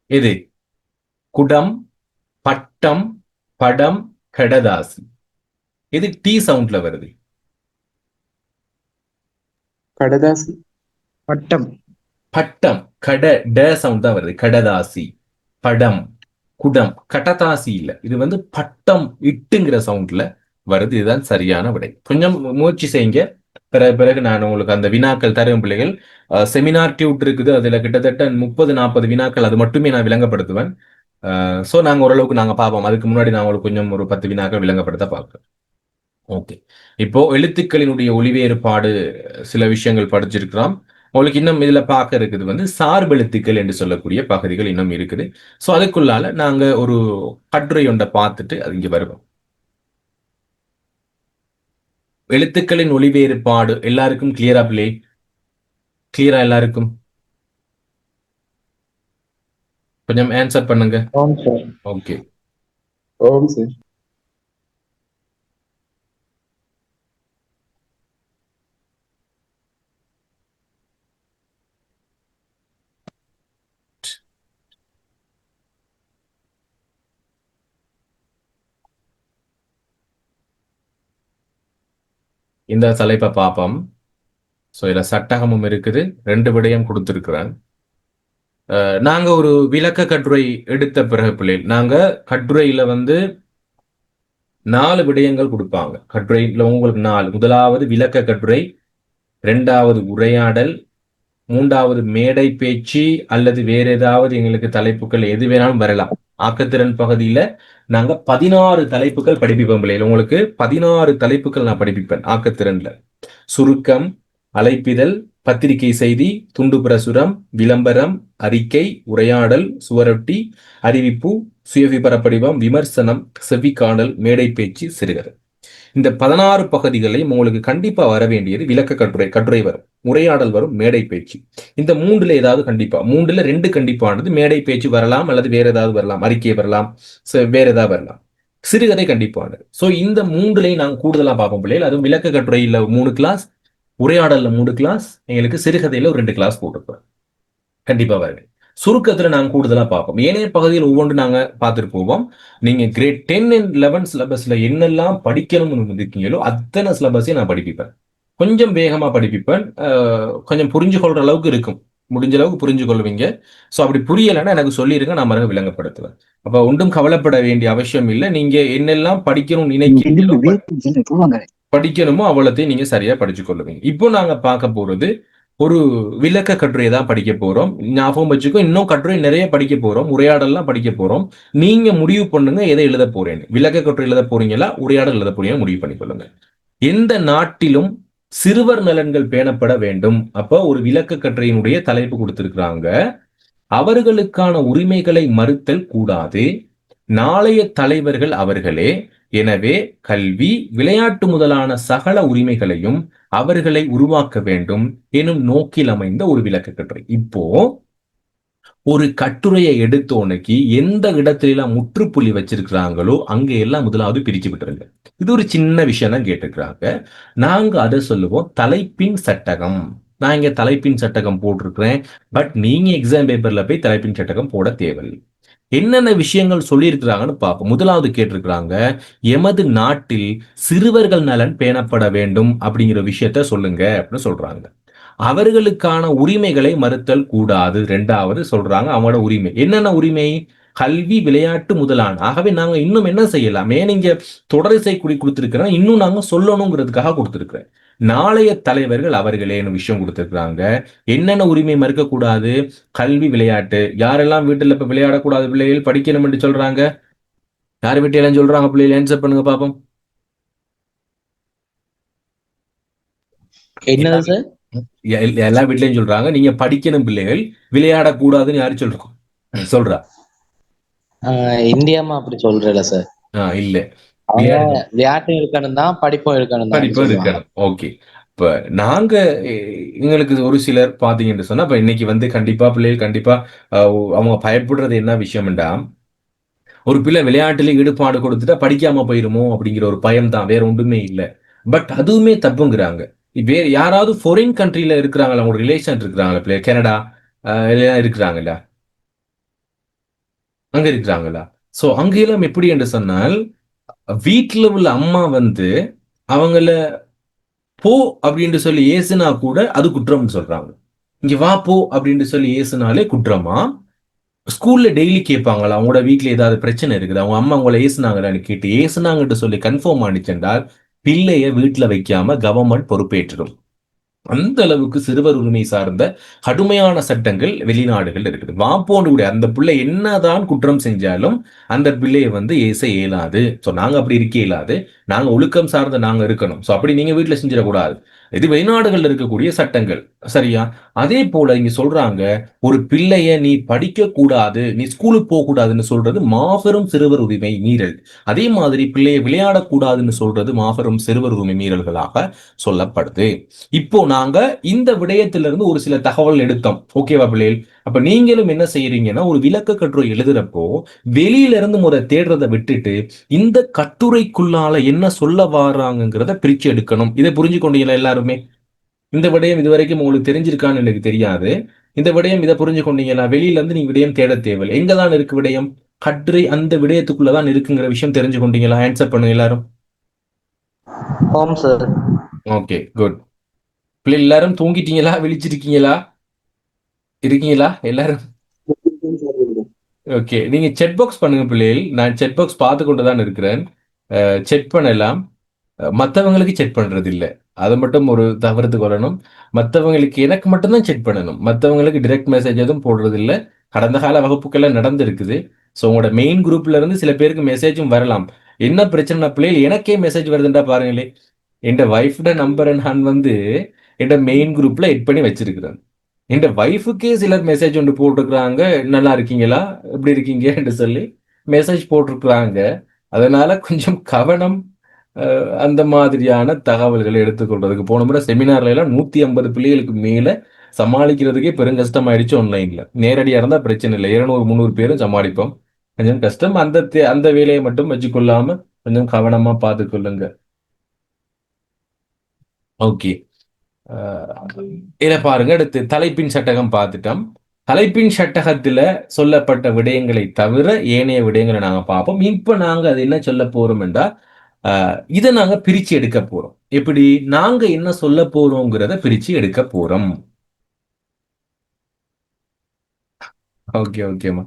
எது? குடம், பட்டம், படம், கடதாசி. இது டி சவுண்ட்ல வருது. கடதாசி. பட்டம். பட்டம், கட, ட சவுண்ட் தான் வருது. கடதாசி, படம், குடம். கடதாசி இல்ல, இது வந்து பட்டம், இட்டுங்கிற சவுண்ட்ல வருது. இதுதான் சரியான விடை. கொஞ்சம் முயற்சி செய்யுங்க. பிறகு நான் உங்களுக்கு அந்த வினாக்கள் தரும் பிள்ளைகள். செமினார் டியூட் இருக்குது, அதுல கிட்டத்தட்ட 30-40 வினாக்கள், அது மட்டுமே நான் விளங்கப்படுத்துவேன். சோ நாங்க ஓரளவுக்கு நாங்க பார்ப்போம். அதுக்கு முன்னாடி நான் உங்களுக்கு கொஞ்சம் ஒரு 10 வினாக்கள் விளங்கப்படுத்த பார்க்கிறேன். ஓகே, இப்போ எழுத்துக்களினுடைய ஒளி வேறுபாடு சில விஷயங்கள் படிச்சிருக்கிறோம். உங்களுக்கு இன்னும் இதுல பார்க்க இருக்குது வந்து சார்பெழுத்துக்கள் என்று சொல்லக்கூடிய பகுதிகள் இன்னும் இருக்குது. சோ அதுக்குள்ளால நாங்க ஒரு கட்டுரை ஒன்றை பார்த்துட்டு அது இங்க வருவோம். எழுத்துக்களின் ஒளி வேறுபாடு எல்லாருக்கும் கிளியரா பிள்ளை? கிளியரா எல்லாருக்கும்? கொஞ்சம் ஆன்சர் பண்ணுங்க. ஓகே, ஓம் சார். இந்த தலைப்பை பார்ப்போம். ஸோ இதில் சட்டகமும் இருக்குது, 2 விடயம் கொடுத்துருக்குறேன். நாங்க ஒரு விளக்க கட்டுரை எடுத்த பிறகு பிள்ளைகள், நாங்க கட்டுரையில வந்து 4 விடயங்கள் கொடுப்பாங்க. கட்டுரையில உங்களுக்கு 4. முதலாவது விளக்க கட்டுரை, 2வது உரையாடல், 3வது மேடை பேச்சு அல்லது வேற ஏதாவது எங்களுக்கு தலைப்புகள் எது வேணாலும் வரலாம். ஆக்கத்திறன் பகுதியில நாங்க 16 தலைப்புகள் படிப்பிப்போம் பிள்ளைகள். உங்களுக்கு 16 தலைப்புகள் நான் படிப்பிப்பேன் ஆக்கத்திறன்ல. சுருக்கம், அழைப்பிதழ், பத்திரிகை செய்தி, துண்டு பிரசுரம், விளம்பரம், அறிக்கை, உரையாடல், சுவரொட்டி, அறிவிப்பு, சுயவிபரப்படிவம், விமர்சனம், செவிக்காணல், மேடை பேச்சு, சிறுகதை. இந்த 16 பகுதிகளையும் உங்களுக்கு கண்டிப்பா வர வேண்டியது விளக்க கட்டுரை. கட்டுரை வரும், உரையாடல் வரும், மேடை பேச்சு. இந்த 3ல ஏதாவது கண்டிப்பா, 3ல 2 கண்டிப்பானது. மேடை பேச்சு வரலாம் அல்லது வேற ஏதாவது வரலாம், அறிக்கை வரலாம், வேற ஏதாவது வரலாம். சிறுகதை கண்டிப்பானது. சோ இந்த 3லையும் நாங்க கூடுதலா பார்ப்போம் பிள்ளைகள். அதுவும் விளக்க கட்டுரையில 3 கிளாஸ், உரையாடல்ல 3 கிளாஸ், எங்களுக்கு சிறுகதையில ஒரு 2 கிளாஸ் போட்டுருப்போம். கண்டிப்பா வருது. சுருக்கத்துல நாங்க கூடுதலா பார்ப்போம். ஏனைய பகுதியில் ஒவ்வொன்று நாங்க பார்த்துட்டு போவோம். நீங்க கிரேட் 10 அண்ட் 11 சிலபஸ்ல என்னெல்லாம் படிக்கணும்னு இருக்கீங்களோ அத்தனை சிலபஸையும் நான் படிப்பிப்பேன். கொஞ்சம் வேகமா படிப்பிப்பேன். கொஞ்சம் புரிஞ்சு கொள்ற அளவுக்கு இருக்கும். முடிஞ்ச அளவுக்கு புரிஞ்சு கொள்வீங்க. ஸோ அப்படி புரியலைன்னா எனக்கு சொல்லிருங்க, நான் மறுபடியும் விளங்கப்படுத்துவேன். அப்ப ஒன்றும் கவலைப்பட வேண்டிய அவசியம் இல்லை. நீங்க என்னெல்லாம் படிக்கணும்னு நினைக்கிறீங்களோ படிக்கணுமோ அவ்வளோத்தையும் நீங்க சரியா படிச்சு கொள்ளுவீங்க. இப்போ நாங்க பார்க்க போறது ஒரு விளக்க கட்டுரையை தான் படிக்க போறோம். ஞாபகம் வச்சுக்கோ, இன்னும் கட்டுரை நிறைய படிக்க போறோம், உரையாடல்லாம் படிக்க போறோம். நீங்க முடிவு பண்ணுங்க எதை எழுத போறேன்னு. விளக்க கட்டுரை எழுத போறீங்களா, உரையாடல் எழுத போறீங்க முடிவு பண்ணி கொள்ளுங்க. எந்த நாட்டிலும் சிறுவர் நலன்கள் பேணப்பட வேண்டும். அப்ப ஒரு விளக்க கட்டுரையினுடைய தலைப்பு கொடுத்திருக்கிறாங்க. அவர்களுக்கான உரிமைகளை மறுத்தல் கூடாது. நாளைய தலைவர்கள் அவர்களே. எனவே கல்வி, விளையாட்டு முதலான சகல உரிமைகளையும் அவர்களை உருவாக்க வேண்டும் எனும் நோக்கில் அமைந்த ஒரு விளக்க கட்டுரை. இப்போ ஒரு கட்டுரையை எடுத்தோன்னைக்கு எந்த இடத்துல முற்றுப்புள்ளி வச்சிருக்கிறாங்களோ அங்க எல்லாம் முதலாவது பிரிச்சு விட்டுருங்க. இது ஒரு சின்ன விஷயம் தான் கேட்டிருக்கிறாங்க. நாங்க அதை சொல்லுவோம் தலைப்பின் சட்டகம். நான் இங்க தலைப்பின் சட்டகம் போட்டிருக்கிறேன். பட் நீங்க எக்ஸாம் பேப்பர்ல போய் தலைப்பின் சட்டகம் போட தேவையில்லை. என்னென்ன விஷயங்கள் சொல்லியிருக்கிறாங்கன்னு பார்ப்போம். முதலாவது கேட்டிருக்கிறாங்க, எமது நாட்டில் சிறுவர்கள் நலன் பேணப்பட வேண்டும் அப்படிங்கிற விஷயத்த சொல்லுங்க அப்படின்னு சொல்றாங்க. அவர்களுக்கான உரிமைகளை மறுத்தல் கூடாது. ரெண்டாவது சொல்றாங்க அவங்களோட உரிமை. என்னென்ன உரிமை? கல்வி, விளையாட்டு முதலான. ஆகவே நாங்க இன்னும் என்ன செய்யலாம்? நீங்க தொடரிசை குடி கொடுத்திருக்கிறோம், இன்னும் நாங்க சொல்லணுங்கிறதுக்காக கொடுத்திருக்கிறேன். நாளைய தலைவர்கள் அவர்களேன்னு விஷயம் கொடுத்திருக்கிறாங்க. என்னென்ன உரிமை மறுக்க கூடாது? கல்வி, விளையாட்டு. யாரெல்லாம் வீட்டுல இப்ப விளையாடக்கூடாது, பிள்ளைகள் படிக்கணும் என்று சொல்றாங்க? யார் வீட்டையெல்லாம் சொல்றாங்க? பிள்ளைகள் ஆன்சர் பண்ணுங்க பாப்போம். என்னது சார்? எல்லா வீட்லயும் சொல்றாங்க நீங்க படிக்கணும் பிள்ளைகள், விளையாடக்கூடாதுன்னு யாரு சொல்றோம் சொல்றா? இந்தியாமா அப்படி சொல்றல சார். இல்ல, அவங்க விளையாட்டும் இருக்கணும் தான், படிப்பும் இருக்கணும் இருக்கணும். ஓகே. இப்ப நாங்க எங்களுக்கு ஒரு சிலர் பாத்தீங்கன்னு சொன்னா, இப்ப இன்னைக்கு கண்டிப்பா பிள்ளைகள் கண்டிப்பா அவங்க பயப்படுறது என்ன விஷயம்டா, ஒரு பிள்ளை விளையாட்டுல ஈடுபாடு கொடுத்துட்டா படிக்காம போயிருமோ அப்படிங்கிற ஒரு பயம் தான், வேற ஒன்றுமே இல்லை. பட் அதுவுமே தப்புங்கிறாங்க. வேற யாராவது ஃபாரின் கண்ட்ரில இருக்கிறாங்களா, அவங்க ரிலேஷன் இருக்கிறாங்களா பிள்ளை, கனடா இருக்கிறாங்களா, அங்க இருக்கிறாங்களா? சோ அங்கெல்லாம் எப்படி என்று சொன்னால், வீட்டுல உள்ள அம்மா அவங்கள போ அப்படின்னு சொல்லி ஏசுனா கூட அது குற்றம்னு சொல்றாங்க. இங்க வா போ அப்படின்னு சொல்லி ஏசுனாலே குற்றமா? ஸ்கூல்ல டெய்லி கேட்பாங்களா அவங்களோட வீட்டுல ஏதாவது பிரச்சனை இருக்குது, அவங்க அம்மா உங்களை ஏசுனாங்களான்னு கேட்டு ஏசுனாங்கன்னு சொல்லி கன்ஃபார்ம் ஆனிச்சென்றால் பிள்ளைய வீட்டுல வைக்காம கவர்மெண்ட் பொறுப்பேற்றிடும். அந்த அளவுக்கு சிறுவர் உரிமை சார்ந்த கடுமையான சட்டங்கள் வெளிநாடுகள் இருக்குது. வாப்போண்டு கூட அந்த பிள்ளை என்னதான் குற்றம் செஞ்சாலும் அந்த பிள்ளையை ஏச இயலாது. ஸோ நாங்க அப்படி இருக்க இயலாது. நாங்க ஒழுக்கம் சார்ந்த நாங்க இருக்கணும். ஸோ அப்படி நீங்க வீட்டுல செஞ்சிடக்கூடாது. இது வெளிநாடுகள் இருக்கக்கூடிய சட்டங்கள். சரியா? அதே போல இங்க சொல்றாங்க, ஒரு பிள்ளைய நீ படிக்க கூடாது, நீ ஸ்கூலுக்கு போக கூடாதுன்னு சொல்றது மாபெரும் சிறுவர் உரிமை மீறல். அதே மாதிரி பிள்ளைய விளையாடக்கூடாதுன்னு சொல்றது மாபெரும் சிறுவர் உரிமை மீறல்களாக சொல்லப்படுது. இப்போ நாங்க இந்த விடயத்திலிருந்து ஒரு சில தகவல் எடுத்தோம். ஓகேவா பிள்ளைகள்? அப்ப நீங்களும் என்ன செய்யறீங்கன்னா, ஒரு விளக்க கட்டுரை எழுதுறப்போ வெளியில இருந்து தேடுறதை விட்டுட்டு இந்த கட்டுரைக்குள்ளால என்ன சொல்ல வராங்கிறத பிரிச்சு எடுக்கணும். இதை புரிஞ்சு கொண்டீங்களா எல்லாருமே? இந்த விடயம் இதுவரைக்கும் உங்களுக்கு தெரிஞ்சிருக்கான்னு எனக்கு தெரியாது. இந்த விடயம் இதை புரிஞ்சு கொண்டீங்களா? வெளியில இருந்து நீங்க விடயம் தேட தேவையில்லை. எங்கதான் இருக்கு விடயம்? கட்டுரை அந்த விடயத்துக்குள்ளதான் இருக்குங்கிற விஷயம் தெரிஞ்சு கொண்டீங்களா? ஆன்சர் பண்ணுங்க எல்லாரும். Okay, good. பிள்ளை எல்லாரும் தூங்கிட்டீங்களா, விழிச்சிருக்கீங்களா, இருக்கீங்களா எல்லாரும்? ஓகே, நீங்க செட் பாக்ஸ் பண்ணுங்க பிள்ளைகள். நான் செட் பாக்ஸ் பார்த்து கொண்டுதான் இருக்கிறேன். செக் பண்ணலாம். மற்றவங்களுக்கு செக் பண்றது இல்லை, அதை மட்டும் ஒரு தவிர்த்து கொள்ளணும். மற்றவங்களுக்கு எனக்கு மட்டும்தான் செக் பண்ணணும். மற்றவங்களுக்கு டிரெக்ட் மெசேஜ் எதுவும் போடுறது இல்லை. கடந்த கால வகுப்புக்கெல்லாம் நடந்திருக்குது. ஸோ உங்களோட மெயின் குரூப்ல இருந்து சில பேருக்கு மெசேஜும் வரலாம். என்ன பிரச்சனை பிள்ளைகள், எனக்கே மெசேஜ் வருதுன்றா பாருங்களே. என் வைஃபோட நம்பரை நான் என் மெயின் குரூப்ல எட் பண்ணி வச்சிருக்கிறேன். என் வைஃபுக்கே சிலர் மெசேஜ் ஒன்று போட்டிருக்கிறாங்க, நல்லா இருக்கீங்களா, எப்படி இருக்கீங்க என்று சொல்லி மெசேஜ் போட்டிருக்கிறாங்க. அதனால கொஞ்சம் கவனம். அந்த மாதிரியான தகவல்களை எடுத்துக்கொள்றதுக்கு போன முறை செமினார்ல எல்லாம் 150 பிள்ளைகளுக்கு மேல சமாளிக்கிறதுக்கே பெருங்கஷ்டமாயிடுச்சு. ஆன்லைன்ல நேரடியா இருந்தா பிரச்சனை இல்லை, 200-300 பேரும் சமாளிப்போம். கொஞ்சம் கஷ்டம். அந்த வேலையை மட்டும் வச்சுக்கொள்ளாம கொஞ்சம் கவனமா பார்த்துக்கொள்ளுங்க. ஓகே, இதை பாருங்க. அடுத்து தலைப்பின் சட்டகம் பார்த்துட்டோம். தலைப்பின் சட்டகத்துல சொல்லப்பட்ட விடயங்களை தவிர ஏனைய விடயங்களை நாங்க பார்ப்போம். இப்ப நாங்க அது என்ன சொல்ல போறோம் என்றா, இதை நாங்க பிரிச்சு எடுக்க போறோம். எப்படி நாங்க என்ன சொல்ல போறோங்கிறத பிரிச்சு எடுக்க போறோம். ஓகே ஓகேம்மா.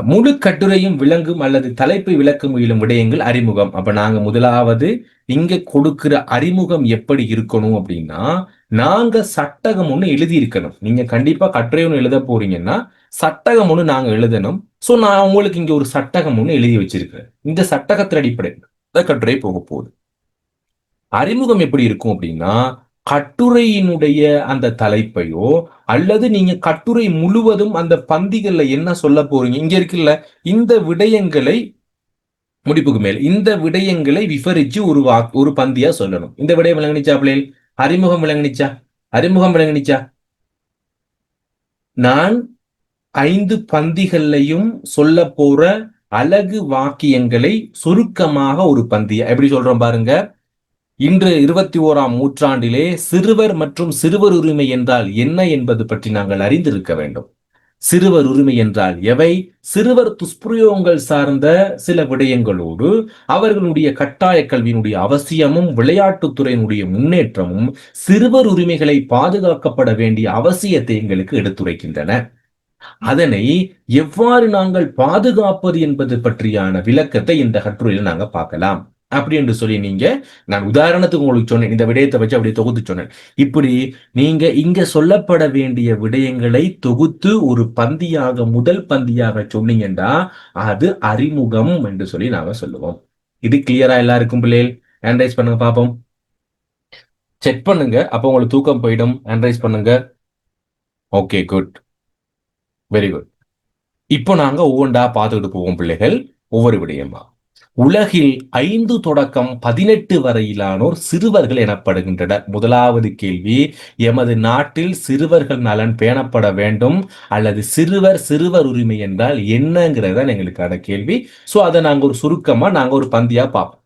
முழு கட்டுரையும் விளங்கும் அல்லது தலைப்பை விளக்க முயலும் விடயங்கள் அறிமுகம். அப்ப நாங்க முதலாவது இங்க கொடுக்கிற அறிமுகம் எப்படி இருக்கணும் அப்படின்னா, நாங்க சட்டகம் ஒண்ணு எழுதி இருக்கணும். நீங்க கண்டிப்பா கட்டுரை ஒண்ணு எழுத போறீங்கன்னா சட்டகம் ஒண்ணு நாங்க எழுதணும். சோ நான் உங்களுக்கு இங்க ஒரு சட்டகம் ஒண்ணு எழுதி வச்சிருக்கிறேன். இந்த சட்டகத்தின் அடிப்படையில் கட்டுரை போக போகுது. அறிமுகம் எப்படி இருக்கும் அப்படின்னா, கட்டுரையினுடைய அந்த தலைப்பையோ அல்லது நீங்க கட்டுரை முழுவதும் அந்த பந்திகள்ல என்ன சொல்ல போறீங்க, இங்க இருக்குல்ல இந்த விடயங்களை முடிப்புக்கு மேல் இந்த விடயங்களை விவரிச்சு ஒரு பந்தியா சொல்லணும். இந்த விடயம் விளங்குனிச்சா பிள்ளைகள்? அறிமுகம் விளங்குனிச்சா? அறிமுகம் விளங்குனிச்சா? நான் 5 பந்திகள்லையும் சொல்ல போற அழகு வாக்கியங்களை சுருக்கமாக ஒரு பந்தியா எப்படி சொல்றோம் பாருங்க. இன்று 21ஆம் நூற்றாண்டிலே சிறுவர் மற்றும் சிறுவர் உரிமை என்றால் என்ன என்பது பற்றி நாங்கள் அறிந்திருக்க வேண்டும். சிறுவர் உரிமை என்றால் எவை? சிறுவர் துஷ்பிரயோகங்கள் சார்ந்த சில விடயங்களோடு அவர்களுடைய கட்டாய கல்வியினுடைய அவசியமும் விளையாட்டுத்துறையினுடைய முன்னேற்றமும் சிறுவர் உரிமைகளை பாதுகாக்கப்பட வேண்டிய அவசியத்தை எங்களுக்கு எடுத்துரைக்கின்றன. அதனை எவ்வாறு நாங்கள் பாதுகாப்பது என்பது பற்றியான விளக்கத்தை இந்த கட்டுரையில் நாங்க பார்க்கலாம். அப்படி என்று சொல்லி நீங்க, நான் உதாரணத்துக்கு உங்களுக்கு சொன்னேன், இந்த விடயத்தை வச்சு அப்படியே தொகுத்து சொன்னேன். இப்படி நீங்க இங்க சொல்லப்பட வேண்டிய விடயங்களை தொகுத்து ஒரு பந்தியாக முதல் பந்தியாக சொன்னீங்கன்னா அது அறிமுகம் என்று சொல்லி நாங்க சொல்லுவோம். இது கிளியரா எல்லாருக்கும் பிள்ளைகள்? ஹேண்ட்ரைஸ் பண்ணுங்க பாப்போம். செக் பண்ணுங்க, அப்போ உங்களுக்கு தூக்கம் போயிடும். ஹேண்ட்ரைஸ் பண்ணுங்க. Okay, good, very good. இப்போ நாங்க ஒவ்வொன்றா பார்த்துக்கிட்டு போவோம் பிள்ளைகள், ஒவ்வொரு விடயமா. உலகில் 5 தொடக்கம் 18 வரையிலானோர் சிறுவர்கள் எனப்படுகின்றனர். முதலாவது கேள்வி, எமது நாட்டில் சிறுவர்கள் நலன் பேணப்பட வேண்டும் அல்லது சிறுவர் உரிமை என்றால் என்னங்கிறத எங்களுக்கான கேள்வி. சோ அதை நாங்க ஒரு சுருக்கமா நாங்க ஒரு பந்தியா பார்ப்போம்.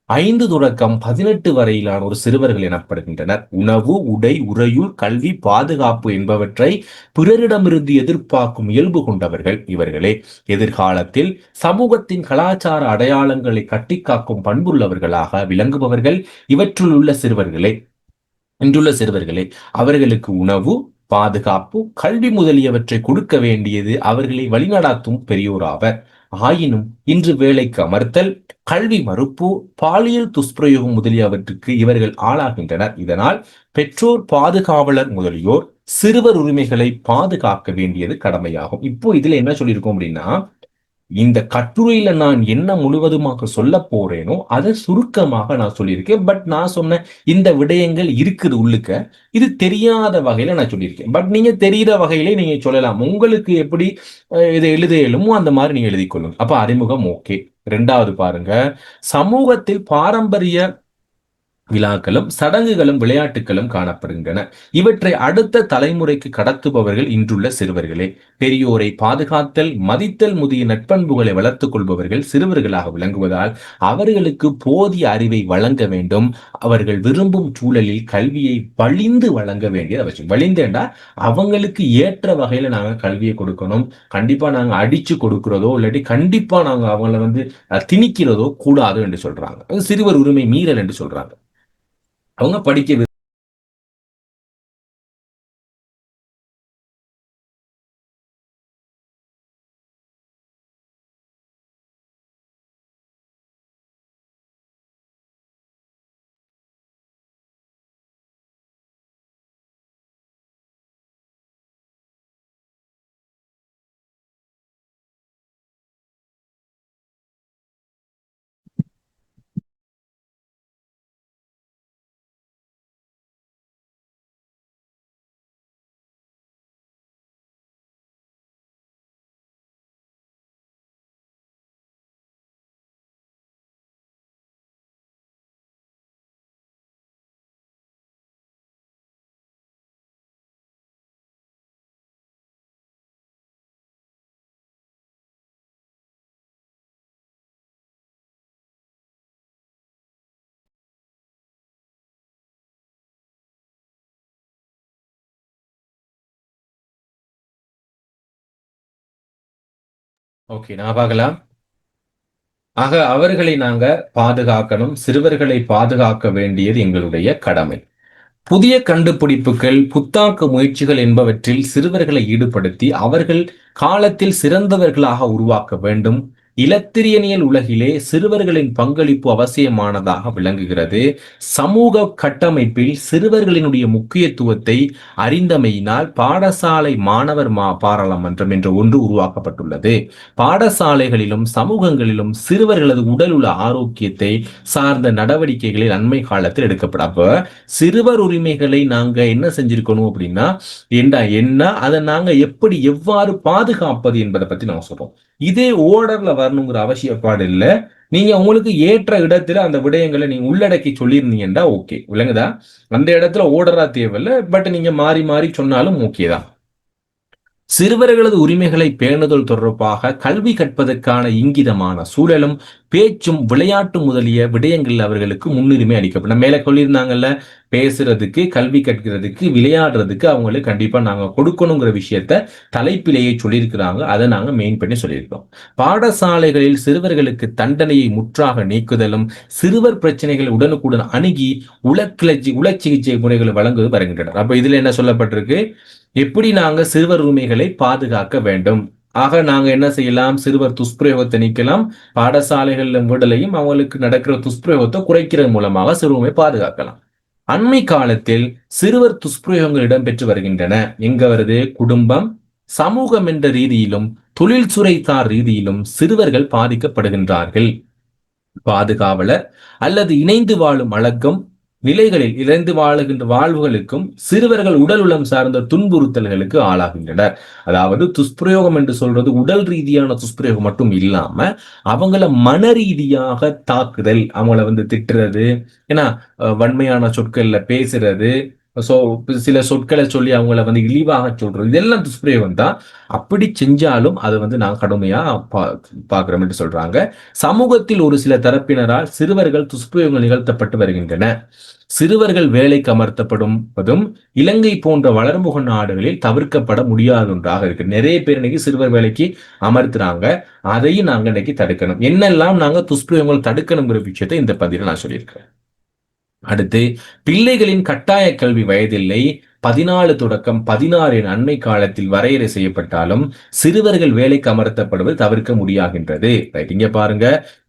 5 தொடக்கம் 18 வரையிலான ஒரு சிறுவர்கள் எனப்படுகின்றனர். உணவு, உடை, உறையுள், கல்வி, பாதுகாப்பு என்பவற்றை பிறரிடமிருந்து எதிர்பார்க்கும் இயல்பு கொண்டவர்கள் இவர்களே. எதிர்காலத்தில் சமூகத்தின் கலாச்சார அடையாளங்களை கட்டிக்காக்கும் பண்புள்ளவர்களாக விளங்குபவர்கள் இவற்றுள் உள்ள சிறுவர்களே. இன்றுள்ள சிறுவர்களே, அவர்களுக்கு உணவு, பாதுகாப்பு, கல்வி முதலியவற்றை கொடுக்க வேண்டியது அவர்களை வழிநடாத்தும் பெரியோராவர். ஆயினும் இன்று வேலைக்கு அமர்த்தல், கல்வி மறுப்பு, பாலியல் துஷ்பிரயோகம் முதலியவற்றுக்கு இவர்கள் ஆளாகின்றனர். இதனால் பெற்றோர், பாதுகாவலர் முதலியோர் சிறுவர் உரிமைகளை பாதுகாக்க வேண்டியது கடமையாகும். இப்போ இதுல என்ன சொல்லியிருக்கோம் அப்படின்னா, இந்த கட்டுரையில நான் என்ன முழுவதுமாக சொல்ல போறேனோ அதை சுருக்கமாக நான் சொல்லியிருக்கேன். பட் நான் சொன்ன இந்த விடயங்கள் இருக்குது உள்ளுக்க, இது தெரியாத வகையில நான் சொல்லியிருக்கேன். பட் நீங்க தெரிகிற வகையிலே நீங்க சொல்லலாம். உங்களுக்கு எப்படி இதை எழுத இயலுமோ அந்த மாதிரி நீங்க எழுதி கொள்ளுங்க. அப்ப அறிமுகம் ஓகே. 2வது பாருங்க, சமூகத்தில் பாரம்பரிய விழாக்களும் சடங்குகளும் விளையாட்டுகளும் காணப்படுகின்றன. இவற்றை அடுத்த தலைமுறைக்கு கடத்துபவர்கள் இன்றுள்ள சிறுவர்களே. பெரியோரை பாதுகாத்தல், மதித்தல் முதலிய நட்பண்புகளை வளர்த்துக் கொள்பவர்கள் சிறுவர்களாக விளங்குவதால் அவர்களுக்கு போதிய அறிவை வழங்க வேண்டும். அவர்கள் விரும்பும் சூழலில் கல்வியை வழிந்து வழங்க வேண்டியது அவசியம். வழிந்தேண்டா அவங்களுக்கு ஏற்ற வகையில நாங்க கல்வியை கொடுக்கணும். கண்டிப்பா நாங்க அடிச்சு கொடுக்கிறதோ இல்லாட்டி கண்டிப்பா நாங்க அவங்கள திணிக்கிறதோ கூடாது என்று சொல்றாங்க. சிறுவர் உரிமை மீறல் என்று சொல்றாங்க. அவங்க படிக்க ஓகே, நான் பார்க்கலாம். ஆக அவர்களை நாங்க பாதுகாக்கணும். சிறுவர்களை பாதுகாக்க வேண்டியது எங்களுடைய கடமை. புதிய கண்டுபிடிப்புகள், புத்தாக்க முயற்சிகள் என்பவற்றில் சிறுவர்களை ஈடுபடுத்தி அவர்கள் காலத்தில் சிறந்தவர்களாக உருவாக்க வேண்டும். இலத்திரியனியல் உலகிலே சிறுவர்களின் பங்களிப்பு அவசியமானதாக விளங்குகிறது. சமூக கட்டமைப்பில் சிறுவர்களினுடைய முக்கியத்துவத்தை அறிந்தமையினால் பாடசாலை மாணவர் பாராளுமன்றம் என்ற ஒன்று உருவாக்கப்பட்டுள்ளது. பாடசாலைகளிலும் சமூகங்களிலும் சிறுவர்களது உடல் உள்ள ஆரோக்கியத்தை சார்ந்த நடவடிக்கைகளில் அண்மை காலத்தில் எடுக்கப்படும். அப்ப சிறுவர் உரிமைகளை நாங்க என்ன செஞ்சிருக்கணும் அப்படின்னா, என்ன அதை நாங்க எவ்வாறு பாதுகாப்பது என்பதை பத்தி நாங்க சொல்றோம். இதே ஓர்டர்ல வரணுங்கிற அவசியப்பாடு இல்ல. நீங்க உங்களுக்கு ஏற்ற இடத்துல அந்த விடயங்களை நீங்க உள்ளடக்கி சொல்லியிருந்தீங்கன்னா ஓகே, விளங்குதா? அந்த இடத்துல ஓர்டரா தேவையில்ல, பட் நீங்க மாறி மாறி சொன்னாலும் ஓகே தான். சிறுவர்களது உரிமைகளை பேணுதல் தொடர்பாக கல்வி கற்பதற்கான இங்கிதமான சூழலும் பேச்சும் விளையாட்டு முதலிய விடயங்களில் அவர்களுக்கு முன்னுரிமை அளிக்கப்படும். மேல சொல்லியிருந்தாங்கல்ல, பேசுறதுக்கு, கல்வி கற்கிறதுக்கு, விளையாடுறதுக்கு அவங்களுக்கு கண்டிப்பா நாங்க கொடுக்கணுங்கிற விஷயத்த தலைப்பிலேயே சொல்லியிருக்கிறாங்க. அதை நாங்க மெயின் பண்ணி சொல்லியிருக்கோம். பாடசாலைகளில் சிறுவர்களுக்கு தண்டனையை முற்றாக நீக்குதலும் சிறுவர் பிரச்சனைகளை உடனுக்குடன் அணுகி உளச்சிகிச்சை முறைகளை வழங்குவது வருகின்றனர். அப்ப இதுல என்ன சொல்லப்பட்டிருக்கு? எப்படி நாங்க சிறுவர் உரிமைகளை பாதுகாக்க வேண்டும். ஆக நாங்க என்ன செய்யலாம்? சிறுவர் துஷ்பிரயோகத்தை நீக்கலாம். பாடசாலைகளில் விடலையும் அவங்களுக்கு நடக்கிற துஷ்பிரயோகத்தை குறைக்கிறது மூலமாக சிறுவரை பாதுகாக்கலாம். அண்மை காலத்தில் சிறுவர் துஷ்பிரயோகங்கள் இடம்பெற்று வருகின்றன. எங்க வருது? குடும்பம், சமூகம் என்ற ரீதியிலும் தொழில்துறைசார் ரீதியிலும் சிறுவர்கள் பாதிக்கப்படுகின்றார்கள். பாதுகாவலர் அல்லது இணைந்து வாழும் அழக்கம் நிலைகளில் இணைந்து வாழுகின்ற வாழ்வுகளுக்கும் சிறுவர்கள் உடல் உளம் சார்ந்த துன்புறுத்தல்களுக்கு ஆளாகின்றனர். அதாவது துஷ்பிரயோகம் என்று சொல்றது உடல் ரீதியான துஷ்பிரயோகம் மட்டும் இல்லாம அவங்கள மன ரீதியாக தாக்குதல், அவங்கள திட்டுறது, ஏன்னா வன்மையான சொற்கள்ல பேசுறது, சில சொற்களை சொல்லி அவங்கள இழிவாக சொல்றது, இதெல்லாம் துஷ்பிரயோகம் தான். அப்படி செஞ்சாலும் அதை நாங்க கடுமையா பார்க்கிறோம் என்று சொல்றாங்க. சமூகத்தில் ஒரு சில தரப்பினரால் சிறுவர்கள் துஷ்பிரயோகங்கள் நிகழ்த்தப்பட்டு வருகின்றன. சிறுவர்கள் வேலைக்கு அமர்த்தப்படுவதும் இலங்கை போன்ற வளர்முக நாடுகளில் தவிர்க்கப்பட முடியாத ஒன்றாக இருக்கு. நிறைய பேர் இன்னைக்கு சிறுவர் வேலைக்கு அமர்த்துறாங்க. அதையும் நாங்க இன்னைக்கு தடுக்கணும். என்னெல்லாம் நாங்க துஷ்பிரயோகங்கள் தடுக்கணுங்கிற விஷயத்தை இந்த பதிவில் நான் சொல்லியிருக்கிறேன். அடுத்து, பிள்ளைகளின் கட்டாய கல்வி வயதில்லை 14 தொடக்கம் 16 என அண்மை காலத்தில் வரையறை செய்யப்பட்டாலும் சிறுவர்கள் வேலைக்கு அமர்த்தப்படுவது தவிர்க்க முடியாகின்றது. இங்க பாருங்க,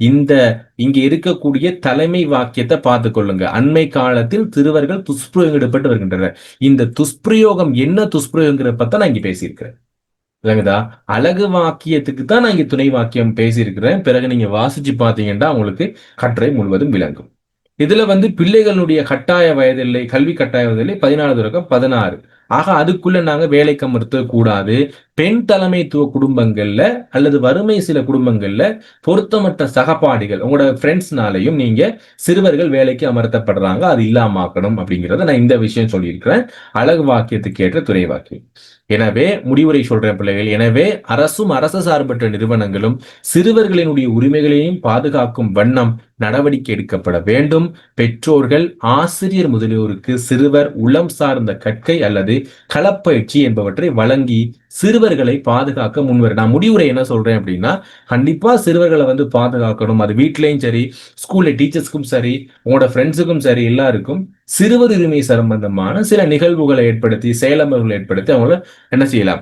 இங்க இருக்கக்கூடிய தலைமை வாக்கியத்தை பார்த்து கொள்ளுங்க. அண்மை காலத்தில் சிறுவர்கள் துஷ்பிரயோகம் ஈடுபட்டு வருகின்றனர். இந்த துஷ்பிரயோகம் என்ன துஷ்பிரயோகங்கிற பத்தி நான் இங்க பேசியிருக்கிறேன். இல்லைங்கதா? அழகு வாக்கியத்துக்கு தான் நான் இங்க துணை வாக்கியம் பேசியிருக்கிறேன். பிறகு நீங்க வாசிச்சு பார்த்தீங்கன்னா உங்களுக்கு கட்டுரை முழுவதும் விளங்கும். இதுல பிள்ளைகளுடைய கட்டாய வயதில்லை, கல்வி கட்டாய வயதில்லை 14 தொடக்கம் 16. ஆக அதுக்குள்ள நாங்க வேலைக்கு அமர்த்த கூடாது. பெண் தலைமைத்துவ குடும்பங்கள்ல அல்லது வறுமை சில குடும்பங்கள்ல பொருத்தமற்ற சகபாடிகள், உங்களோட ஃப்ரெண்ட்ஸ்னாலையும் நீங்க சிறுவர்கள் வேலைக்கு அமர்த்தப்படுறாங்க, அது இல்லாம ஆக்கணும் அப்படிங்கிறத நான் இந்த விஷயம் சொல்லியிருக்கிறேன். அழகு வாக்கியத்துக்கு ஏற்ற துணை வாக்கியம். எனவே முடிவுரை சொல்றேன் பிள்ளைகள். எனவே அரசும் அரசு சார்பற்ற நிறுவனங்களும் சிறுவர்களினுடைய உரிமைகளையும் பாதுகாக்கும் வண்ணம் நடவடிக்கை எடுக்கப்பட வேண்டும். பெற்றோர்கள், ஆசிரியர் முதலியோருக்கு சிறுவர் உளம் சார்ந்த கற்கை அல்லது களப்பயிற்சி என்பவற்றை வழங்கி சிறுவர்களை பாதுகாக்க முன்வர. நான் முடிவுரை என்ன சொல்றேன் அப்படின்னா, கண்டிப்பா சிறுவர்களை பாதுகாக்கணும். அது வீட்லயும் சரி, ஸ்கூல்ல டீச்சர்ஸ்க்கும் சரி, உங்களோட ஃப்ரெண்ட்ஸுக்கும் சரி, எல்லாருக்கும் சிறுவர் உரிமை சம்பந்தமான சில நிகழ்வுகளை ஏற்படுத்தி, செயலமர்களை ஏற்படுத்தி அவங்கள என்ன செய்யலாம்?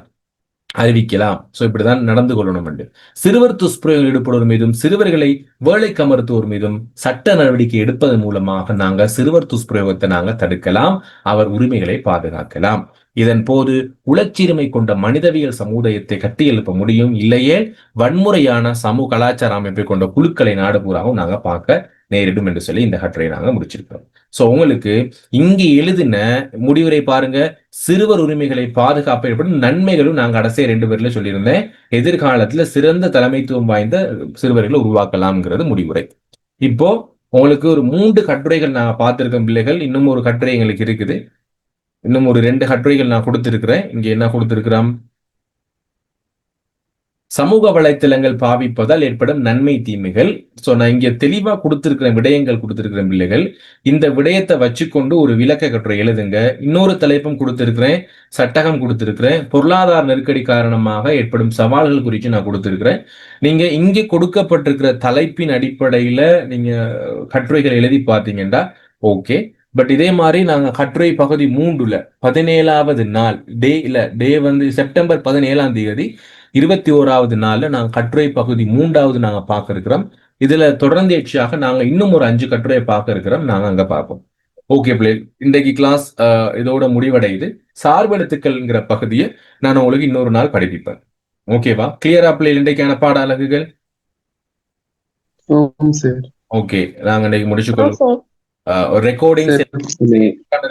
அறிவிக்கலாம். இப்படிதான் நடந்து கொள்ளணும் என்று. சிறுவர் துஷ்பிரயோகம் ஈடுபடுவோர் மீதும் சிறுவர்களை வேலைக்கு அமர்த்துவோர் மீதும் சட்ட நடவடிக்கை எடுப்பதன் மூலமாக நாங்க சிறுவர் துஷ்பிரயோகத்தை நாங்க தடுக்கலாம், அவர் உரிமைகளை பாதுகாக்கலாம். இதன் போது உளச்சிறுமை கொண்ட மனிதவியல் சமுதாயத்தை கட்டியெழுப்ப முடியும். இல்லையே வன்முறையான சமூக கலாச்சார அமைப்பை கொண்ட குழுக்களை நாடு பூராவும் நாங்க பார்க்க நேரிடும் என்று சொல்லி இந்த கட்டுரையை நாங்க முடிச்சிருக்கிறோம். உங்களுக்கு இங்கு எழுதின முடிவுரை பாருங்க. சிறுவர் உரிமைகளை பாதுகாப்ப ஏற்படும் நன்மைகளும் நாங்க கடைசியா 2 பேர்ல சொல்லியிருந்தேன். எதிர்காலத்துல சிறந்த தலைமைத்துவம் வாய்ந்த சிறுவர்களை உருவாக்கலாம்ங்கிறது முடிவுரை. இப்போ உங்களுக்கு ஒரு 3 கட்டுரைகள் நான் பார்த்திருக்கேன் பிள்ளைகள். இன்னும் ஒரு கட்டுரை எங்களுக்கு இருக்குது. இன்னும் ஒரு 2 கட்டுரைகள் நான் கொடுத்திருக்கிறேன். இங்க என்ன கொடுத்திருக்கிறோம்? சமூக வலைத்தளங்கள் பாவிப்பதால் ஏற்படும் நன்மை தீமைகள். சோ நான் இங்க தெளிவா கொடுத்திருக்கிற விடயங்கள் கொடுத்திருக்கிற பிள்ளைகள், இந்த விடயத்தை வச்சுக்கொண்டு ஒரு விளக்க கட்டுரை எழுதுங்க. இன்னொரு தலைப்பும் கொடுத்திருக்கிறேன், சட்டகம் கொடுத்திருக்கிறேன், பொருளாதார நெருக்கடி காரணமாக ஏற்படும் சவால்கள் குறித்து நான் கொடுத்திருக்கிறேன். நீங்க இங்கே கொடுக்கப்பட்டிருக்கிற தலைப்பின் அடிப்படையில நீங்க கட்டுரைகள் எழுதி பார்த்தீங்கன்னா ஓகே. பட் இதே மாதிரி நாங்க கட்டுரை பகுதி 3ல 17வது நாள் டே வந்து செப்டம்பர் 17ஆம் தேதி 21வது நாள்ல நாங்க கட்டுரை பகுதி 3வது நாங்க பார்க்க இருக்கிறோம். இதுல தொடர்ந்தேர்ச்சியாக நாங்க இன்னும் ஒரு 5 கட்டுரையை பார்க்க இருக்கிறோம். நாங்க அங்க பார்ப்போம். ஓகே பிள்ளை, இன்றைக்கு கிளாஸ் இதோட முடிவடையுது. சார்பெழுத்துக்கள்ங்கிற பகுதியை நான் உங்களுக்கு இன்னொரு நாள் படிப்பிப்பேன். ஓகேவா? கிளியரா பிள்ளை இன்றைக்கான பாட அலகுகள்? ஓம் சார். ஓகே, நாங்க இன்னைக்கு ஆ முடிச்சுக்கொள்வோம். சார்.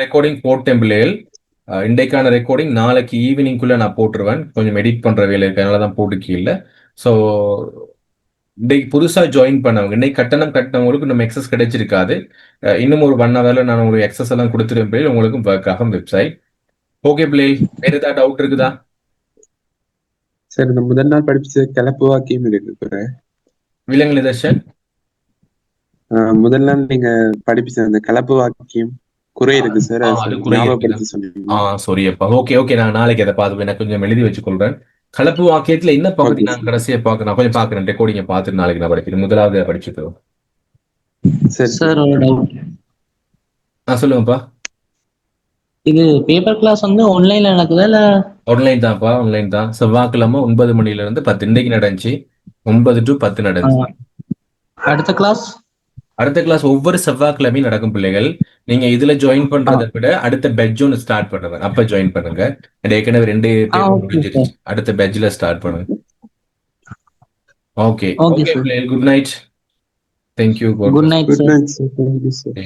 ரெக்கார்டிங் போட்டேன் பிள்ளைகள். இன்றைக்கான ரெக்கார்டிங் நாளைக்கு ஈவினிங்குள்ள நான் போட்டுருவேன். கொஞ்சம் எடிட் பண்ற வேலை இருக்கு, அதனால தான் போட்டுக்கு இல்லை. ஸோ இன்னைக்கு புதுசா ஜாயின் பண்ணவங்க, இன்னைக்கு கட்டணவங்களுக்கு நம்ம எக்ஸஸ் கிடைச்சிருக்காது. இன்னும் ஒரு 1 ஹவர்ல நான் உங்களுக்கு எக்ஸஸ் எல்லாம் கொடுத்துருவேன் பிள்ளை, உங்களுக்கு ஒர்க் ஆகும் வெப்சைட். ஓகே பிள்ளை, வேற ஏதாவது டவுட் இருக்குதா? சார், இந்த முதல் நாள் படிச்ச கலப்பு வாக்கியம் இருக்கு. விலங்கு நிதர்ஷன் முதல் நாள் நீங்க படிப்பிச்ச அந்த கலப்பு வாக்கியம் குறை இருக்கு சார், அது குறை ஞாபகப்படுத்தி சொன்னீங்க. சாரி அப்பா. ஓகே, நான் நாளைக்கு அதை பார்த்து நான் கொஞ்சம் எழுதி வச்சுக்கொள்றேன். கலப்பு வாக்கியத்துல என்ன பகுதி Okay, நான் கடைசியா பார்க்க நான் கொஞ்சம் பார்க்கறேன். ரெக்கார்டிங்க பார்த்துட்டு நாளைக்கு நான் படிக்கிறேன். முதலாவது படிச்சுக்கிறோம். சரி சார் ஒரு டவுட். சொல்லுங்கப்பா. இது பேப்பர் கிளாஸ் வந்து ஆன்லைன்ல நடக்குதா இல்ல? ஆன்லைன் தான்ப்பா, ஆன்லைன் தான். செவ்வாய்க்கிழமை 9 மணில இருந்து 10 இன்னைக்கு நடந்துச்சு. 9 to 10 நடந்துச்சு. அடுத்த கிளாஸ் அடுத்த கிளாஸ் ஒவ்வொரு செவ்வாய்க்கிழமையும் நடக்கும் பிள்ளைகள். நீங்க இதுல ஜாயின் பண்றதை விட அடுத்த பெட்ஜ் ஒன்று ஸ்டார்ட் பண்ணுவேன், அப்ப ஜாயின் பண்ணுங்க. ஏற்கனவே 2 பேப்பர் முடிஞ்சிருச்சு, அடுத்த பெட்ஜ்ல ஸ்டார்ட் பண்ணுங்க. Okay Okay, sir. பிள்ளைகள், good night. Thank you. Good night good sir. Night sir. Thank you sir.